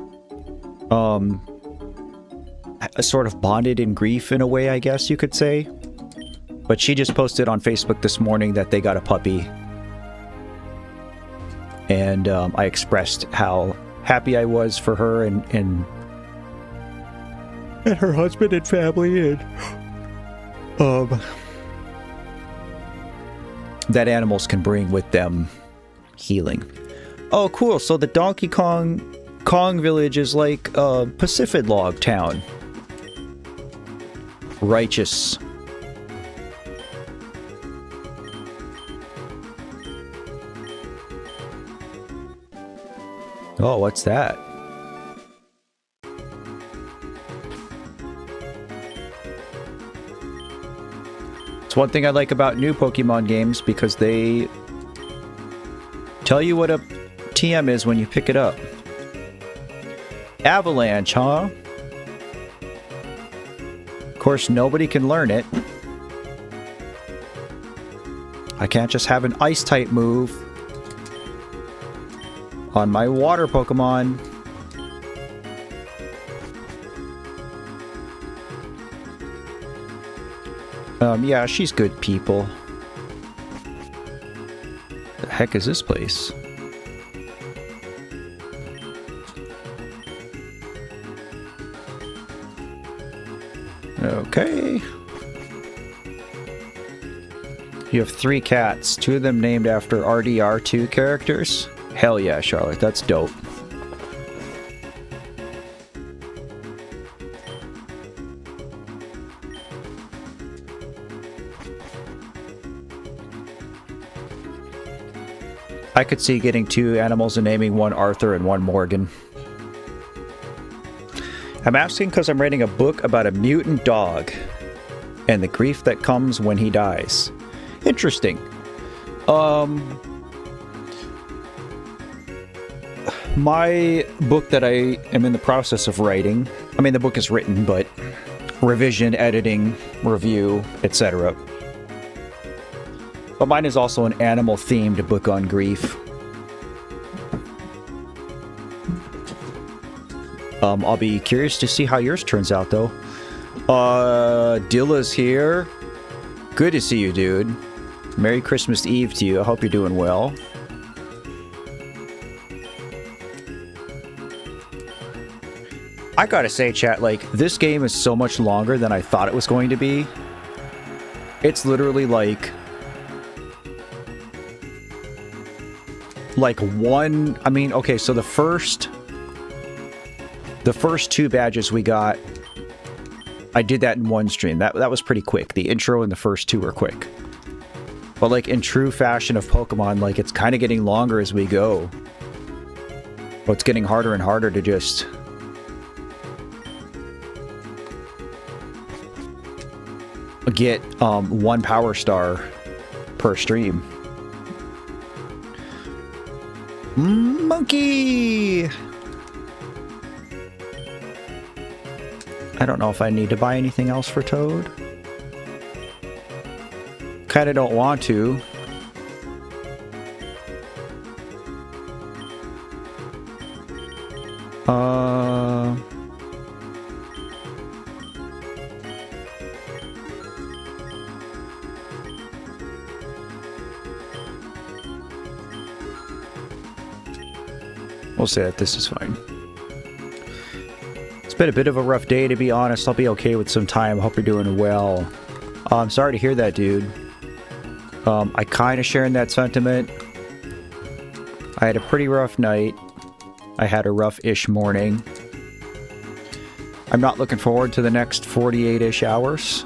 sort of bonded in grief in a way, I guess you could say. But she just posted on Facebook this morning that they got a puppy. And I expressed how happy I was for her and her husband and family, and that animals can bring with them healing. Oh, cool. So the Donkey Kong village is like a Pacific log town. Righteous. Oh, what's that? It's one thing I like about new Pokemon games because they tell you what a TM is when you pick it up. Avalanche, huh? Of course, nobody can learn it. I can't just have an Ice-type move on my water Pokemon. Yeah, she's good people. The heck is this place? Okay. You have 3 cats, 2 of them named after RDR2 characters. Hell yeah, Charlotte, that's dope. I could see getting 2 animals and naming one Arthur and one Morgan. I'm asking because I'm writing a book about a mutant dog and the grief that comes when he dies. Interesting. My book that I am in the process of writing, I mean the book is written, but revision, editing, review, etc. But mine is also an animal-themed book on grief. I'll be curious to see how yours turns out, though. Dilla's here. Good to see you, dude. Merry Christmas Eve to you. I hope you're doing well. I gotta say, chat, like, this game is so much longer than I thought it was going to be. It's literally like one... I mean, okay, so the first 2 badges we got, I did that in one stream. That was pretty quick. The intro and the first 2 were quick. But like in true fashion of Pokemon, like it's kind of getting longer as we go. But it's getting harder and harder to just get 1 power star per stream. Monkey! I don't know if I need to buy anything else for Toad. Kinda don't want to. We'll say that this is fine. It's been a bit of a rough day, to be honest. I'll be okay with some time. Hope you're doing well. I'm sorry to hear that, dude. I kind of share in that sentiment. I had a pretty rough night. I had a rough-ish morning. I'm not looking forward to the next 48-ish hours.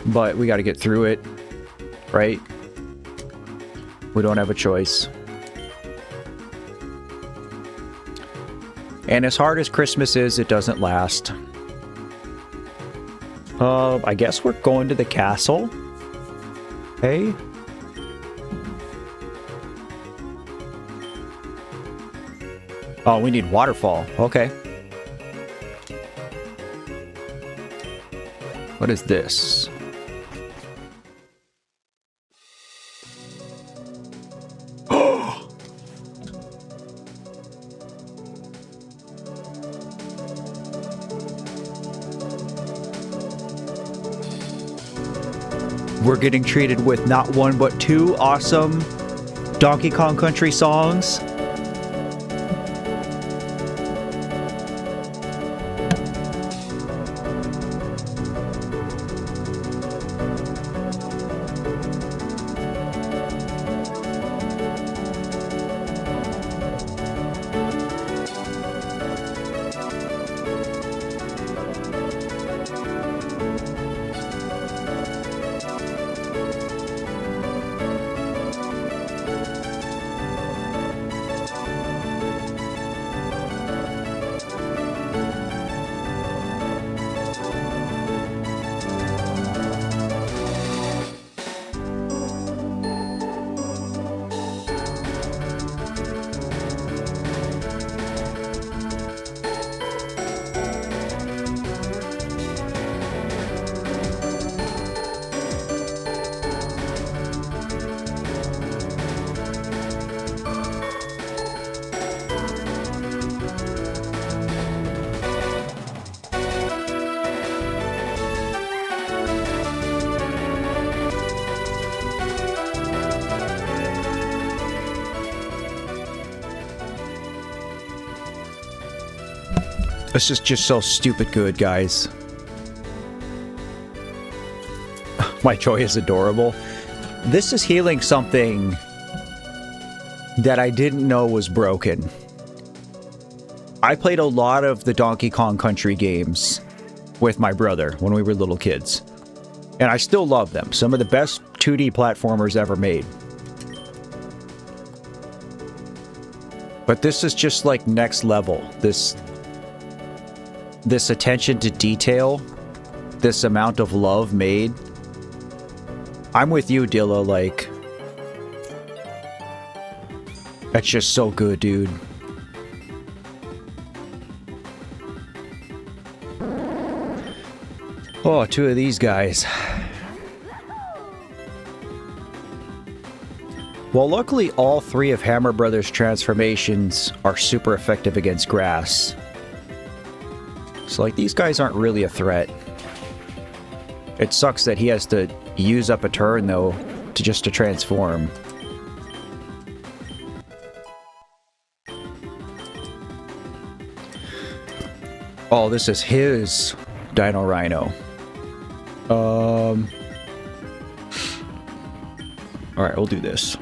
But we got to get through it, right? We don't have a choice. And as hard as Christmas is, it doesn't last. I guess we're going to the castle. Hey? Oh, we need waterfall. Okay. What is this? We're getting treated with not 1 but 2 awesome Donkey Kong Country songs. This is just so stupid good, guys. My joy is adorable. This is healing something that I didn't know was broken. I played a lot of the Donkey Kong Country games with my brother when we were little kids. And I still love them. Some of the best 2D platformers ever made. But this is just like next level. This attention to detail, this amount of love made. I'm with you, Dilla, like... That's just so good, dude. Oh, two of these guys. Well, luckily all three of Hammer Brothers' transformations are super effective against grass. So, like, these guys aren't really a threat. It sucks that he has to use up a turn, though, to transform. Oh, this is his Dino Rhino. Alright, we'll do this.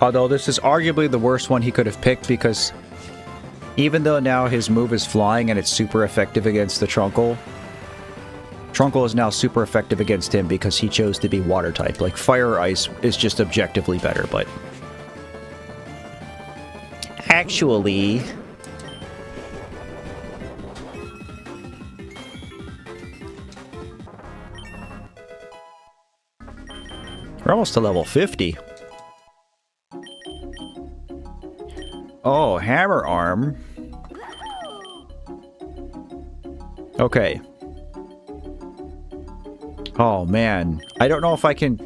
Although this is arguably the worst one he could have picked, because even though now his move is flying and it's super effective against the Trunkle, Trunkle is now super effective against him because he chose to be water type. Like, fire or ice is just objectively better, but... Actually... We're almost to level 50. Oh, hammer arm. Okay. Oh man, I don't know if I can.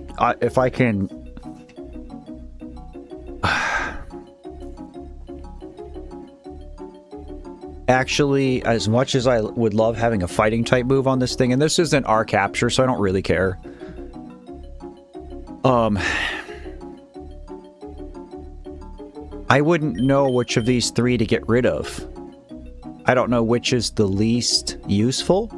Actually, as much as I would love having a fighting type move on this thing, and this isn't our capture, so I don't really care. I wouldn't know which of these three to get rid of. I don't know which is the least useful.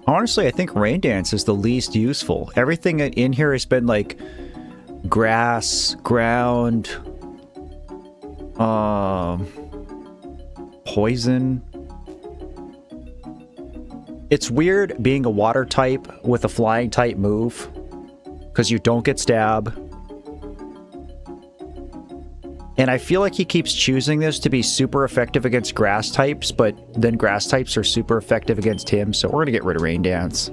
Honestly, I think Rain Dance is the least useful. Everything in here has been like grass, ground, poison. It's weird being a water type with a flying type move, because you don't get stab. And I feel like he keeps choosing this to be super effective against grass types, but then grass types are super effective against him, so we're gonna get rid of Rain Dance.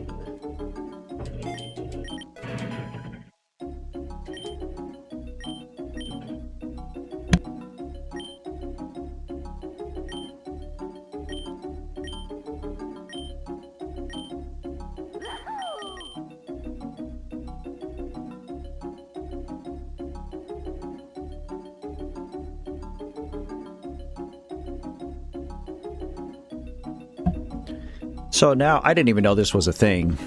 So now, I didn't even know this was a thing.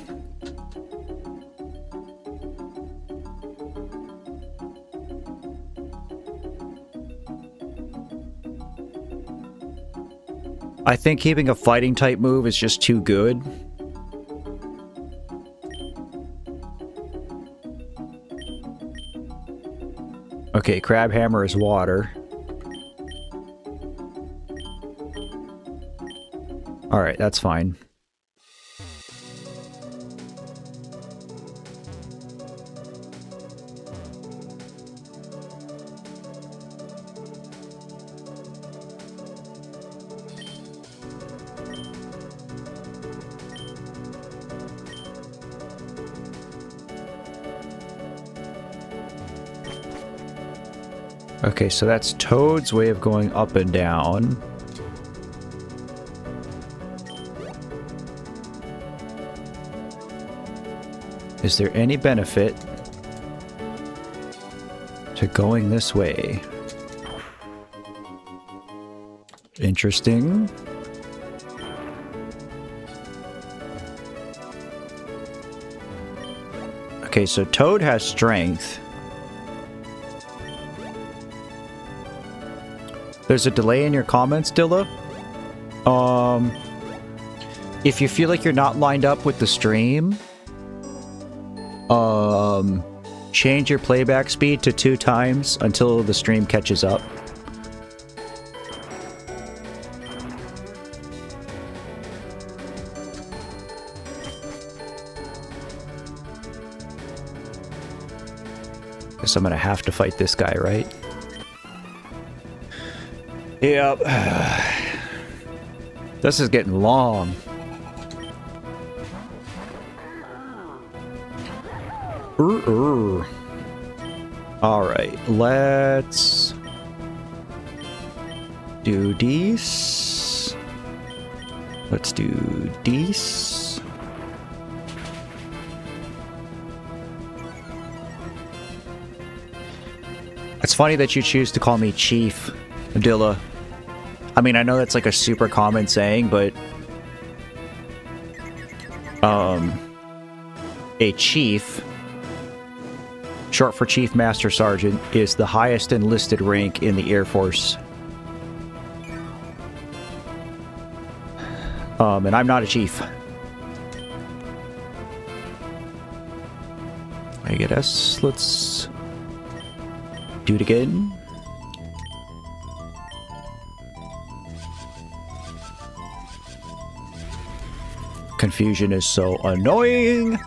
I think keeping a fighting type move is just too good. Okay, Crab Hammer is water. Alright, that's fine. Okay, so that's Toad's way of going up and down. Is there any benefit to going this way? Interesting. Okay, so Toad has strength. There's a delay in your comments, Dilla. If you feel like you're not lined up with the stream, change your playback speed to 2 times until the stream catches up. Guess I'm gonna have to fight this guy, right? Yep. This is getting long. Alright, let's do these. Let's do these. It's funny that you choose to call me Chief, Dilla. I mean, I know that's like a super common saying, but a chief, short for Chief Master Sergeant, is the highest enlisted rank in the Air Force. And I'm not a chief. I guess let's do it again. Confusion is so annoying.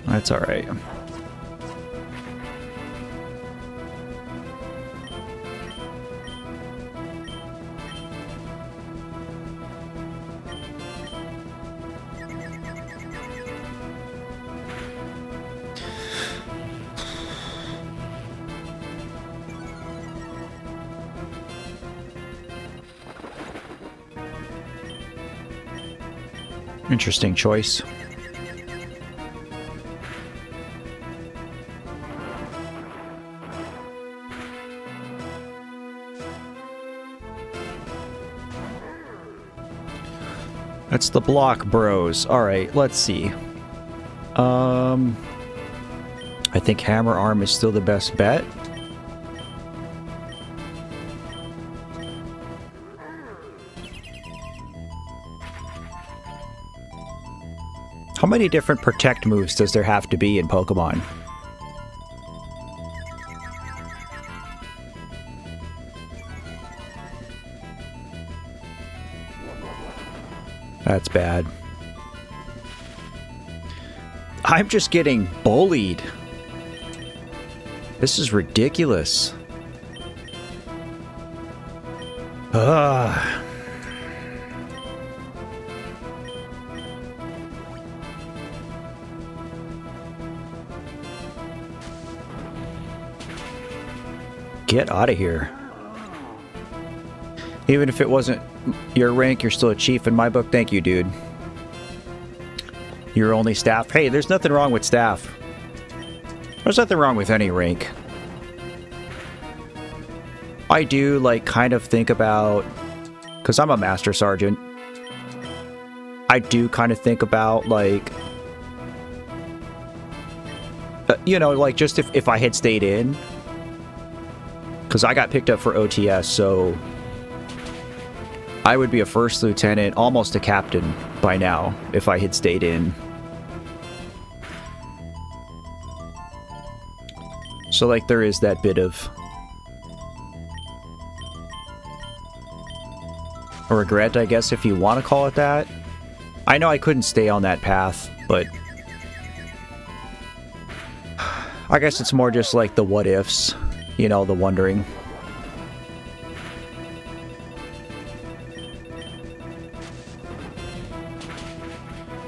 That's all right. Interesting choice. That's the block bros. Alright, let's see. I think hammer arm is still the best bet. How many different protect moves does there have to be in Pokemon? That's bad. I'm just getting bullied. This is ridiculous. Ugh. Get out of here. Even if it wasn't your rank, you're still a chief in my book. Thank you, dude. You're only staff. Hey, there's nothing wrong with staff. There's nothing wrong with any rank. I do, like, kind of think about... Because I'm a Master Sergeant. I do kind of think about, like... you know, like, just if I had stayed in... Because I got picked up for OTS, so... I would be a first lieutenant, almost a captain by now, if I had stayed in. So, like, there is that bit of... a regret, I guess, if you want to call it that. I know I couldn't stay on that path, but... I guess it's more just like the what-ifs. You know, the wondering.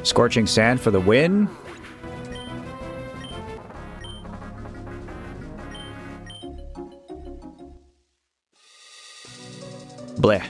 Scorching Sand for the win. Bleh.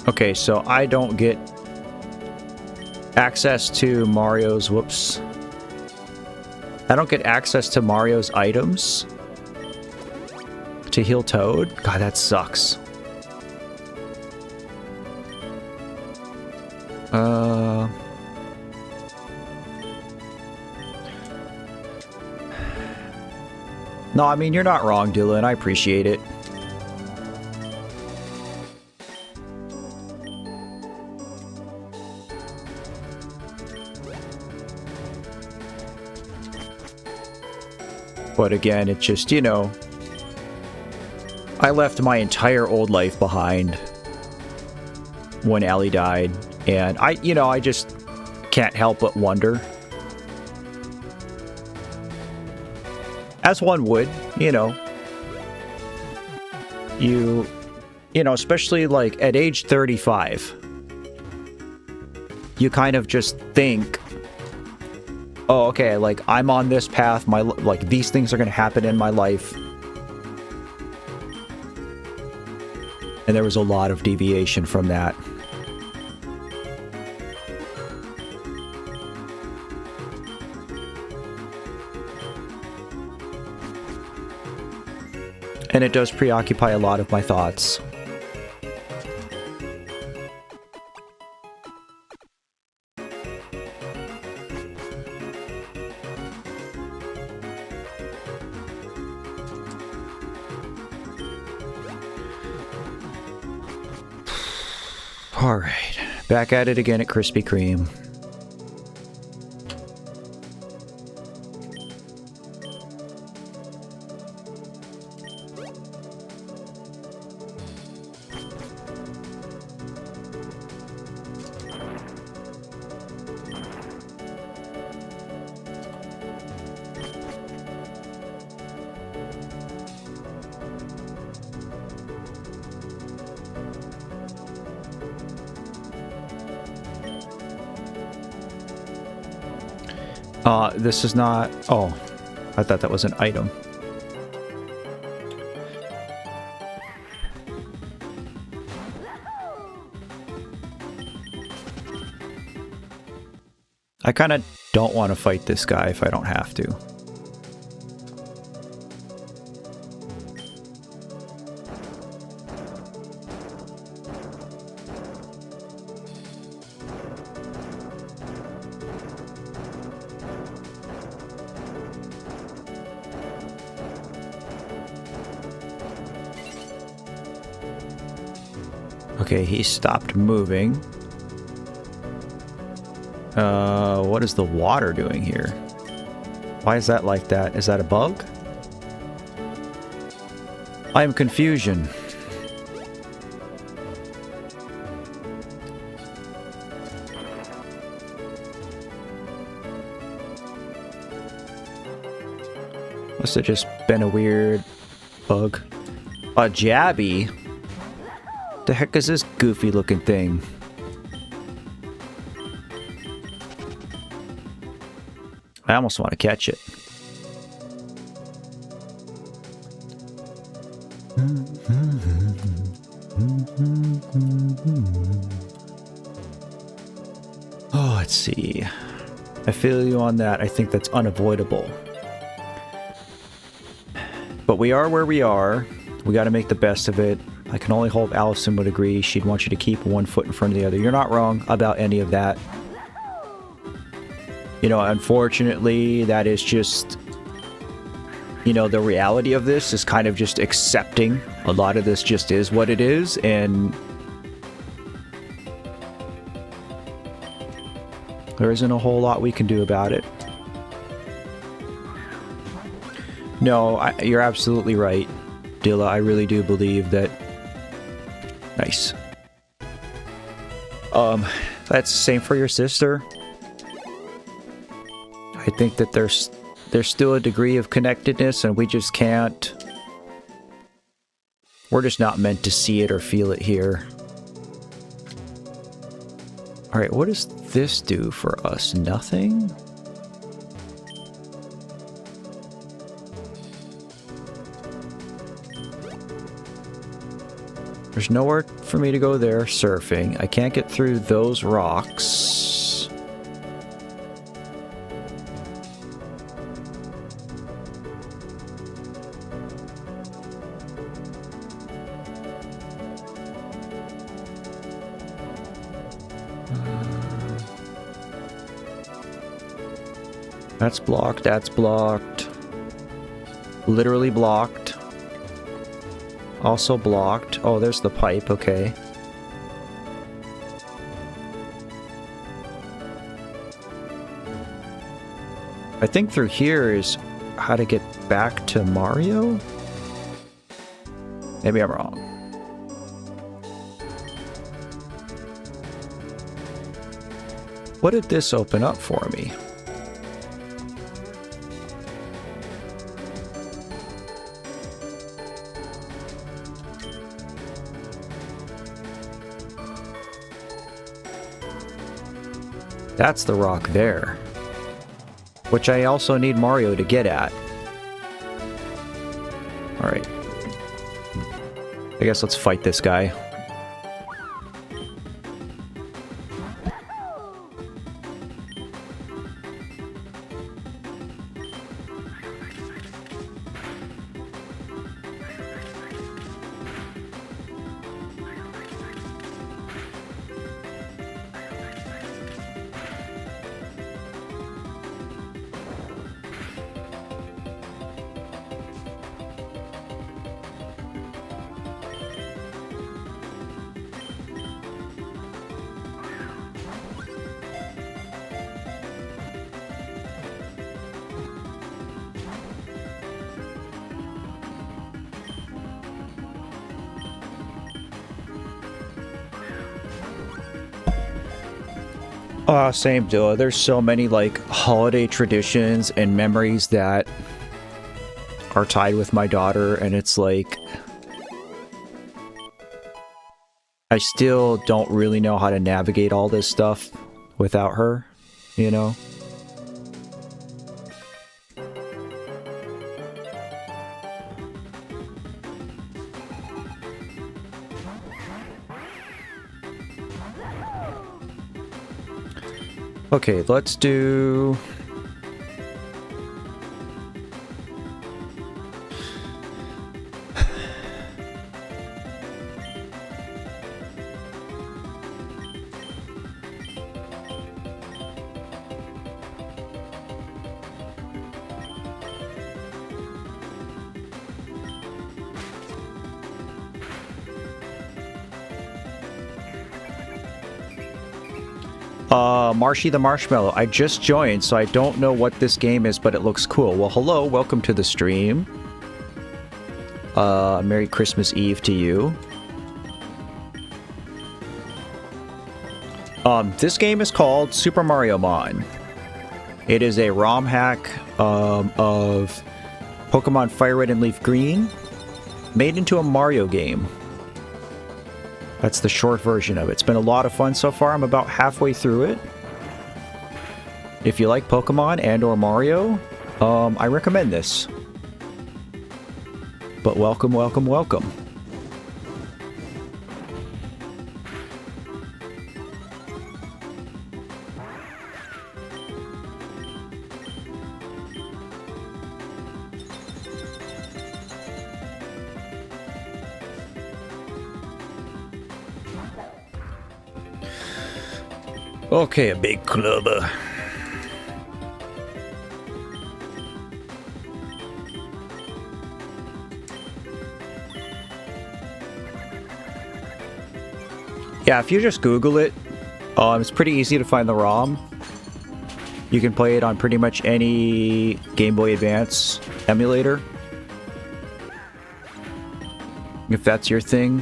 Okay, so I don't get access to Mario's... Whoops. I don't get access to Mario's items to heal Toad? God, that sucks. No, I mean, you're not wrong, Dylan. I appreciate it. But again, it's just, you know, I left my entire old life behind when Allie died, and I just can't help but wonder. As one would, you know, especially like at age 35, you kind of just think, oh, okay, like I'm on this path, like these things are going to happen in my life. And there was a lot of deviation from that. And it does preoccupy a lot of my thoughts. All right, back at it again at Krispy Kreme. This is not... Oh, I thought that was an item. I kind of don't want to fight this guy if I don't have to. Okay, he stopped moving. What is the water doing here? Why is that like that? Is that a bug? I am confusion. Must have just been a weird bug. A jabby? The heck is this goofy looking thing? I almost want to catch it. Oh, let's see. I feel you on that. I think that's unavoidable. But we are where we are. We got to make the best of it. I can only hope Allison would agree. She'd want you to keep one foot in front of the other. You're not wrong about any of that. You know, unfortunately, that is just, you know, the reality of this is kind of just accepting. A lot of this just is what it is, and there isn't a whole lot we can do about it. No, you're absolutely right, Dilla. I really do believe that. Nice. That's the same for your sister. I think that there's still a degree of connectedness, and we just can't. We're just not meant to see it or feel it here. Alright, what does this do for us? Nothing? There's nowhere for me to go there surfing. I can't get through those rocks. That's blocked, that's blocked. Literally blocked. Also blocked. Oh, there's the pipe, okay. I think through here is how to get back to Mario? Maybe I'm wrong. What did this open up for me? That's the rock there. Which I also need Mario to get at. Alright. I guess let's fight this guy. Same duo. There's so many like holiday traditions and memories that are tied with my daughter, and it's like I still don't really know how to navigate all this stuff without her, you know? Okay, let's do... Marshy the Marshmallow. I just joined, so I don't know what this game is, but it looks cool. Well, hello, welcome to the stream. Merry Christmas Eve to you. This game is called Super Mariomon. It is a ROM hack of Pokemon Fire Red and Leaf Green, made into a Mario game. That's the short version of it. It's been a lot of fun so far. I'm about halfway through it. If you like Pokemon and or Mario, I recommend this. But welcome, welcome, welcome. Okay, a big clubber. Yeah, if you just Google it, it's pretty easy to find the ROM. You can play it on pretty much any Game Boy Advance emulator, if that's your thing.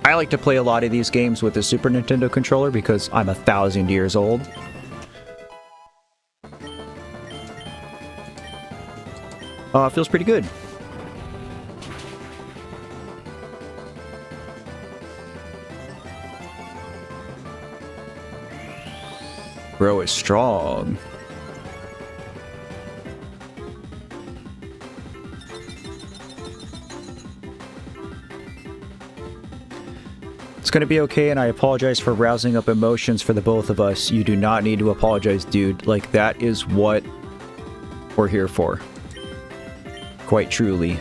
I like to play a lot of these games with the Super Nintendo controller because I'm 1,000 years old. Feels pretty good. Bro is strong. It's gonna be okay, and I apologize for rousing up emotions for the both of us. You do not need to apologize, dude. Like, that is what we're here for. Quite truly.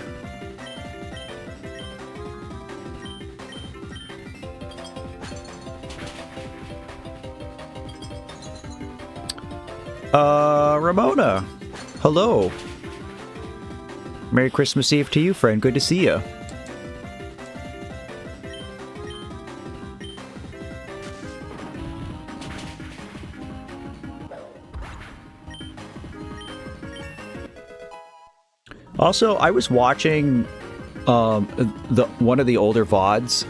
Ramona. Hello. Merry Christmas Eve to you, friend. Good to see you. Also, I was watching one of the older VODs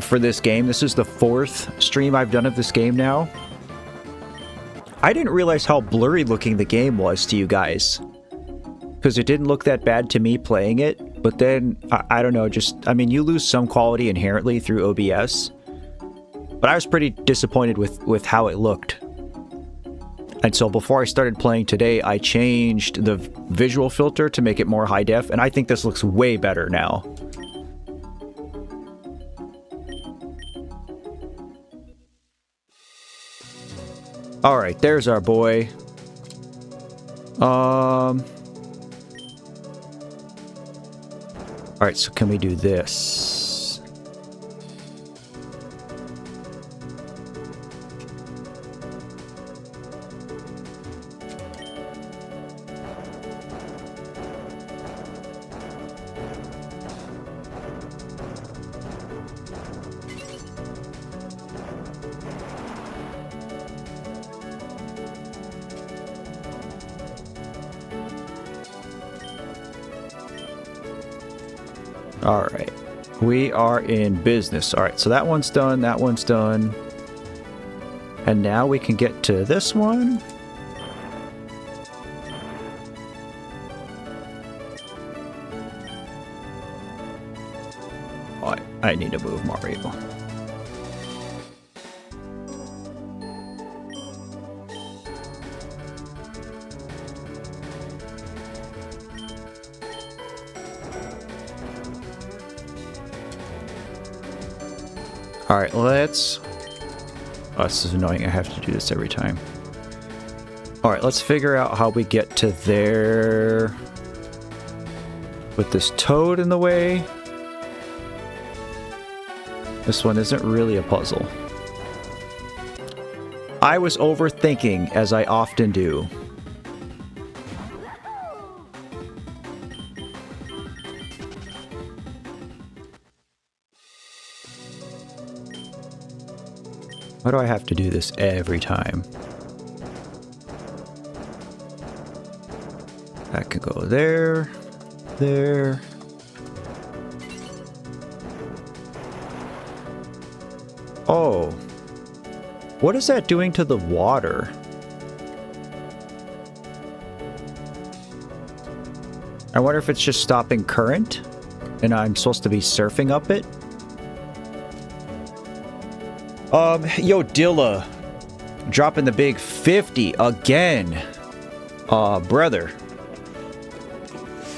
for this game. This is the 4th stream I've done of this game now. I didn't realize how blurry looking the game was to you guys. Because it didn't look that bad to me playing it. But then, I don't know, I mean, you lose some quality inherently through OBS. But I was pretty disappointed with how it looked. And so before I started playing today, I changed the visual filter to make it more high def. And I think this looks way better now. Alright, there's our boy. Alright, so can we do this? Alright, we are in business. Alright, so that one's done, that one's done. And now we can get to this one. Oh, I need to move Mario. Alright, let's... Oh, this is annoying. I have to do this every time. Alright, let's figure out how we get to there... with this toad in the way. This one isn't really a puzzle. I was overthinking, as I often do. Why do I have to do this every time? That could go there, there. Oh. What is that doing to the water? I wonder if it's just stopping current and I'm supposed to be surfing up it? Yo, Dilla, dropping the big 50 again. Brother.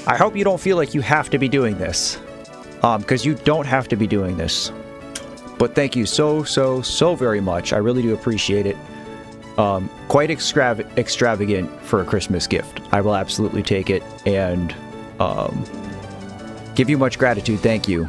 I hope you don't feel like you have to be doing this. Because you don't have to be doing this. But thank you so very much. I really do appreciate it. Quite extravagant for a Christmas gift. I will absolutely take it and give you much gratitude. Thank you.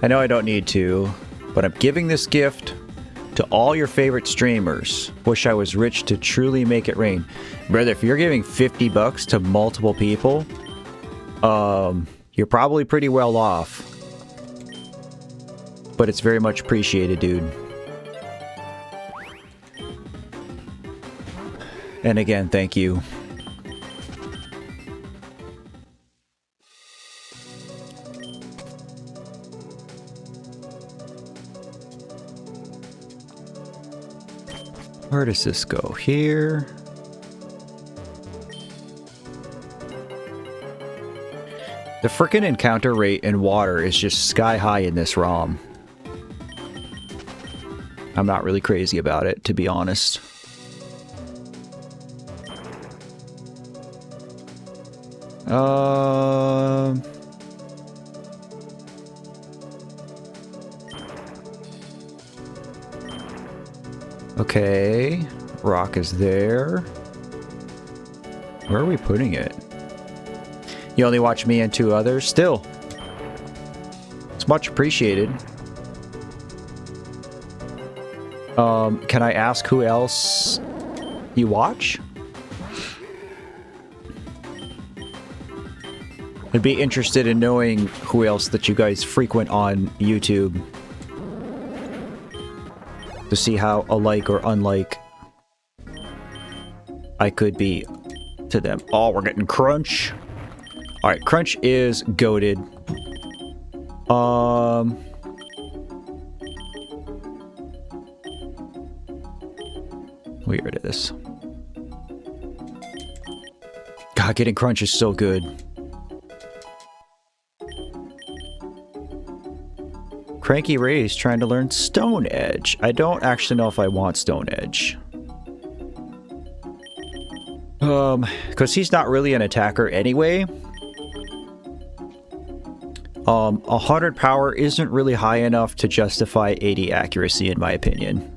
I know I don't need to, but I'm giving this gift to all your favorite streamers. Wish I was rich to truly make it rain. Brother, if you're giving 50 bucks to multiple people, you're probably pretty well off. But it's very much appreciated, dude. And again, thank you. Where does this go? Here. The frickin' encounter rate in water is just sky high in this ROM. I'm not really crazy about it, to be honest. Okay, rock is there. Where are we putting it? You only watch me and 2 others? Still. It's much appreciated. Can I ask who else you watch? I'd be interested in knowing who else that you guys frequent on YouTube. To see how alike or unlike I could be to them. Oh, we're getting Crunch. Alright, Crunch is goated. We get rid of this. God, getting Crunch is so good. Cranky Ray's trying to learn Stone Edge. I don't actually know if I want Stone Edge. Because he's not really an attacker anyway. 100 power isn't really high enough to justify 80 accuracy in my opinion.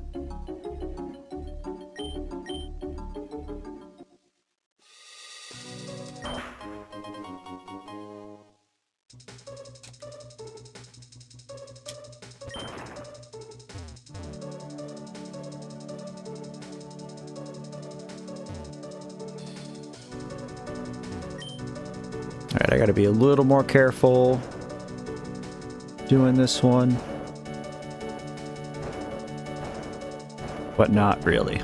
Alright, I gotta be a little more careful doing this one. But not really.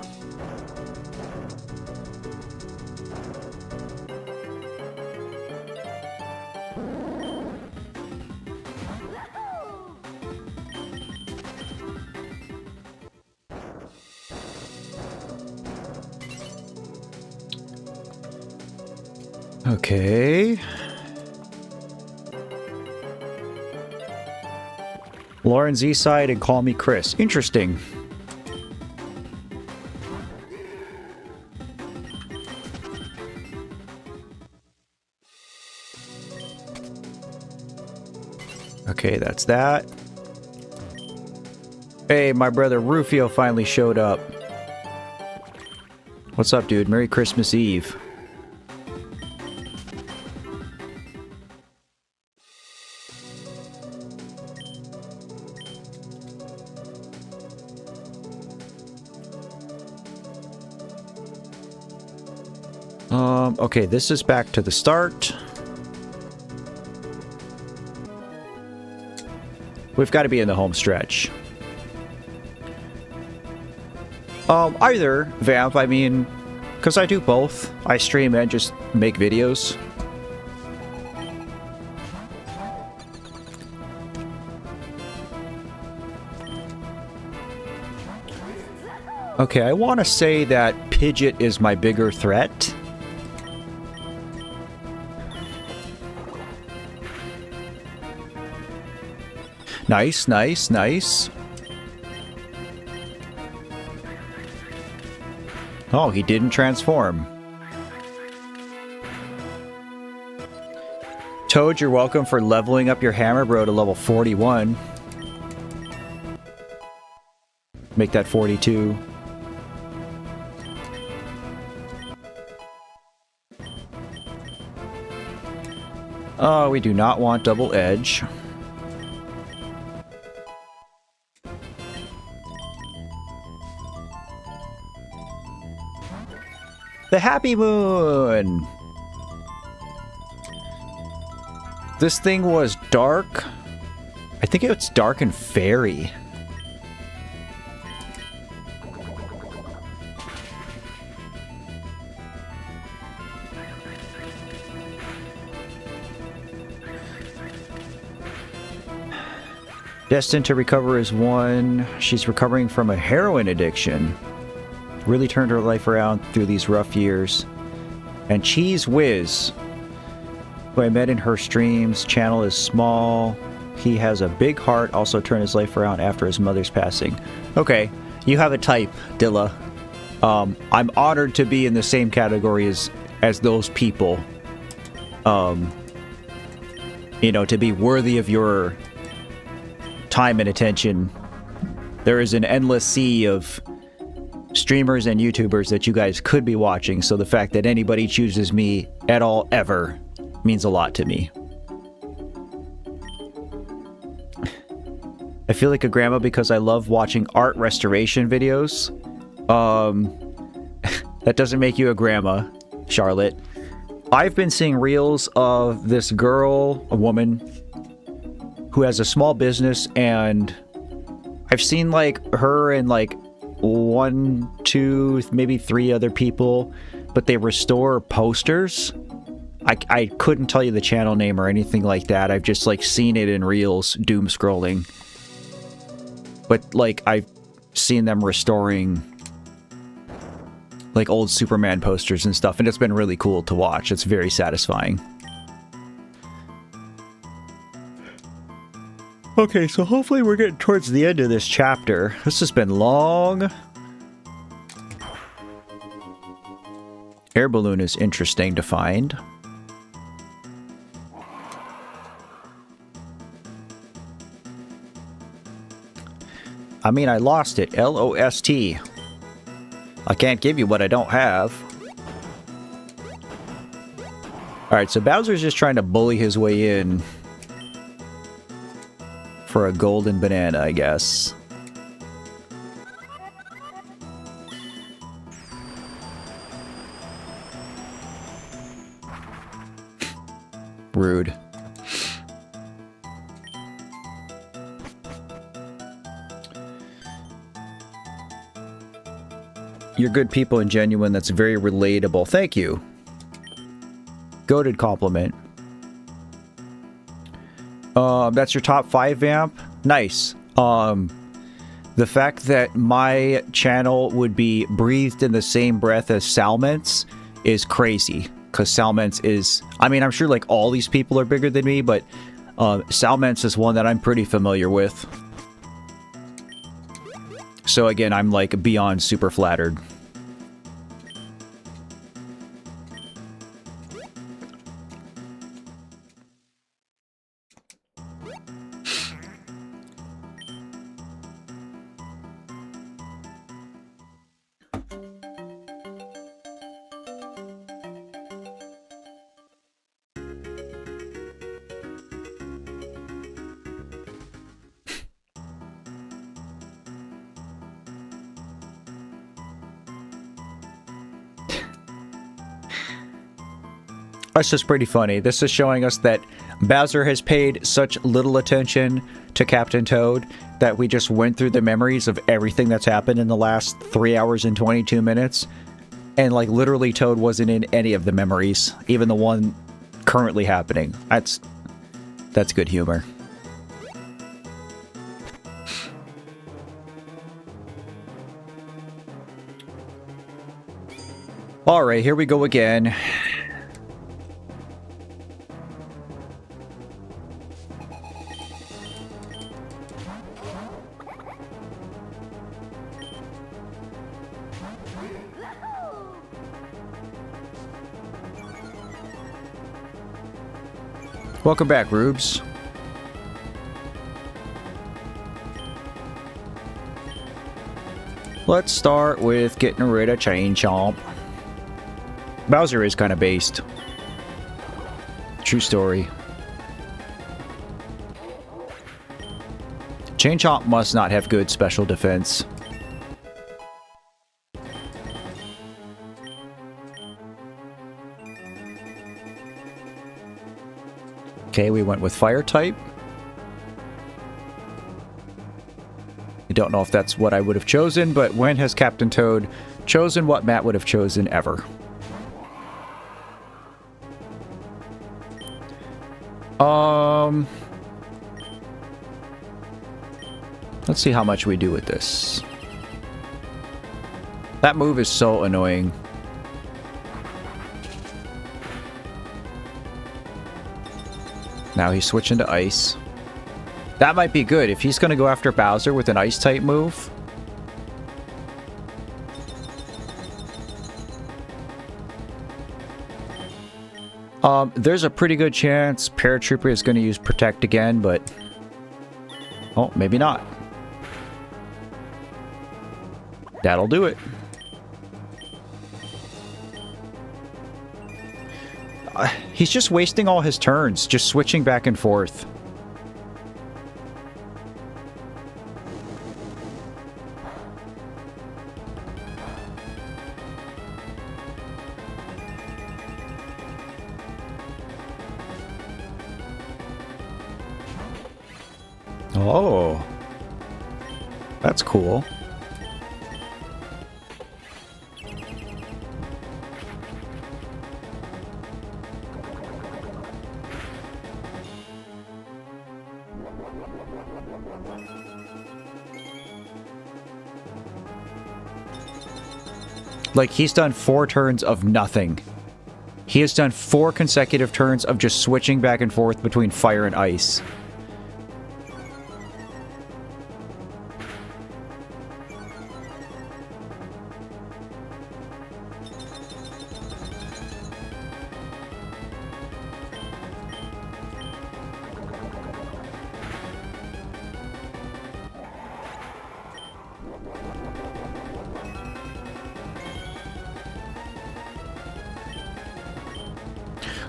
Okay. Lauren's Eastside and call me Chris. Interesting. Okay, that's that. Hey, my brother Rufio finally showed up. What's up, dude? Merry Christmas Eve. Okay, this is back to the start. We've got to be in the home stretch. Either, Vamp, I mean, because I do both. I stream and just make videos. Okay, I want to say that Pidgeot is my bigger threat. Nice, nice, nice. Oh, he didn't transform. Toad, you're welcome for leveling up your hammer bro to level 41. Make that 42. Oh, we do not want double edge. The Happy Moon! This thing was dark. I think it's dark and fairy. Destined to recover as one. She's recovering from a heroin addiction. Really turned her life around through these rough years. And Cheese Whiz, who I met in her streams, channel is small. He has a big heart, also turned his life around after his mother's passing. Okay, you have a type, Dilla. I'm honored to be in the same category as those people. You know, to be worthy of your time and attention. There is an endless sea of streamers and YouTubers that you guys could be watching, so the fact that anybody chooses me at all ever means a lot to me. I feel like a grandma because I love watching art restoration videos. That doesn't make you a grandma, Charlotte. I've been seeing reels of this girl, a woman, who has a small business, and I've seen like her and like 1, 2, maybe 3 other people, but they restore posters. I couldn't tell you the channel name or anything like that. I've just like seen it in reels, doom scrolling. But like I've seen them restoring like old Superman posters and stuff, and it's been really cool to watch. It's very satisfying. Okay, so hopefully we're getting towards the end of this chapter. This has been long. Air balloon is interesting to find. I mean, I lost it. L-O-S-T. I can't give you what I don't have. Alright, so Bowser's just trying to bully his way in for a golden banana, I guess. Rude. You're good people and genuine. That's very relatable. Thank you. Goated compliment. That's your top 5 vamp? Nice. The fact that my channel would be breathed in the same breath as Salment's is crazy. Because Salment's is... I mean, I'm sure like all these people are bigger than me, but Salment's is one that I'm pretty familiar with. So again, I'm like beyond super flattered. That's just pretty funny. This is showing us that Bowser has paid such little attention to Captain Toad that we just went through the memories of everything that's happened in the last 3 hours and 22 minutes. And like literally Toad wasn't in any of the memories, even the one currently happening. That's good humor. Alright, here we go again. Welcome back, Rubes. Let's start with getting rid of Chain Chomp. Bowser is kind of based. True story. Chain Chomp must not have good special defense. Okay, we went with fire type. I don't know if that's what I would have chosen, but when has Captain Toad chosen what Matt would have chosen ever? Let's see how much we do with this. That move is so annoying. Now he's switching to ice. That might be good if he's going to go after Bowser with an ice type move. There's a pretty good chance Paratrooper is going to use Protect again, but... oh, maybe not. That'll do it. He's just wasting all his turns, just switching back and forth. Oh. That's cool. Like, he's done 4 turns of nothing. He has done 4 consecutive turns of just switching back and forth between fire and ice.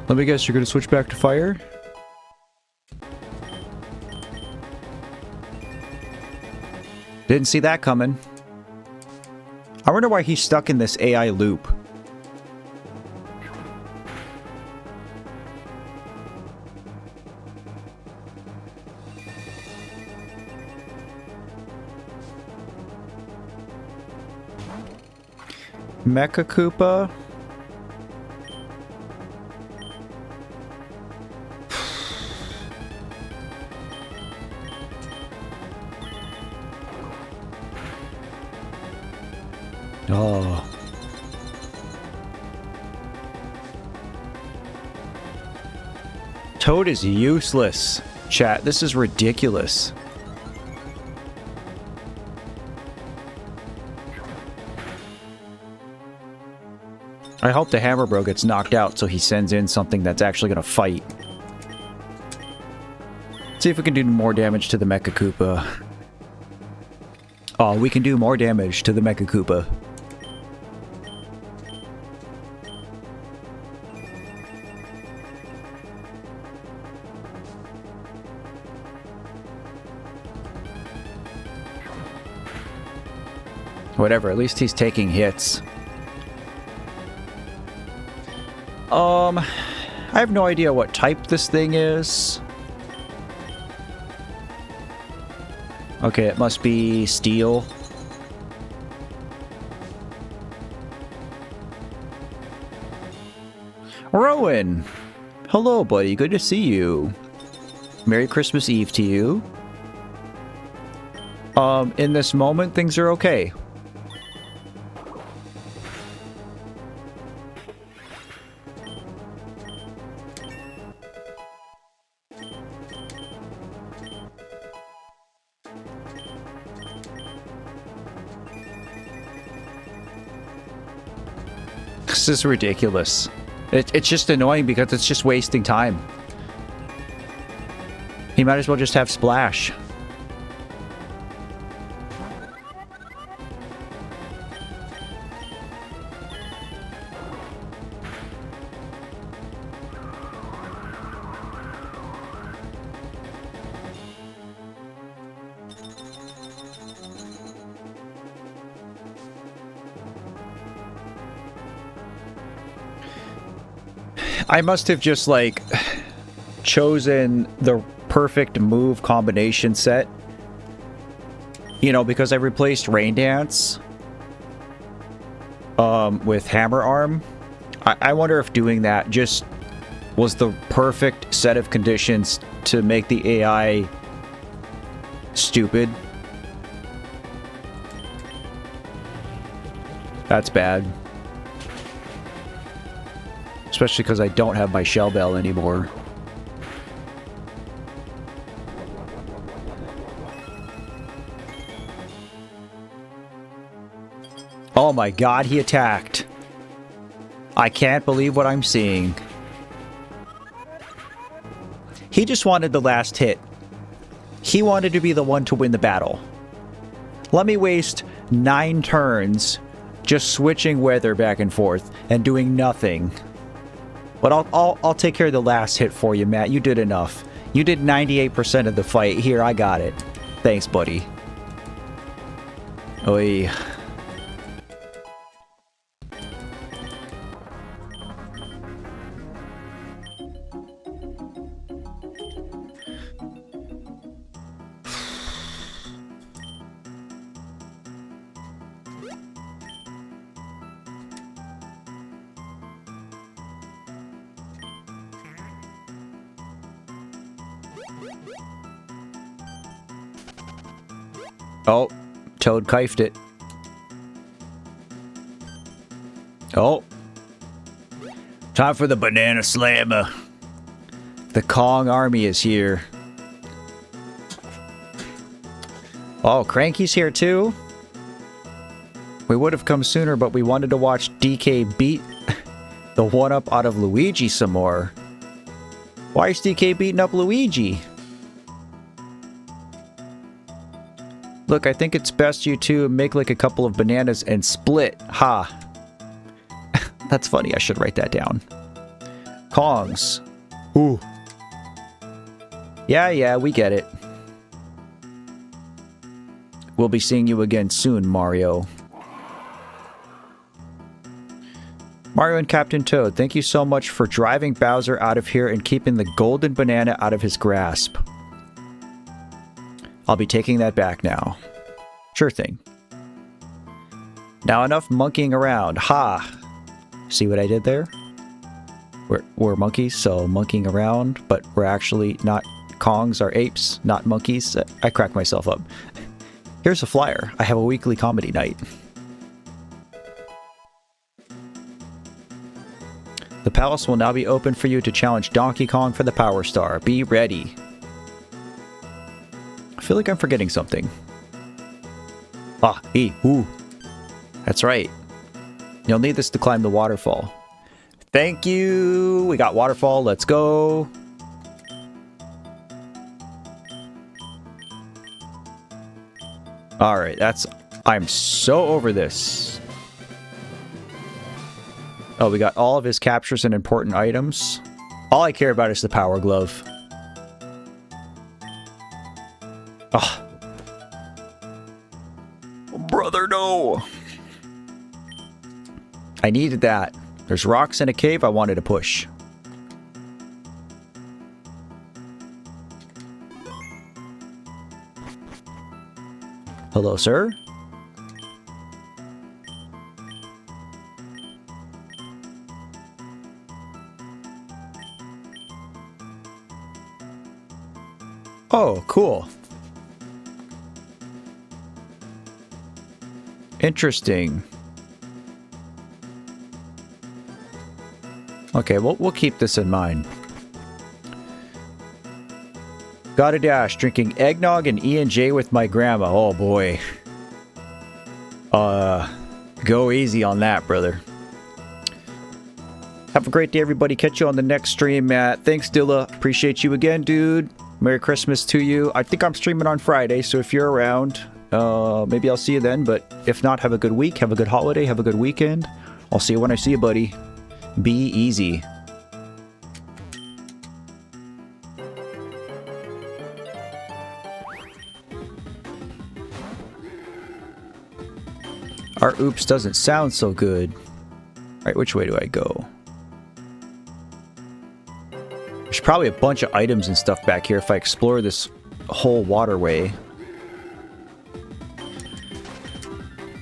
Let me guess, you're gonna switch back to fire? Didn't see that coming. I wonder why he's stuck in this AI loop. Mecha Koopa? Oh. Toad is useless. Chat, this is ridiculous. I hope the Hammer Bro gets knocked out so he sends in something that's actually going to fight. See if we can do more damage to the Mecha Koopa. Oh, we can do more damage to the Mecha Koopa. Whatever, at least he's taking hits. I have no idea what type this thing is. Okay, it must be steel. Rowan! Hello, buddy. Good to see you. Merry Christmas Eve to you. In this moment, things are okay. This is ridiculous. It's just annoying because it's just wasting time. He might as well just have Splash. I must have just, like, chosen the perfect move combination set. You know, because I replaced Rain Dance with Hammer Arm. I wonder if doing that just was the perfect set of conditions to make the AI stupid. That's bad. Especially because I don't have my Shell Bell anymore. Oh my god, he attacked. I can't believe what I'm seeing. He just wanted the last hit. He wanted to be the one to win the battle. Let me waste 9 turns just switching weather back and forth and doing nothing. But I'll take care of the last hit for you, Matt. You did enough. You did 98% of the fight. Here, I got it. Thanks, buddy. Oy. Oh, Toad kifed it. Oh. Time for the Banana Slammer. The Kong army is here. Oh, Cranky's here too? We would have come sooner, but we wanted to watch DK beat the one-up out of Luigi some more. Why is DK beating up Luigi? Look, I think it's best you two make like a couple of bananas and split. Ha. That's funny. I should write that down. Kongs. Ooh. Yeah, we get it. We'll be seeing you again soon, Mario. Mario and Captain Toad, thank you so much for driving Bowser out of here and keeping the golden banana out of his grasp. I'll be taking that back now. Sure thing. Now enough monkeying around. Ha! See what I did there? We're monkeys, so monkeying around, but we're actually not. Kongs are apes, not monkeys. I cracked myself up. Here's a flyer. I have a weekly comedy night. The palace will now be open for you to challenge Donkey Kong for the Power Star. Be ready. I feel like I'm forgetting something. Ah, ooh. That's right. You'll need this to climb the waterfall. Thank you. We got waterfall. Let's go. All right, I'm so over this. Oh, we got all of his captures and important items. All I care about is the Power Glove. Oh. Brother, no. I needed that. There's rocks in a cave I wanted to push. Hello, sir. Oh, cool. Interesting. Okay, we'll keep this in mind. Got a dash, drinking eggnog and E&J with my grandma. Oh boy. Go easy on that, brother. Have a great day, everybody. Catch you on the next stream, Matt. Thanks, Dilla. Appreciate you again, dude. Merry Christmas to you. I think I'm streaming on Friday, so if you're around, maybe I'll see you then. But if not, have a good week, have a good holiday, have a good weekend. I'll see you when I see you, buddy. Be easy. Our oops doesn't sound so good. Alright, which way do I go? There's probably a bunch of items and stuff back here if I explore this whole waterway.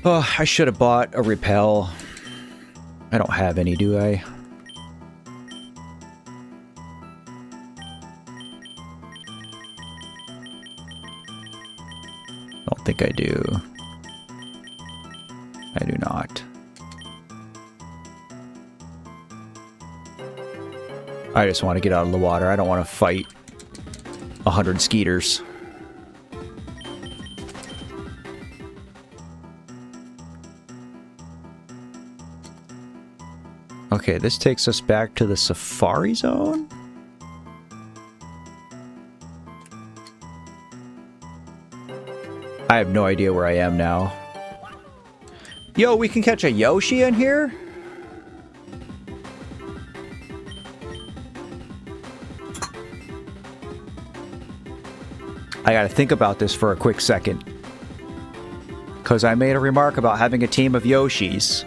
Oh, I should have bought a repel. I don't have any, do I? Don't think I do. I do not. I just want to get out of the water. I don't want to fight 100 skeeters. Okay, this takes us back to the safari zone? I have no idea where I am now. Yo, we can catch a Yoshi in here? I gotta think about this for a quick second. Because I made a remark about having a team of Yoshis.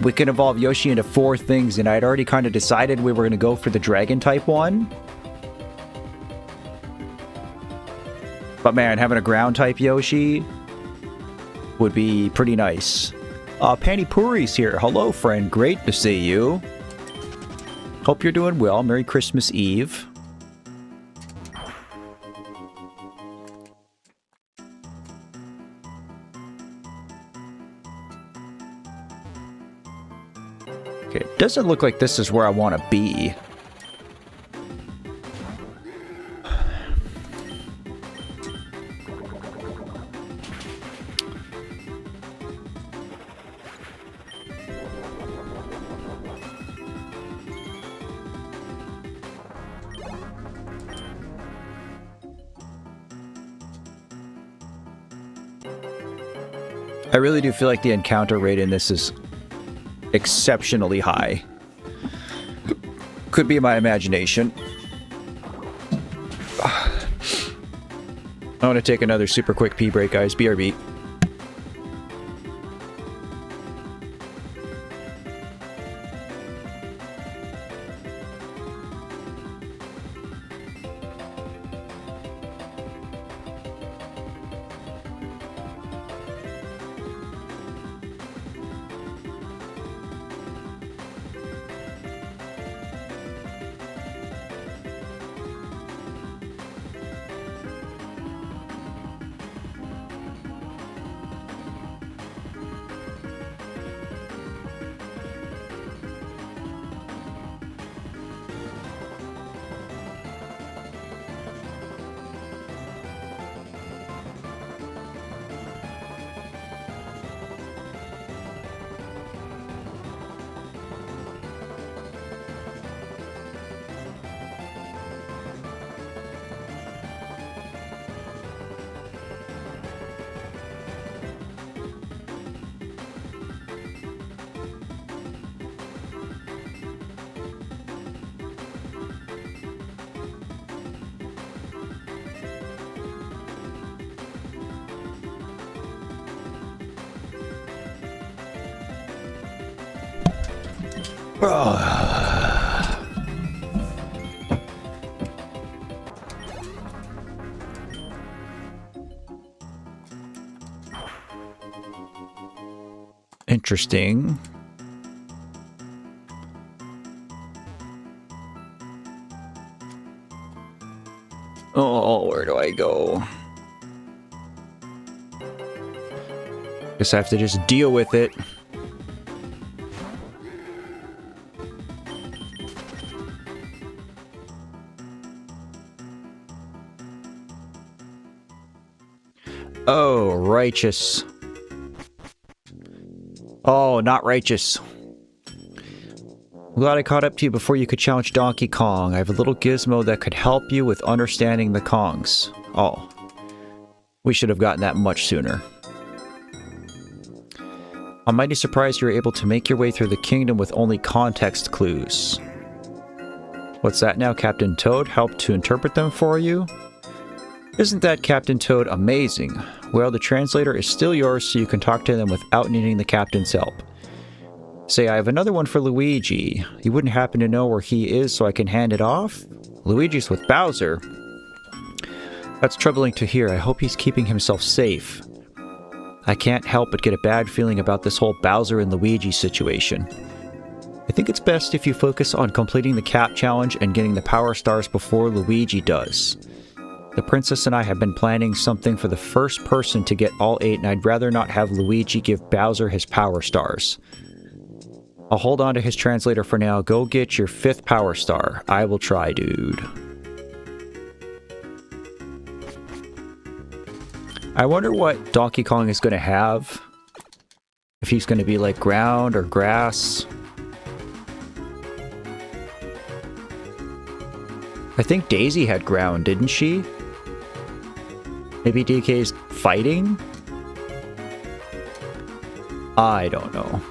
We can evolve Yoshi into 4 things, and I'd already kind of decided we were going to go for the dragon type one. But man, having a ground type Yoshi would be pretty nice. Panny Puri's here. Hello, friend. Great to see you. Hope you're doing well. Merry Christmas Eve. Okay, it doesn't look like this is where I want to be. I really do feel like the encounter rate in this is exceptionally high. Could be my imagination. I want to take another super quick pee break, guys. BRB. Interesting. Oh, where do I go? Guess I have to just deal with it. Oh, righteous. Oh, not righteous. I'm glad I caught up to you before you could challenge Donkey Kong. I have a little gizmo that could help you with understanding the Kongs. Oh. We should have gotten that much sooner. I'm mighty surprised you were able to make your way through the kingdom with only context clues. What's that now? Captain Toad helped to interpret them for you? Isn't that Captain Toad amazing? Well, the translator is still yours, so you can talk to them without needing the captain's help. Say, I have another one for Luigi. You wouldn't happen to know where he is so I can hand it off? Luigi's with Bowser. That's troubling to hear. I hope he's keeping himself safe. I can't help but get a bad feeling about this whole Bowser and Luigi situation. I think it's best if you focus on completing the cap challenge and getting the power stars before Luigi does. The princess and I have been planning something for the first person to get all 8, and I'd rather not have Luigi give Bowser his power stars. I'll hold on to his translator for now. Go get your 5th power star. I will try, dude. I wonder what Donkey Kong is going to have. If he's going to be like ground or grass. I think Daisy had ground, didn't she? Maybe DK's fighting? I don't know.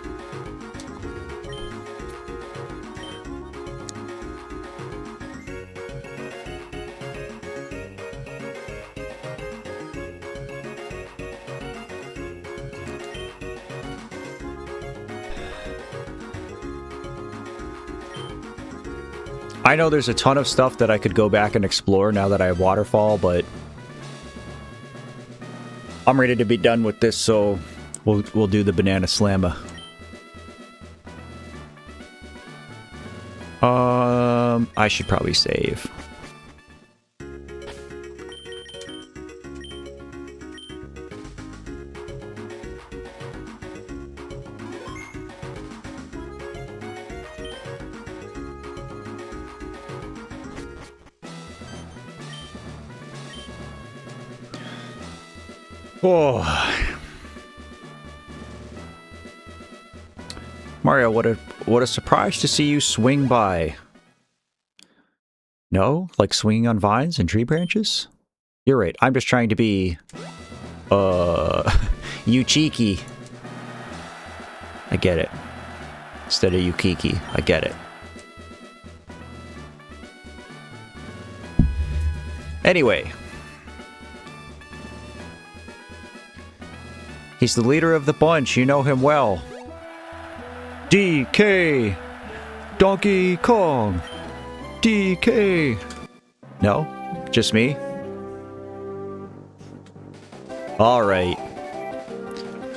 I know there's a ton of stuff that I could go back and explore now that I have Waterfall, but I'm ready to be done with this, so we'll do the Banana Slamma. I should probably save. Oh. Mario, what a surprise to see you swing by. No? Like swinging on vines and tree branches? You're right. I'm just trying to be you cheeky. I get it. Instead of you kiki. I get it. Anyway. He's the leader of the bunch. You know him well. DK! Donkey Kong! DK! No? Just me? Alright.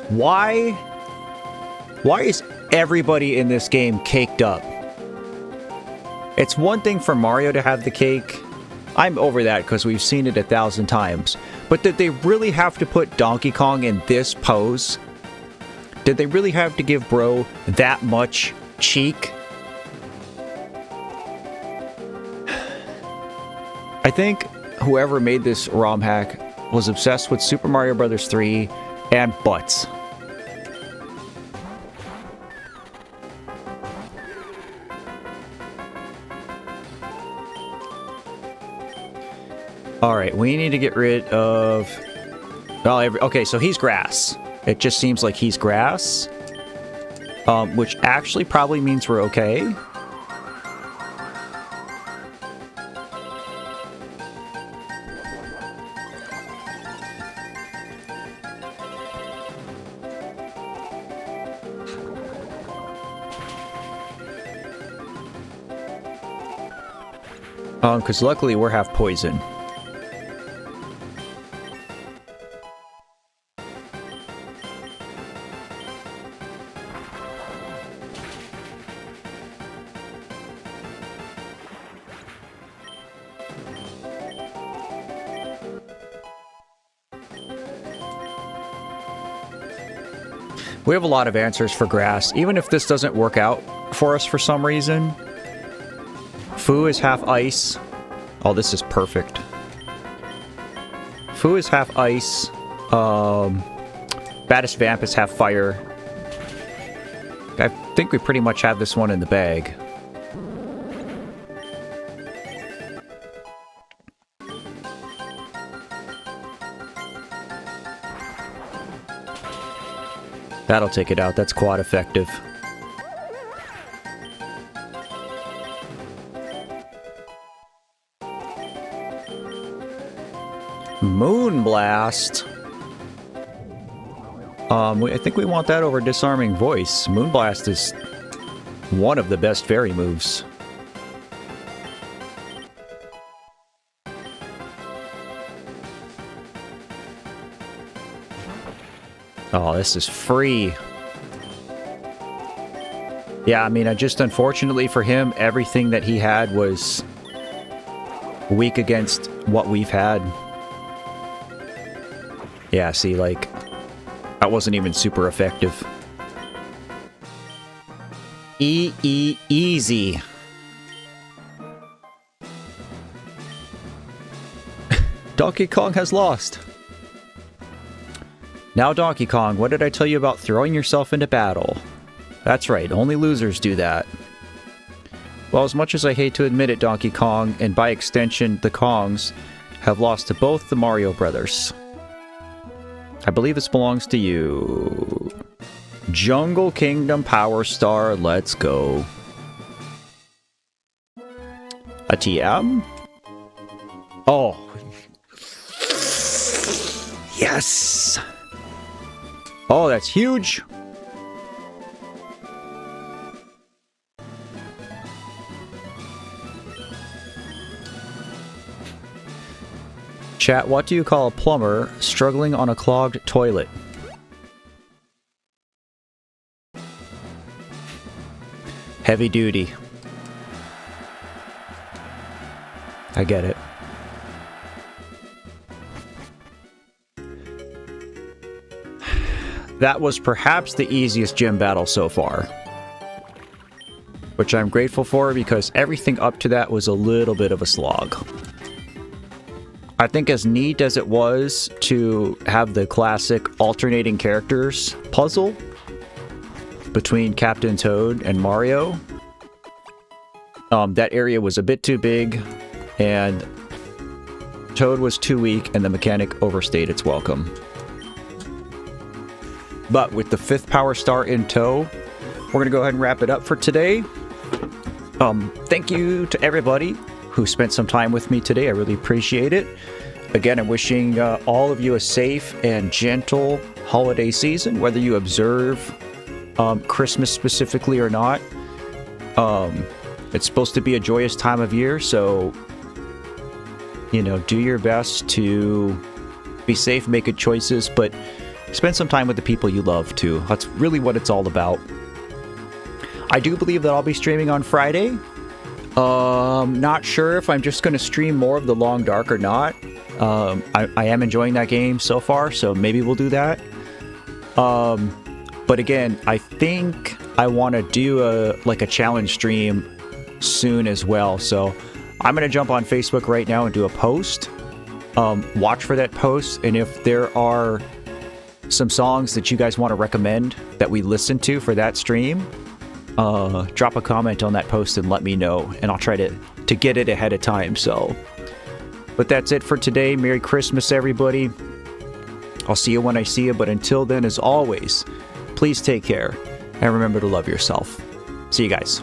Why is everybody in this game caked up? It's one thing for Mario to have the cake. I'm over that because we've seen it 1,000 times. But did they really have to put Donkey Kong in this pose? Did they really have to give bro that much cheek? I think whoever made this ROM hack was obsessed with Super Mario Bros. 3 and butts. Alright, we need to get rid of... Well, okay, so he's grass. It just seems like he's grass. Which actually probably means we're okay. Because luckily we're half poison. We have a lot of answers for grass, even if this doesn't work out for us for some reason. Foo is half ice. Oh, this is perfect. Foo is half ice. Baddest Vamp is half fire. I think we pretty much have this one in the bag. That'll take it out. That's quad effective. Moonblast. I think we want that over Disarming Voice. Moonblast is one of the best fairy moves. Oh, this is free. Yeah, I mean, unfortunately for him, everything that he had was weak against what we've had. Yeah, see, like, that wasn't even super effective. Easy. Donkey Kong has lost. Now, Donkey Kong, what did I tell you about throwing yourself into battle? That's right, only losers do that. Well, as much as I hate to admit it, Donkey Kong, and by extension, the Kongs, have lost to both the Mario brothers. I believe this belongs to you. Jungle Kingdom Power Star, let's go. A TM? Oh. Yes! Oh, that's huge! Chat, what do you call a plumber struggling on a clogged toilet? Heavy duty. I get it. That was perhaps the easiest gym battle so far. Which I'm grateful for because everything up to that was a little bit of a slog. I think as neat as it was to have the classic alternating characters puzzle between Captain Toad and Mario, that area was a bit too big and Toad was too weak and the mechanic overstayed its welcome. But with the 5th Power Star in tow, we're going to go ahead and wrap it up for today. Thank you to everybody who spent some time with me today. I really appreciate it. Again, I'm wishing all of you a safe and gentle holiday season, whether you observe Christmas specifically or not. It's supposed to be a joyous time of year, so, you know, do your best to be safe, make good choices, but spend some time with the people you love, too. That's really what it's all about. I do believe that I'll be streaming on Friday. Not sure if I'm just going to stream more of The Long Dark or not. I am enjoying that game so far, so maybe we'll do that. But again, I think I want to do a challenge stream soon as well. So I'm going to jump on Facebook right now and do a post. Watch for that post, and if there are some songs that you guys want to recommend that we listen to for that stream, drop a comment on that post and let me know, and I'll try to get it ahead of time. So, but that's it for today. Merry Christmas, everybody. I'll see you when I see you, but until then, as always, please take care and remember to love yourself. See you guys.